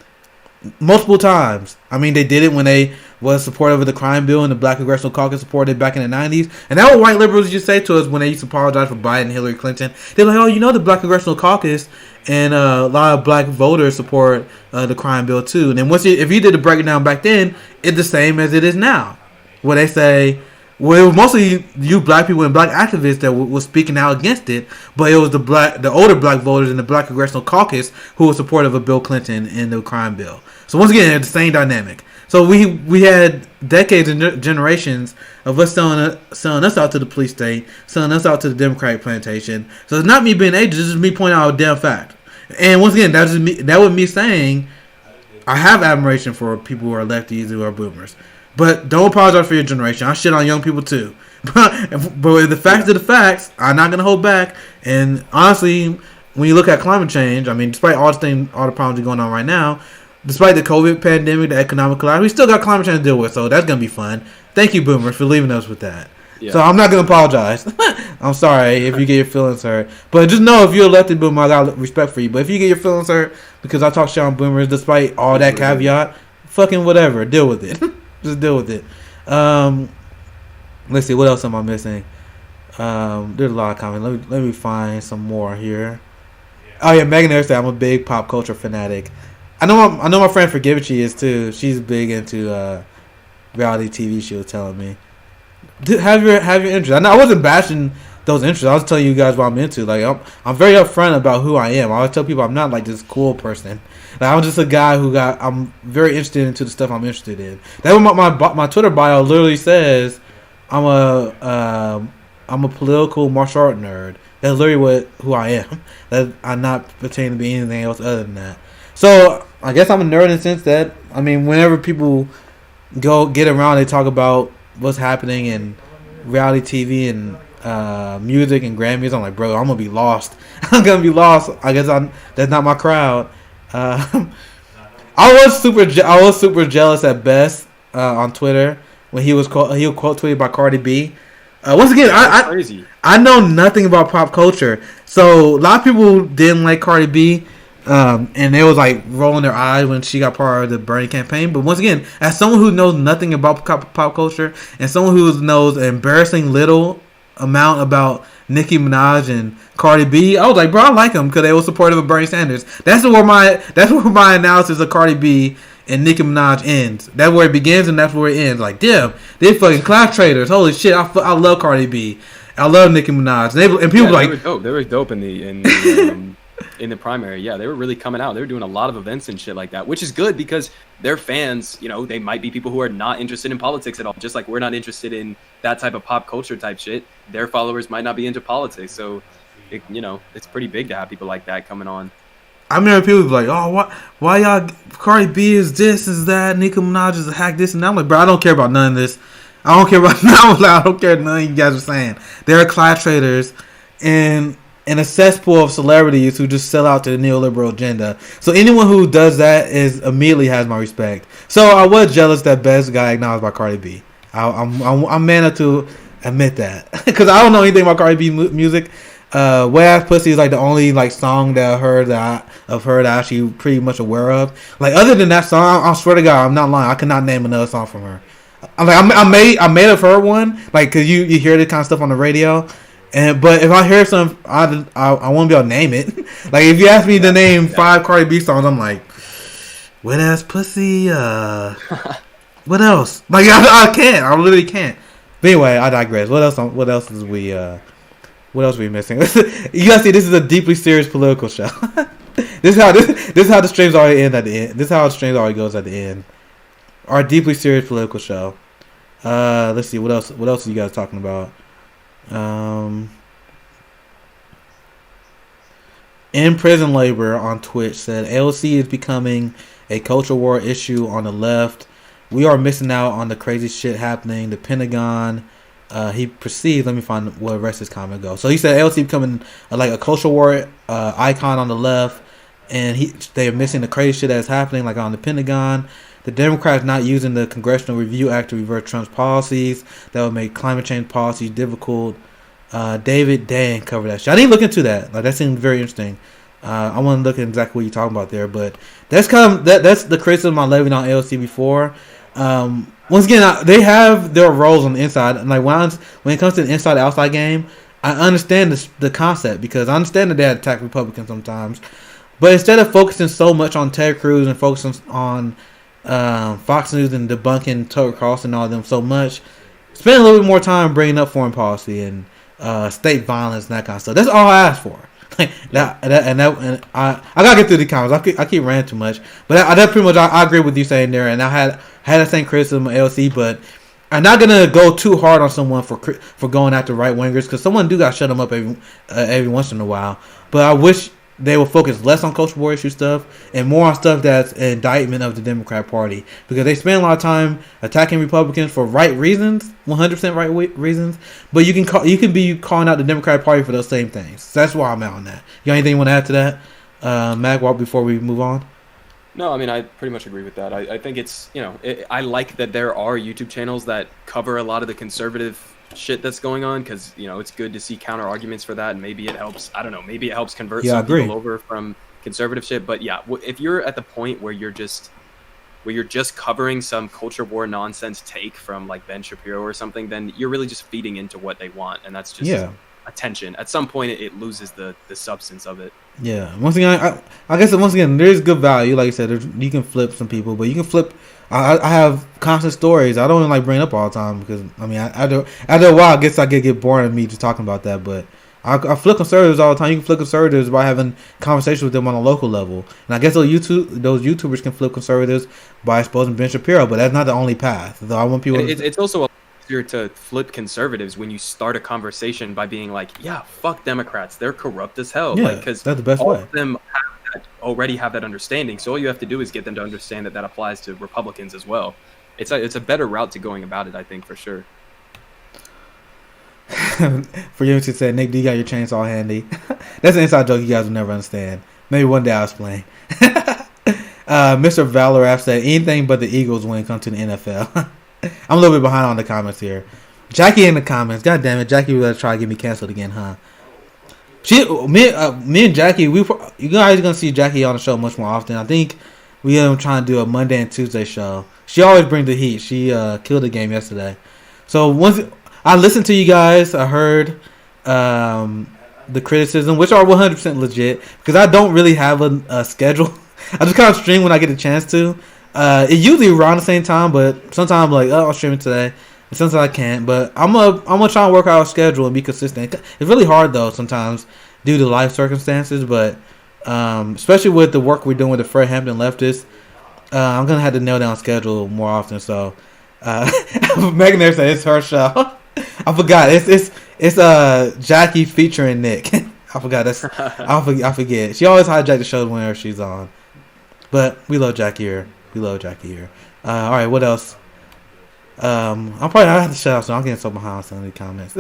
Multiple times. I mean, they did it when they was supportive of the crime bill and the Black Congressional Caucus supported back in the 90s. And that's what white liberals used to say to us when they used to apologize for Biden and Hillary Clinton. They're like, oh, you know, the Black Congressional Caucus and a lot of black voters support the crime bill too. And then if you did the breakdown back then, it's the same as it is now. Where they say, well, it was mostly you black people and black activists that were speaking out against it, but it was the older black voters in the Black Congressional Caucus who were supportive of Bill Clinton and the crime bill. So once again, it's the same dynamic. So we had decades and generations of us selling us out to the police state, selling us out to the Democratic plantation. So it's not me being ageist, it's just me pointing out a damn fact. And once again, that was me saying I have admiration for people who are lefties, who are boomers. But don't apologize for your generation. I shit on young people too. But the facts are the facts. I'm not going to hold back. And honestly, when you look at climate change, I mean, despite all the problems that are going on right now, despite the COVID pandemic, the economic collapse, we still got climate change to deal with. So that's going to be fun. Thank you, boomers, for leaving us with that. Yeah. So I'm not going to apologize. I'm sorry if you get your feelings hurt. But just know if you're a lefty boomer, I got respect for you. But if you get your feelings hurt because I talk shit on boomers, despite all that caveat, fucking whatever. Deal with it. Just deal with it. Let's see. What else am I missing? There's a lot of comments. Let me find some more here. Oh yeah, Megan Harris said I'm a big pop culture fanatic. I know my friend Forgivici is too. She's big into reality TV. She was telling me. Have your interest. I wasn't bashing those interests. I was telling you guys what I'm into. Like I'm very upfront about who I am. I always tell people I'm not like this cool person. Like, I'm just a guy I'm very interested into the stuff I'm interested in. That's what my Twitter bio literally says. I'm a political martial art nerd. That's literally who I am. That I'm not pretending to be anything else other than that. So I guess I'm a nerd in the sense that, I mean, whenever people get around, they talk about what's happening in reality TV and music and Grammys. I'm like, bro, I'm gonna be lost. I'm gonna be lost. I guess that's not my crowd. I was super jealous at best on Twitter when he was quote tweeted by Cardi B. Once again, I know nothing about pop culture, so a lot of people didn't like Cardi B, and they was like rolling their eyes when she got part of the Bernie campaign. But once again, as someone who knows nothing about pop culture and someone who knows an embarrassing little amount about Nicki Minaj and Cardi B, I was like, bro, I like them because they were supportive of Bernie Sanders. That's where my analysis of Cardi B and Nicki Minaj ends. That's where it begins and that's where it ends. Like, damn, they fucking class traders. Holy shit, I love Cardi B. I love Nicki Minaj. And people like they were dope in the primary. Yeah, they were really coming out. They were doing a lot of events and shit like that, which is good because their fans, you know, they might be people who are not interested in politics at all. Just like we're not interested in that type of pop culture type shit. Their followers might not be into politics. So, it's pretty big to have people like that coming on. I remember people be like, oh, why y'all, Cardi B is this, is that, Nicki Minaj is a hack, this and that. I'm like, bro, I don't care about none of this. I don't care about I don't care what none of you guys are saying. They're class traders and a cesspool of celebrities who just sell out to the neoliberal agenda. So anyone who does that immediately has my respect. So I was jealous that Best got acknowledged by Cardi B. I'm man enough to admit that because I don't know anything about Cardi B music. Wet Ass Pussy is like the only like song that I heard that I'm actually pretty much aware of. Like other than that song, I swear to God, I'm not lying. I cannot name another song from her. I made of her one, like, cause you hear this kind of stuff on the radio, but if I hear some, I won't be able to name it. Like if you ask me to name 5 Cardi B songs, I'm like, Wet Ass Pussy, what else? Like I can't, I literally can't. But anyway, I digress. What else is we missing? You guys see, this is a deeply serious political show. This is how the streams already end at the end. This is how the streams already goes at the end. Our deeply serious political show. Let's see what else are you guys talking about? In prison labor on Twitch said AOC is becoming a culture war issue on the left. We are missing out on the crazy shit happening. The Pentagon. He perceived. Let me find where the rest of his comment goes. So he said AOC becoming like a culture war icon on the left, and they are missing the crazy shit that's happening like on the Pentagon. The Democrats not using the Congressional Review Act to reverse Trump's policies that would make climate change policies difficult. David Dan covered that shit. I didn't look into that. Like that seemed very interesting. I want to look at exactly what you're talking about there, but that's that's the criticism I levied on AOC before. Once again, they have their roles on the inside, and like when it comes to the inside outside game, I understand the concept because I understand that they attack Republicans sometimes, but instead of focusing so much on Ted Cruz and focusing on Fox News and debunking Tucker Carlson and all of them so much, spend a little bit more time bringing up foreign policy and state violence and that kind of stuff. That's all I ask for. I gotta get through the comments. I keep ranting too much, but that pretty much I agree with you saying there, and I had the same criticism of AOC, but I'm not gonna go too hard on someone for going after right wingers because someone do gotta shut them up every once in a while. But I wish they will focus less on culture war issue stuff and more on stuff that's an indictment of the Democrat Party because they spend a lot of time attacking Republicans for right reasons, 100% right reasons. But you can be calling out the Democrat Party for those same things. So that's why I'm out on that. You got anything you want to add to that, Mac? Before we move on. No, I mean I pretty much agree with that. I think it's I like that there are YouTube channels that cover a lot of the conservative shit that's going on because it's good to see counter arguments for that, and maybe it helps. I don't know. Maybe it helps convert some people over from conservative shit. But yeah, if you're at the point where you're just covering some culture war nonsense take from like Ben Shapiro or something, then you're really just feeding into what they want, and that's just attention. At some point, it loses the substance of it. Yeah. Once again, I guess once again, there's good value. Like I said, you can flip some people, but you can flip. I have constant stories. I don't like bring it up all the time because after a while, I guess I get bored of me just talking about that. But I flip conservatives all the time. You can flip conservatives by having conversations with them on a local level, and I guess those YouTubers can flip conservatives by exposing Ben Shapiro. But that's not the only path. Though I want people. It's also easier to flip conservatives when you start a conversation by being like, "Yeah, fuck Democrats. They're corrupt as hell." Yeah, because that's the best way. All of them already have that understanding, so all you have to do is get them to understand that applies to Republicans as well. It's a better route to going about it, I think, for sure. For you to say, Nick, do you got your chainsaw handy? That's an inside joke you guys will never understand. Maybe one day I'll explain. Mr. Valoraf said anything but the Eagles when it comes to the NFL. I'm a little bit behind on the comments here. Jackie in the comments. God damn it, Jackie will try to get me canceled again, huh? Me and Jackie, you guys are gonna see Jackie on the show much more often. I think we are trying to do a Monday and Tuesday show. She always brings the heat. She killed the game yesterday. So once I listened to you guys, I heard the criticism, which are 100% legit, because I don't really have a schedule. I just kind of stream when I get a chance to. It usually around the same time, but sometimes I'm like, oh, I'll stream it today. Sometimes I can't, but I'm gonna try and work out a schedule and be consistent. It's really hard though sometimes due to life circumstances, but especially with the work we're doing with the Fred Hampton leftists, I'm gonna have to nail down schedule more often. So Megan there said it's her show. I forgot it's Jackie featuring Nick. I forgot I forget. She always hijack the show whenever she's on, but we love Jackie here. All right, what else? I'm probably not have to shut up, so I'm getting so behind some of the comments.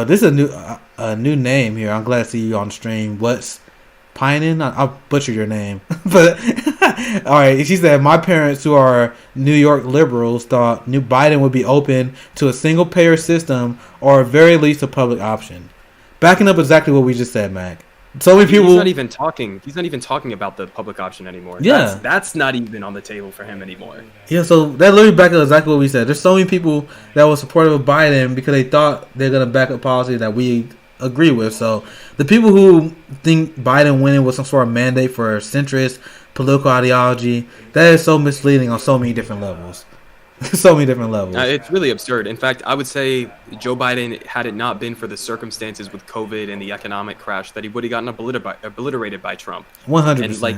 This is a new name here. I'm glad to see you on stream. What's Pinen? I'll butcher your name, but all right. She said my parents, who are New York liberals, thought New Biden would be open to a single payer system or at very least a public option. Backing up exactly what we just said, Mac. So many people. He's not even talking about the public option anymore. Yeah, that's not even on the table for him anymore. Yeah, so that literally back up exactly what we said. There's so many people that were supportive of Biden because they thought they're gonna back up policy that we agree with. So the people who think Biden winning was some sort of mandate for centrist political ideology, that is so misleading on so many different levels. So many different levels. It's really absurd. In fact, I would say Joe Biden, had it not been for the circumstances with COVID and the economic crash, that he would have gotten obliterated by Trump. 100%. And like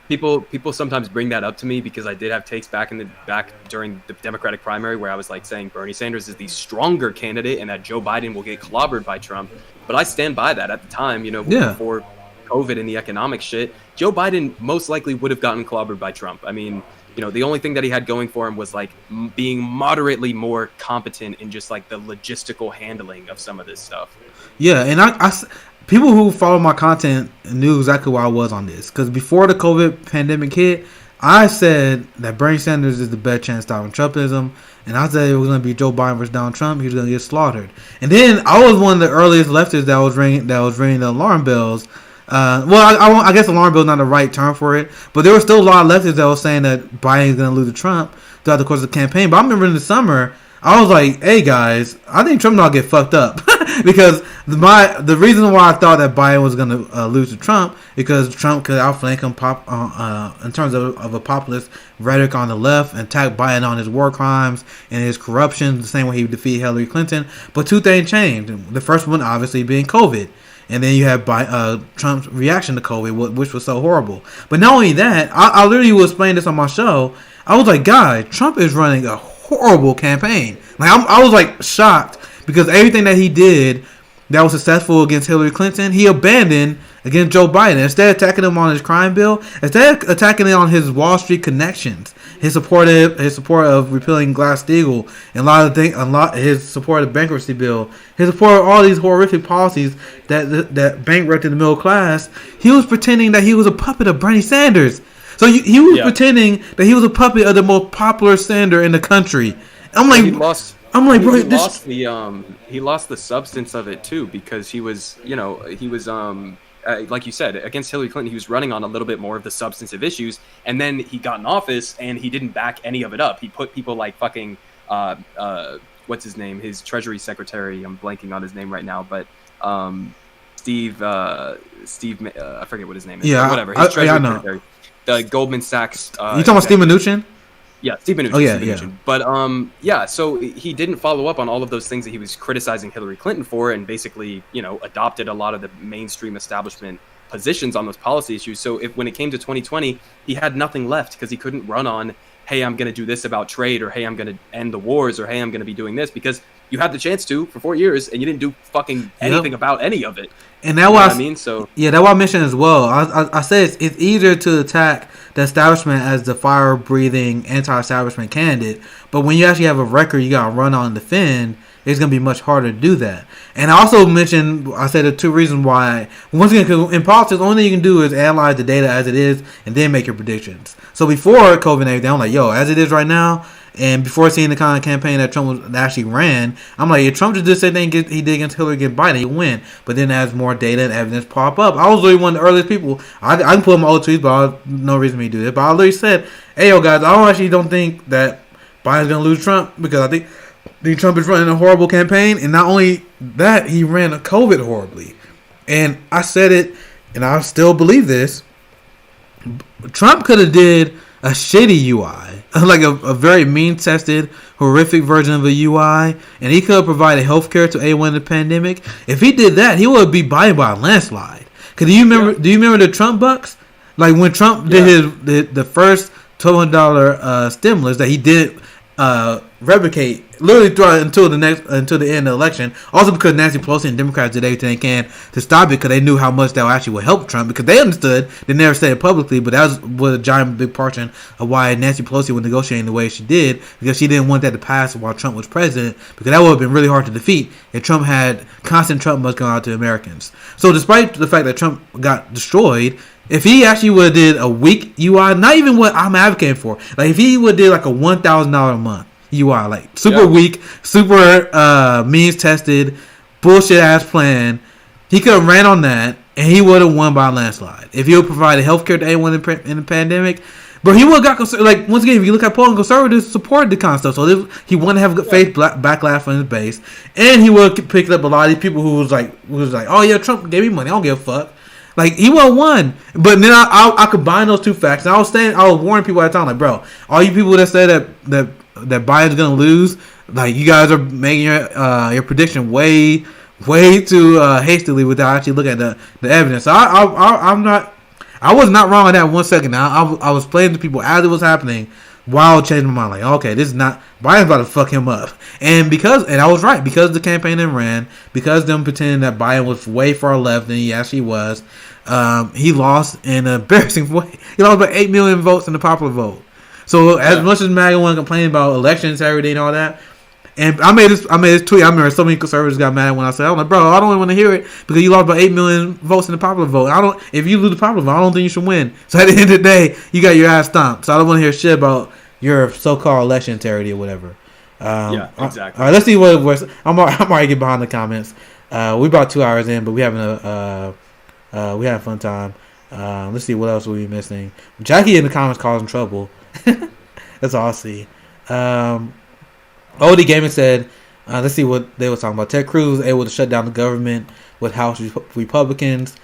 People sometimes bring that up to me because I did have takes back during the Democratic primary where I was like saying Bernie Sanders is the stronger candidate and that Joe Biden will get clobbered by Trump. But I stand by that. At the time, before COVID and the economic shit, Joe Biden most likely would have gotten clobbered by Trump. I mean, the only thing that he had going for him was like being moderately more competent in just like the logistical handling of some of this stuff. Yeah, and people who follow my content knew exactly where I was on this. Because before the COVID pandemic hit, I said that Bernie Sanders is the best chance stopping Trumpism. And I said it was going to be Joe Biden versus Donald Trump. He was going to get slaughtered. And then I was one of the earliest leftists that was ringing the alarm bells. I guess alarm bell is not the right term for it. But there were still a lot of leftists that was saying that Biden is going to lose to Trump throughout the course of the campaign. But I remember in the summer, I was like, hey guys, I think Trump not get fucked up. Because the reason why I thought that Biden was going to lose to Trump, because Trump could outflank him in terms of a populist rhetoric on the left and attack Biden on his war crimes and his corruption, the same way he defeated Hillary Clinton. But two things changed. The first one obviously being COVID. And then you have Trump's reaction to COVID, which was so horrible. But not only that, I literally was explaining this on my show. I was like, guys, Trump is running a horrible campaign. Like I was like shocked because everything that he did that was successful against Hillary Clinton, he abandoned against Joe Biden. Instead of attacking him on his crime bill, instead of attacking him on his Wall Street connections, his support of repealing Glass-Steagall, and his support of the bankruptcy bill, his support of all these horrific policies that bankrupted the middle class, he was pretending that he was a puppet of Bernie Sanders. So he was pretending that he was a puppet of the most popular senator in the country. I'm like, he lost the substance of it too, because he was like you said, against Hillary Clinton, he was running on a little bit more of the substantive issues, and then he got in office and he didn't back any of it up. He put people like fucking what's his name, his Treasury Secretary, I'm blanking on his name right now, but Steve, I forget what his name is. Yeah, whatever. His Treasury Secretary. The Goldman Sachs. You talking about Steve Mnuchin? Yeah, Steve Mnuchin. Oh, yeah, Mnuchin. But so he didn't follow up on all of those things that he was criticizing Hillary Clinton for, and basically, adopted a lot of the mainstream establishment positions on those policy issues. So when it came to 2020, he had nothing left because he couldn't run on, hey, I'm going to do this about trade, or hey, I'm going to end the wars, or hey, I'm going to be doing this, because you had the chance to for 4 years and you didn't do fucking anything about any of it. And that's what I mean. So yeah, that's what I mentioned as well. I said it's easier to attack the establishment as the fire-breathing anti-establishment candidate, but when you actually have a record you got to run on and defend, it's going to be much harder to do that. And I also mentioned, I said the two reasons why. Once again, because in politics, the only thing you can do is analyze the data as it is and then make your predictions. So before COVID and everything, I'm like, yo, as it is right now, and before seeing the kind of campaign that Trump actually ran, I'm like, if Trump just did the same thing he did against Hillary against Biden, he'd win. But then as more data and evidence pop up, I was really one of the earliest people. I can pull up my old tweets, but no reason for me to do this. But I literally said, hey, yo, guys, I actually don't think that Biden's going to lose Trump, because I think Trump is running a horrible campaign. And not only that, he ran a COVID horribly. And I said it, and I still believe this. Trump could have did a shitty UI, like a very mean-tested, horrific version of a UI, and he could have provided health care to anyone in the pandemic. If he did that, he would be Biden by a landslide. Cause do you remember the Trump bucks? Like when Trump did the first $1,200 stimulus that he did replicate literally throughout until the end of the election. Also because Nancy Pelosi and Democrats did everything they can to stop it, because they knew how much that actually would help Trump, because they understood. They never said it publicly, but that was a giant big portion of why Nancy Pelosi was negotiating the way she did, because she didn't want that to pass while Trump was president, because that would have been really hard to defeat if Trump had constant Trump must go out to Americans. So despite the fact that Trump got destroyed, if he actually would have did a weak UI, not even what I'm advocating for, like if he would have did like a $1,000 a month UI, like super weak, super means tested, bullshit ass plan, he could have ran on that and he would have won by a landslide. If he would provide healthcare to anyone in the pandemic, but he would have got, like, once again, if you look at polling, conservatives supported the kind of stuff, so he wouldn't have good faith backlash from his base, and he would have picked up a lot of these people who was like, oh yeah, Trump gave me money, I don't give a fuck. Like, he would have won. But then I combine those two facts, and I was warning people at the time, like, bro, all you people that say that Biden's gonna lose, like, you guys are making your prediction way too hastily without actually looking at the evidence. So I I was not wrong on that 1 second. I was playing to people as it was happening while changing my mind. Like, okay, this is not Biden's about to fuck him up. And I was right because the campaign then ran, because them pretending that Biden was way far left than he actually was. He lost in an embarrassing way. He lost by 8 million votes in the popular vote. So as much as MAGA want to complain about election integrity and all that, and I made this tweet. I remember so many conservatives got mad when I said, "I'm like, bro, I don't want to hear it because you lost by 8 million votes in the popular vote. If you lose the popular vote, I don't think you should win. So at the end of the day, you got your ass stomped. So I don't want to hear shit about your so-called election integrity or whatever." Yeah, exactly. All right, let's see what it was. I'm already getting behind the comments. We about 2 hours in, but we having we had a fun time. Let's see what else we missing. Jackie in the comments causing trouble. That's all I see. OD Gaming said, let's see what they were talking about. Ted Cruz was able to shut down the government with House Republicans.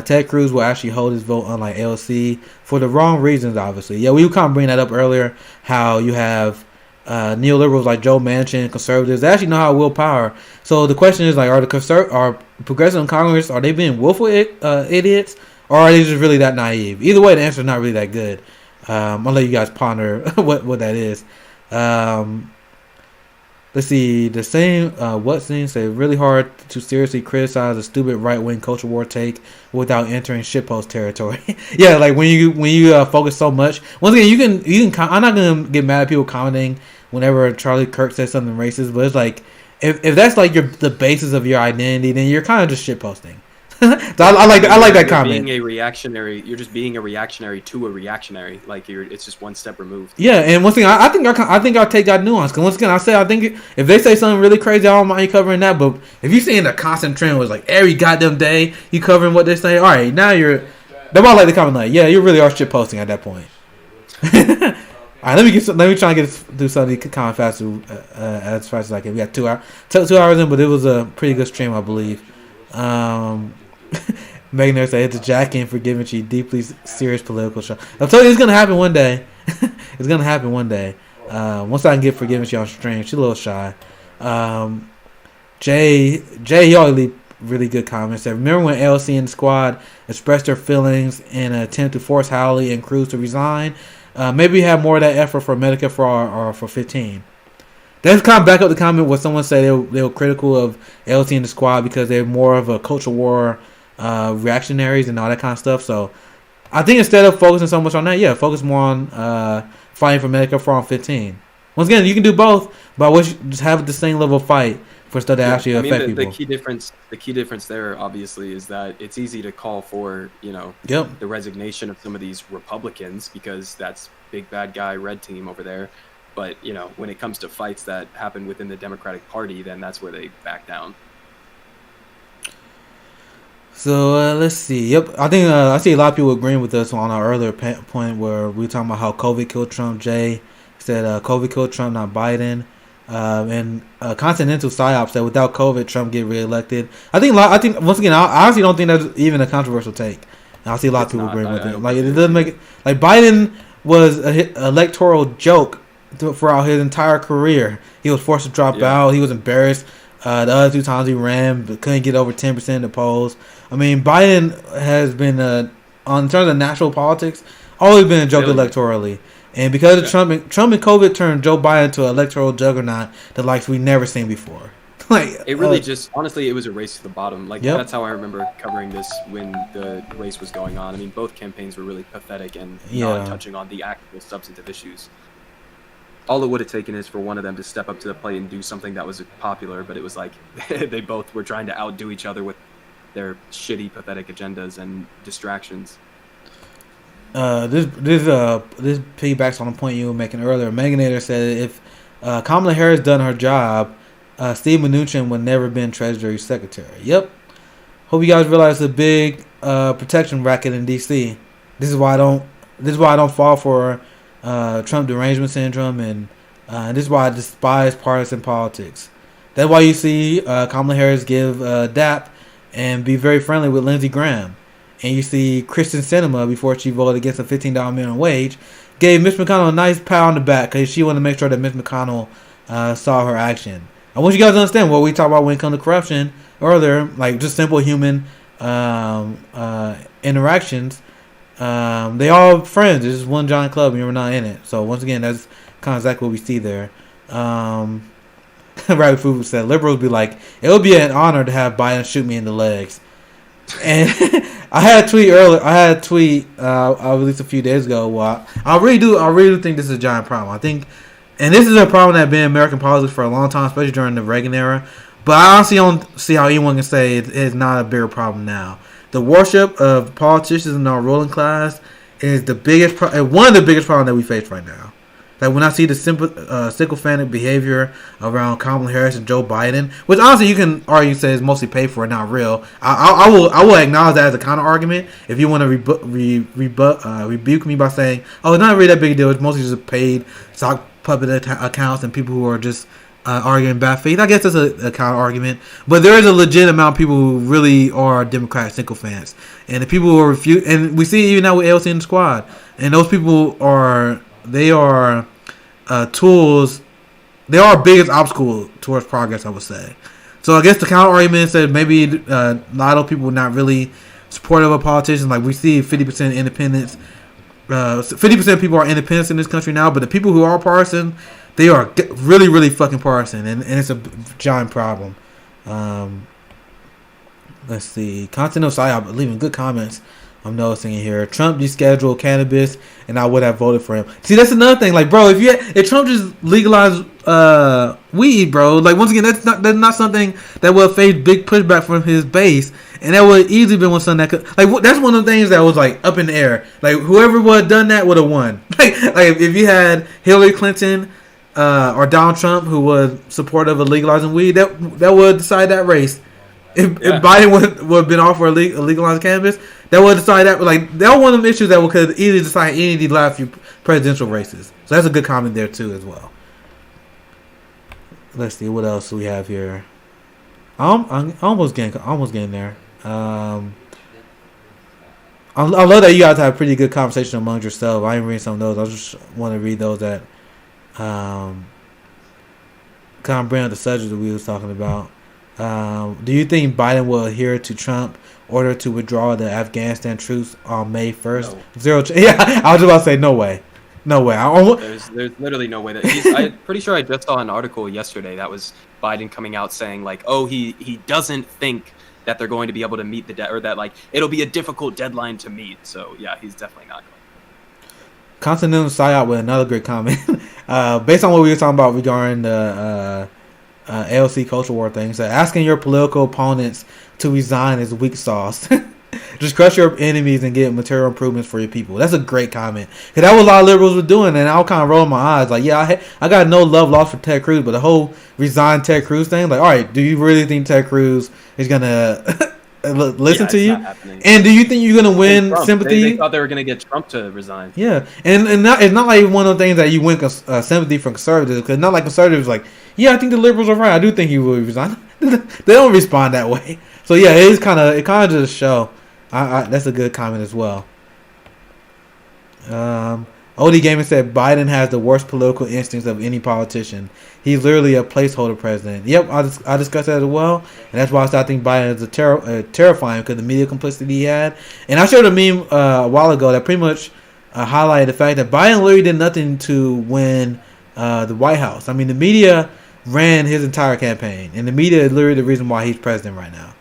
Ted Cruz will actually hold his vote, unlike AOC, for the wrong reasons, obviously. Yeah, we were kind of bringing that up earlier, how you have neoliberals like Joe Manchin, conservatives, they actually know how to will power. So the question is, like, are progressives in Congress, are they being willful idiots, or are they just really that naive? Either way, the answer is not really that good. I'll let you guys ponder what that is. Let's see. The same. What seems say really hard to seriously criticize a stupid right wing culture war take without entering shitpost territory. Yeah, like when you focus so much. Once again, you can. I'm not gonna get mad at people commenting whenever Charlie Kirk says something racist, but it's like if that's like the basis of your identity, then you're kind of just shitposting. So I like that comment. You're just being a reactionary to a reactionary. Like it's just one step removed. Yeah, and once again, I think I'll take that nuance. Because once again, I think if they say something really crazy, I don't mind you covering that. But if you're seeing a constant trend was like every goddamn day you covering what they say, all right, now you're. That's why I like the comment. Like, yeah, you really are shit posting at that point. All right, let me try and get through some of these comment faster as fast as I can. We got 2 hours, 2 hours in, but it was a pretty good stream, I believe. Megan there said it's a jacking for giving you deeply serious political show. I'll tell you, it's gonna happen one day. It's gonna happen one day. Once I can get forgiven you on stream, she's a little shy. Jay, he always leave really good comments. Said, remember when LC and the squad expressed their feelings in an attempt to force Howley and Cruz to resign? Maybe we have more of that effort for Medicare or for 15. That's kind of back up the comment where someone said they were critical of LT and the squad because they're more of a culture war reactionaries and all that kind of stuff. So I think instead of focusing so much on that, focus more on fighting for Medicare for all 15. Once again, you can do both, but I wish you just have the same level of fight for stuff that actually affect people. The key difference there, obviously, is that it's easy to call for the resignation of some of these Republicans because that's big bad guy red team over there. But, when it comes to fights that happen within the Democratic Party, then that's where they back down. So, let's see. Yep, I think I see a lot of people agreeing with us on our earlier point where we were talking about how COVID killed Trump. Jay said COVID killed Trump, not Biden. And Continental PsyOps said without COVID, Trump get reelected. I think once again, I honestly don't think that's even a controversial take. And I see a lot of people agreeing with it. Like, it doesn't make it. Like, Biden was an electoral joke throughout his entire career. He was forced to drop out. He was embarrassed the other 2 times he ran, but couldn't get over 10% in the polls. I mean, Biden has been, on terms of national politics, always been a joke electorally. And because of Trump and COVID turned Joe Biden to an electoral juggernaut the likes we never seen before. Like, it really honestly, it was a race to the bottom. Like, that's how I remember covering this when the race was going on. I mean, both campaigns were really pathetic and not touching on the actual substantive issues. All it would have taken is for one of them to step up to the plate and do something that was popular, but it was like they both were trying to outdo each other with their shitty, pathetic agendas and distractions. This piggybacks on the point you were making earlier. Meganator said if Kamala Harris done her job, Steve Mnuchin would never been Treasury Secretary. Yep. Hope you guys realize the big protection racket in D.C. This is why I don't fall for Trump derangement syndrome, and this is why I despise partisan politics. That's why you see Kamala Harris give DAP and be very friendly with Lindsey Graham. And you see Kristen Sinema, before she voted against a $15 minimum wage, gave Mitch McConnell a nice pat on the back because she wanted to make sure that Mitch McConnell saw her action. I want you guys to understand what we talk about when it comes to corruption earlier, like just simple human interactions. They all friends. It's just one giant club, and you're not in it. So once again, that's kind of exactly what we see there. Rabbit Food said liberals be like, it would be an honor to have Biden shoot me in the legs. And I had a tweet earlier. I released a few days ago. Well, I really do think this is a giant problem. I think, and this is a problem that been in American politics for a long time, especially during the Reagan era. But I honestly don't see how anyone can say it's not a bigger problem now. The worship of politicians in our ruling class is the biggest, one of the biggest problems that we face right now. Like when I see the sycophantic behavior around Kamala Harris and Joe Biden, which honestly you can argue say is mostly paid for and not real. I will acknowledge that as a counter argument. If you want to rebuke me by saying, "Oh, it's not really that big a deal. It's mostly just paid sock puppet accounts and people who are just arguing in bad faith." I guess that's a counter argument. But there is a legit amount of people who really are Democrat sycophants, and the people who are and we see it even now with AOC in the squad, and those people are. They are tools. They are our biggest obstacle towards progress, I would say. So I guess the counter argument said maybe a lot of people not really supportive of politicians. Like we see 50% independents. 50% of people are independents in this country now, but the people who are partisan, they are really, really fucking partisan, and it's a giant problem. Let's see. Continental Psyop leaving good comments. I'm noticing it here. Trump descheduled cannabis, and I would have voted for him. See, that's another thing. Like, bro, if Trump just legalized weed, bro, like once again, that's not something that would face big pushback from his base, and that would easily been one something that could that's one of the things that was like up in the air. Like whoever would have done that would have won. Like if you had Hillary Clinton or Donald Trump who was supportive of legalizing weed, that would decide that race. If Biden would have been all for legalized cannabis, that would decide that. Like that was one of them issues that could easily decide any of the last few presidential races. So that's a good comment there too as well. Let's see what else we have here. I'm almost getting there. I love that you guys have a pretty good conversation among yourself. I ain't reading some of those. I just want to read those that kind of bring up the subject that we was talking about. Do you think Biden will adhere to Trump order to withdraw the Afghanistan troops on May 1st? No. Zero. Yeah, I was about to say no way. No way. There's literally no way that I'm pretty sure I just saw an article yesterday that was Biden coming out saying like, oh, he doesn't think that they're going to be able to meet the or that like it'll be a difficult deadline to meet. So yeah, he's definitely not going. Continental Psyop with another great comment. Based on what we were talking about regarding the AOC culture war thing, so asking your political opponents to resign is weak sauce. Just crush your enemies and get material improvements for your people. That's a great comment. Because that was a lot of liberals were doing, and I was kind of rolling my eyes. Like, yeah, I got no love lost for Ted Cruz, but the whole resign Ted Cruz thing, like, all right, do you really think Ted Cruz is going to listen to you? And do you think you're going to win sympathy? They thought they were going to get Trump to resign. Yeah, and it's not like one of the things that you win sympathy from conservatives, because not like conservatives like, yeah, I think the liberals are right. I do think he will resign. They don't respond that way. So yeah, it kind of just show. That's a good comment as well. OD Gaming said Biden has the worst political instincts of any politician. He's literally a placeholder president. Yep, I discussed that as well, and that's why I think Biden is terrifying because the media complicity he had. And I showed a meme a while ago that pretty much highlighted the fact that Biden literally did nothing to win the White House. I mean, the media ran his entire campaign, and the media is literally the reason why he's president right now.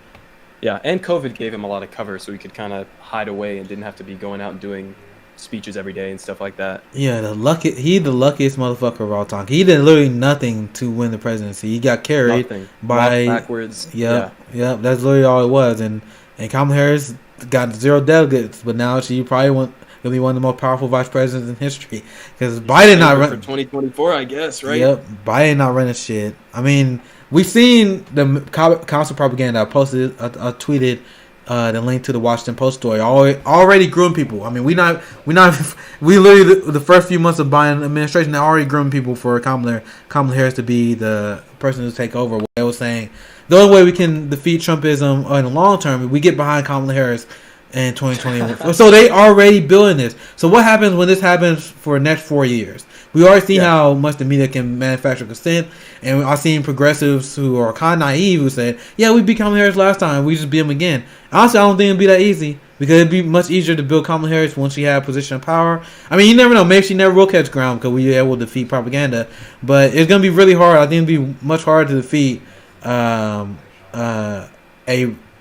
Yeah, and COVID gave him a lot of cover, so he could kind of hide away and didn't have to be going out and doing speeches every day and stuff like that. Yeah, the luckiest motherfucker of all time. He did literally nothing to win the presidency. He got carried by walked backwards. Yep. That's literally all it was. And Kamala Harris got 0 delegates, but now she probably going to be one of the most powerful vice presidents in history because Biden not running for 2024, I guess, right? Yep, Biden not running shit. I mean, we've seen the council propaganda. I tweeted the link to the Washington Post story. Already grooming people. I mean, we literally the first few months of Biden administration, they already grooming people for Kamala Harris to be the person to take over. They were saying the only way we can defeat Trumpism in the long term is we get behind Kamala Harris in 2021. So they already building this. So what happens when this happens for the next 4 years? We already see how much the media can manufacture consent, and I've seen progressives who are kind of naive who said, yeah, we beat Kamala Harris last time, we just beat him again. Honestly, I don't think it'll be that easy. because it'd be much easier to build Kamala Harris once she had a position of power. I mean, you never know. Maybe she never will catch ground because we were able to defeat propaganda. But it's going to be really hard. I think it'd be much harder to defeat a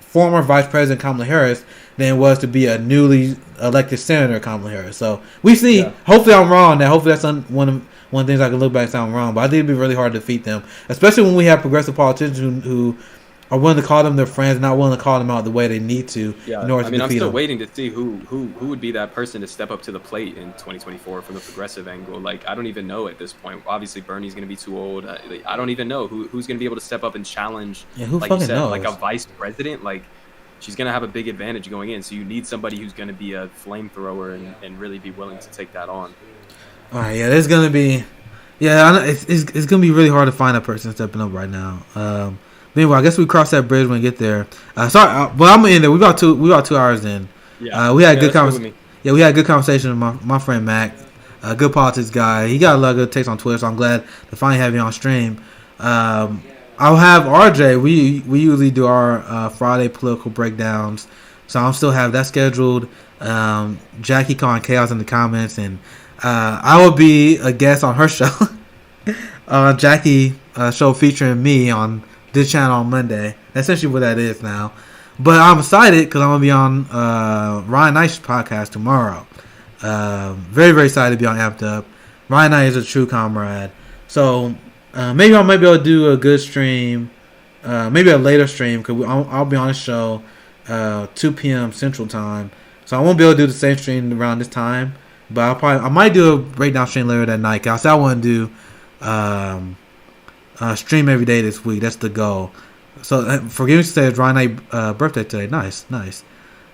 former Vice President Kamala Harris than it was to be a newly elected Senator Kamala Harris. So we see. Yeah. Hopefully, I'm wrong on that. Hopefully, that's one of the things I can look back and say I'm wrong. But I think it'd be really hard to defeat them, especially when we have progressive politicians who are willing to call them their friends, not willing to call them out the way they need to. Yeah, in order to I'm still waiting to see who would be that person to step up to the plate in 2024 from the progressive angle. Like, I don't even know at this point. Obviously, Bernie's going to be too old. I don't even know who's going to be able to step up and challenge. Yeah, who like fucking you said, knows? Like a vice president. Like, she's going to have a big advantage going in. So you need somebody who's going to be a flamethrower and really be willing to take that on. All right, yeah, there's going to be. Yeah, it's going to be really hard to find a person stepping up right now. Anyway, I guess we cross that bridge when we get there. Sorry, but I'm in there. We got 2 hours in. Yeah, we had good conversation. Yeah, we had a good conversation with my friend Mac, good politics guy. He got a lot of good takes on Twitter, so I'm glad to finally have you on stream. I'll have RJ. We usually do our Friday political breakdowns, so I'll still have that scheduled. Jackie calling chaos in the comments, and I will be a guest on her show, Jackie show featuring me on this channel on Monday. That's essentially what that is now. But I'm excited because I'm going to be on Ryan Knight's podcast tomorrow. Very, very excited to be on Amped Up. Ryan Knight is a true comrade. So maybe I might be able to do a good stream. Maybe a later stream because I'll be on the show 2 p.m. Central Time. So I won't be able to do the same stream around this time. But I might do a breakdown stream later that night. Cause I want to do stream every day this week. That's the goal. So forgive me to say it's Ryan Knight's birthday today. Nice.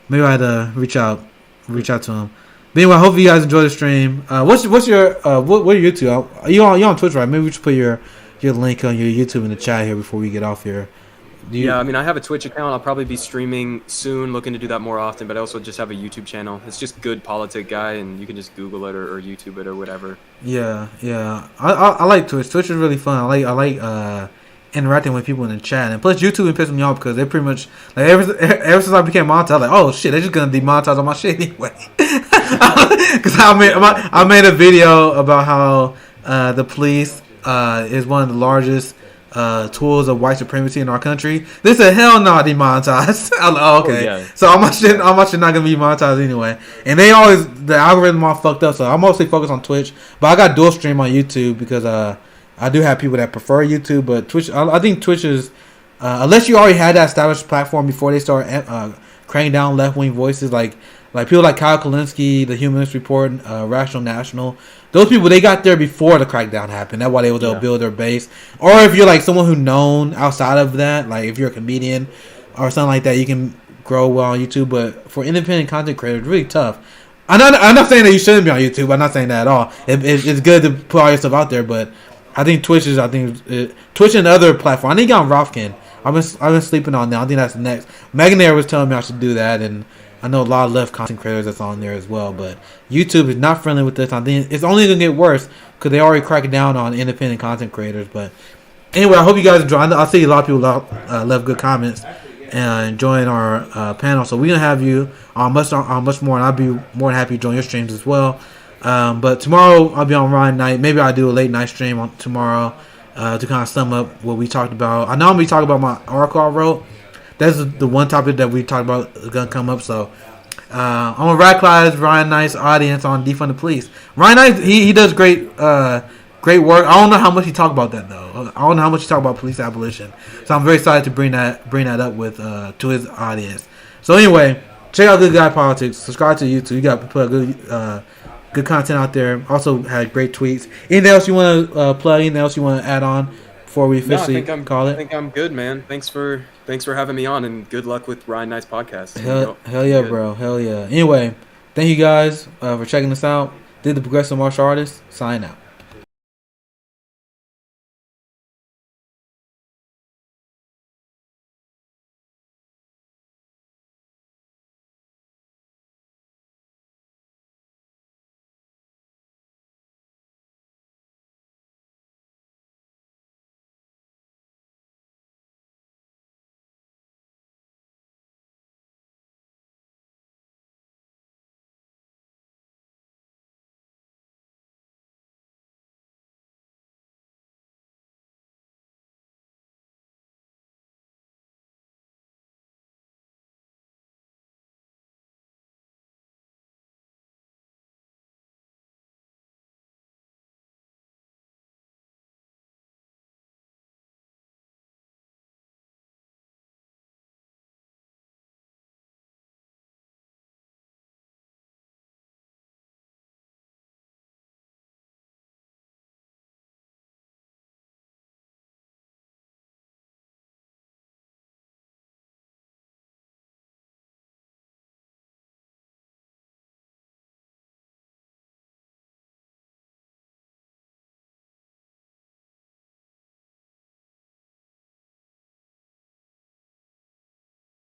Maybe I had to reach out to him. But anyway, I hope you guys enjoy the stream. What's your what are you YouTube? You on Twitch, right? Maybe we should put your link on your YouTube in the chat here before we get off here. Yeah, I mean, I have a Twitch account. I'll probably be streaming soon, looking to do that more often. But I also just have a YouTube channel. It's just Good Politic Guy, and you can just Google it or YouTube it or whatever. Yeah. I like Twitch. Twitch is really fun. I like interacting with people in the chat, and plus YouTube is pissing me off because they pretty much like ever since I became monetized, I was like, oh shit, they're just gonna demonetize all my shit anyway. Because I made a video about how the police is one of the largest tools of white supremacy in our country. They said, hell no, demonetized. I'm like, oh, okay. Oh, yeah. So all my shit not gonna be monetized anyway. And the algorithm all fucked up. So I'm mostly focused on Twitch, but I got dual stream on YouTube because I do have people that prefer YouTube, but Twitch. I think Twitch is unless you already had that established platform before they start cranking down left wing voices like people like Kyle Kalinske, the Humanist Report, Rational National. Those people, they got there before the crackdown happened. That's why they were able to build their base. Or if you're like someone who's known outside of that, like if you're a comedian or something like that, you can grow well on YouTube. But for independent content creators, it's really tough. I'm not saying that you shouldn't be on YouTube. I'm not saying that at all. It's good to put all your stuff out there, but I think Twitch and other platforms. I need to get on Rofkin. I've been sleeping on that. I think that's next. Megan Air was telling me I should do that, and I know a lot of left content creators that's on there as well, but YouTube is not friendly with this. I think it's only going to get worse because they already cracked down on independent content creators. But anyway, I hope you guys enjoy. I see a lot of people left good comments and enjoying our panel. So we're going to have you on much more, and I'll be more than happy to join your streams as well. But tomorrow I'll be on Ryan Knight. Maybe I'll do a late night stream on tomorrow to kind of sum up what we talked about. I know I'm going to be talking about my article I wrote. That's the one topic that we talked about is going to come up. So I'm going to radicalize Ryan Knight's audience on defund the police. Ryan Knight, he does great work. I don't know how much he talked about that, though. I don't know how much he talked about police abolition. So I'm very excited to bring that up with to his audience. So anyway, check out Good Guy Politics. Subscribe to YouTube. You got to put good content out there. Also had great tweets. Anything else you want to plug? Anything else you want to add on before we officially call it? I think I'm good, man. Thanks for having me on, and good luck with Ryan Knight's podcast. Hell yeah, bro. Hell yeah. Anyway, thank you guys for checking us out. Did the Progressive Martial Artist sign out.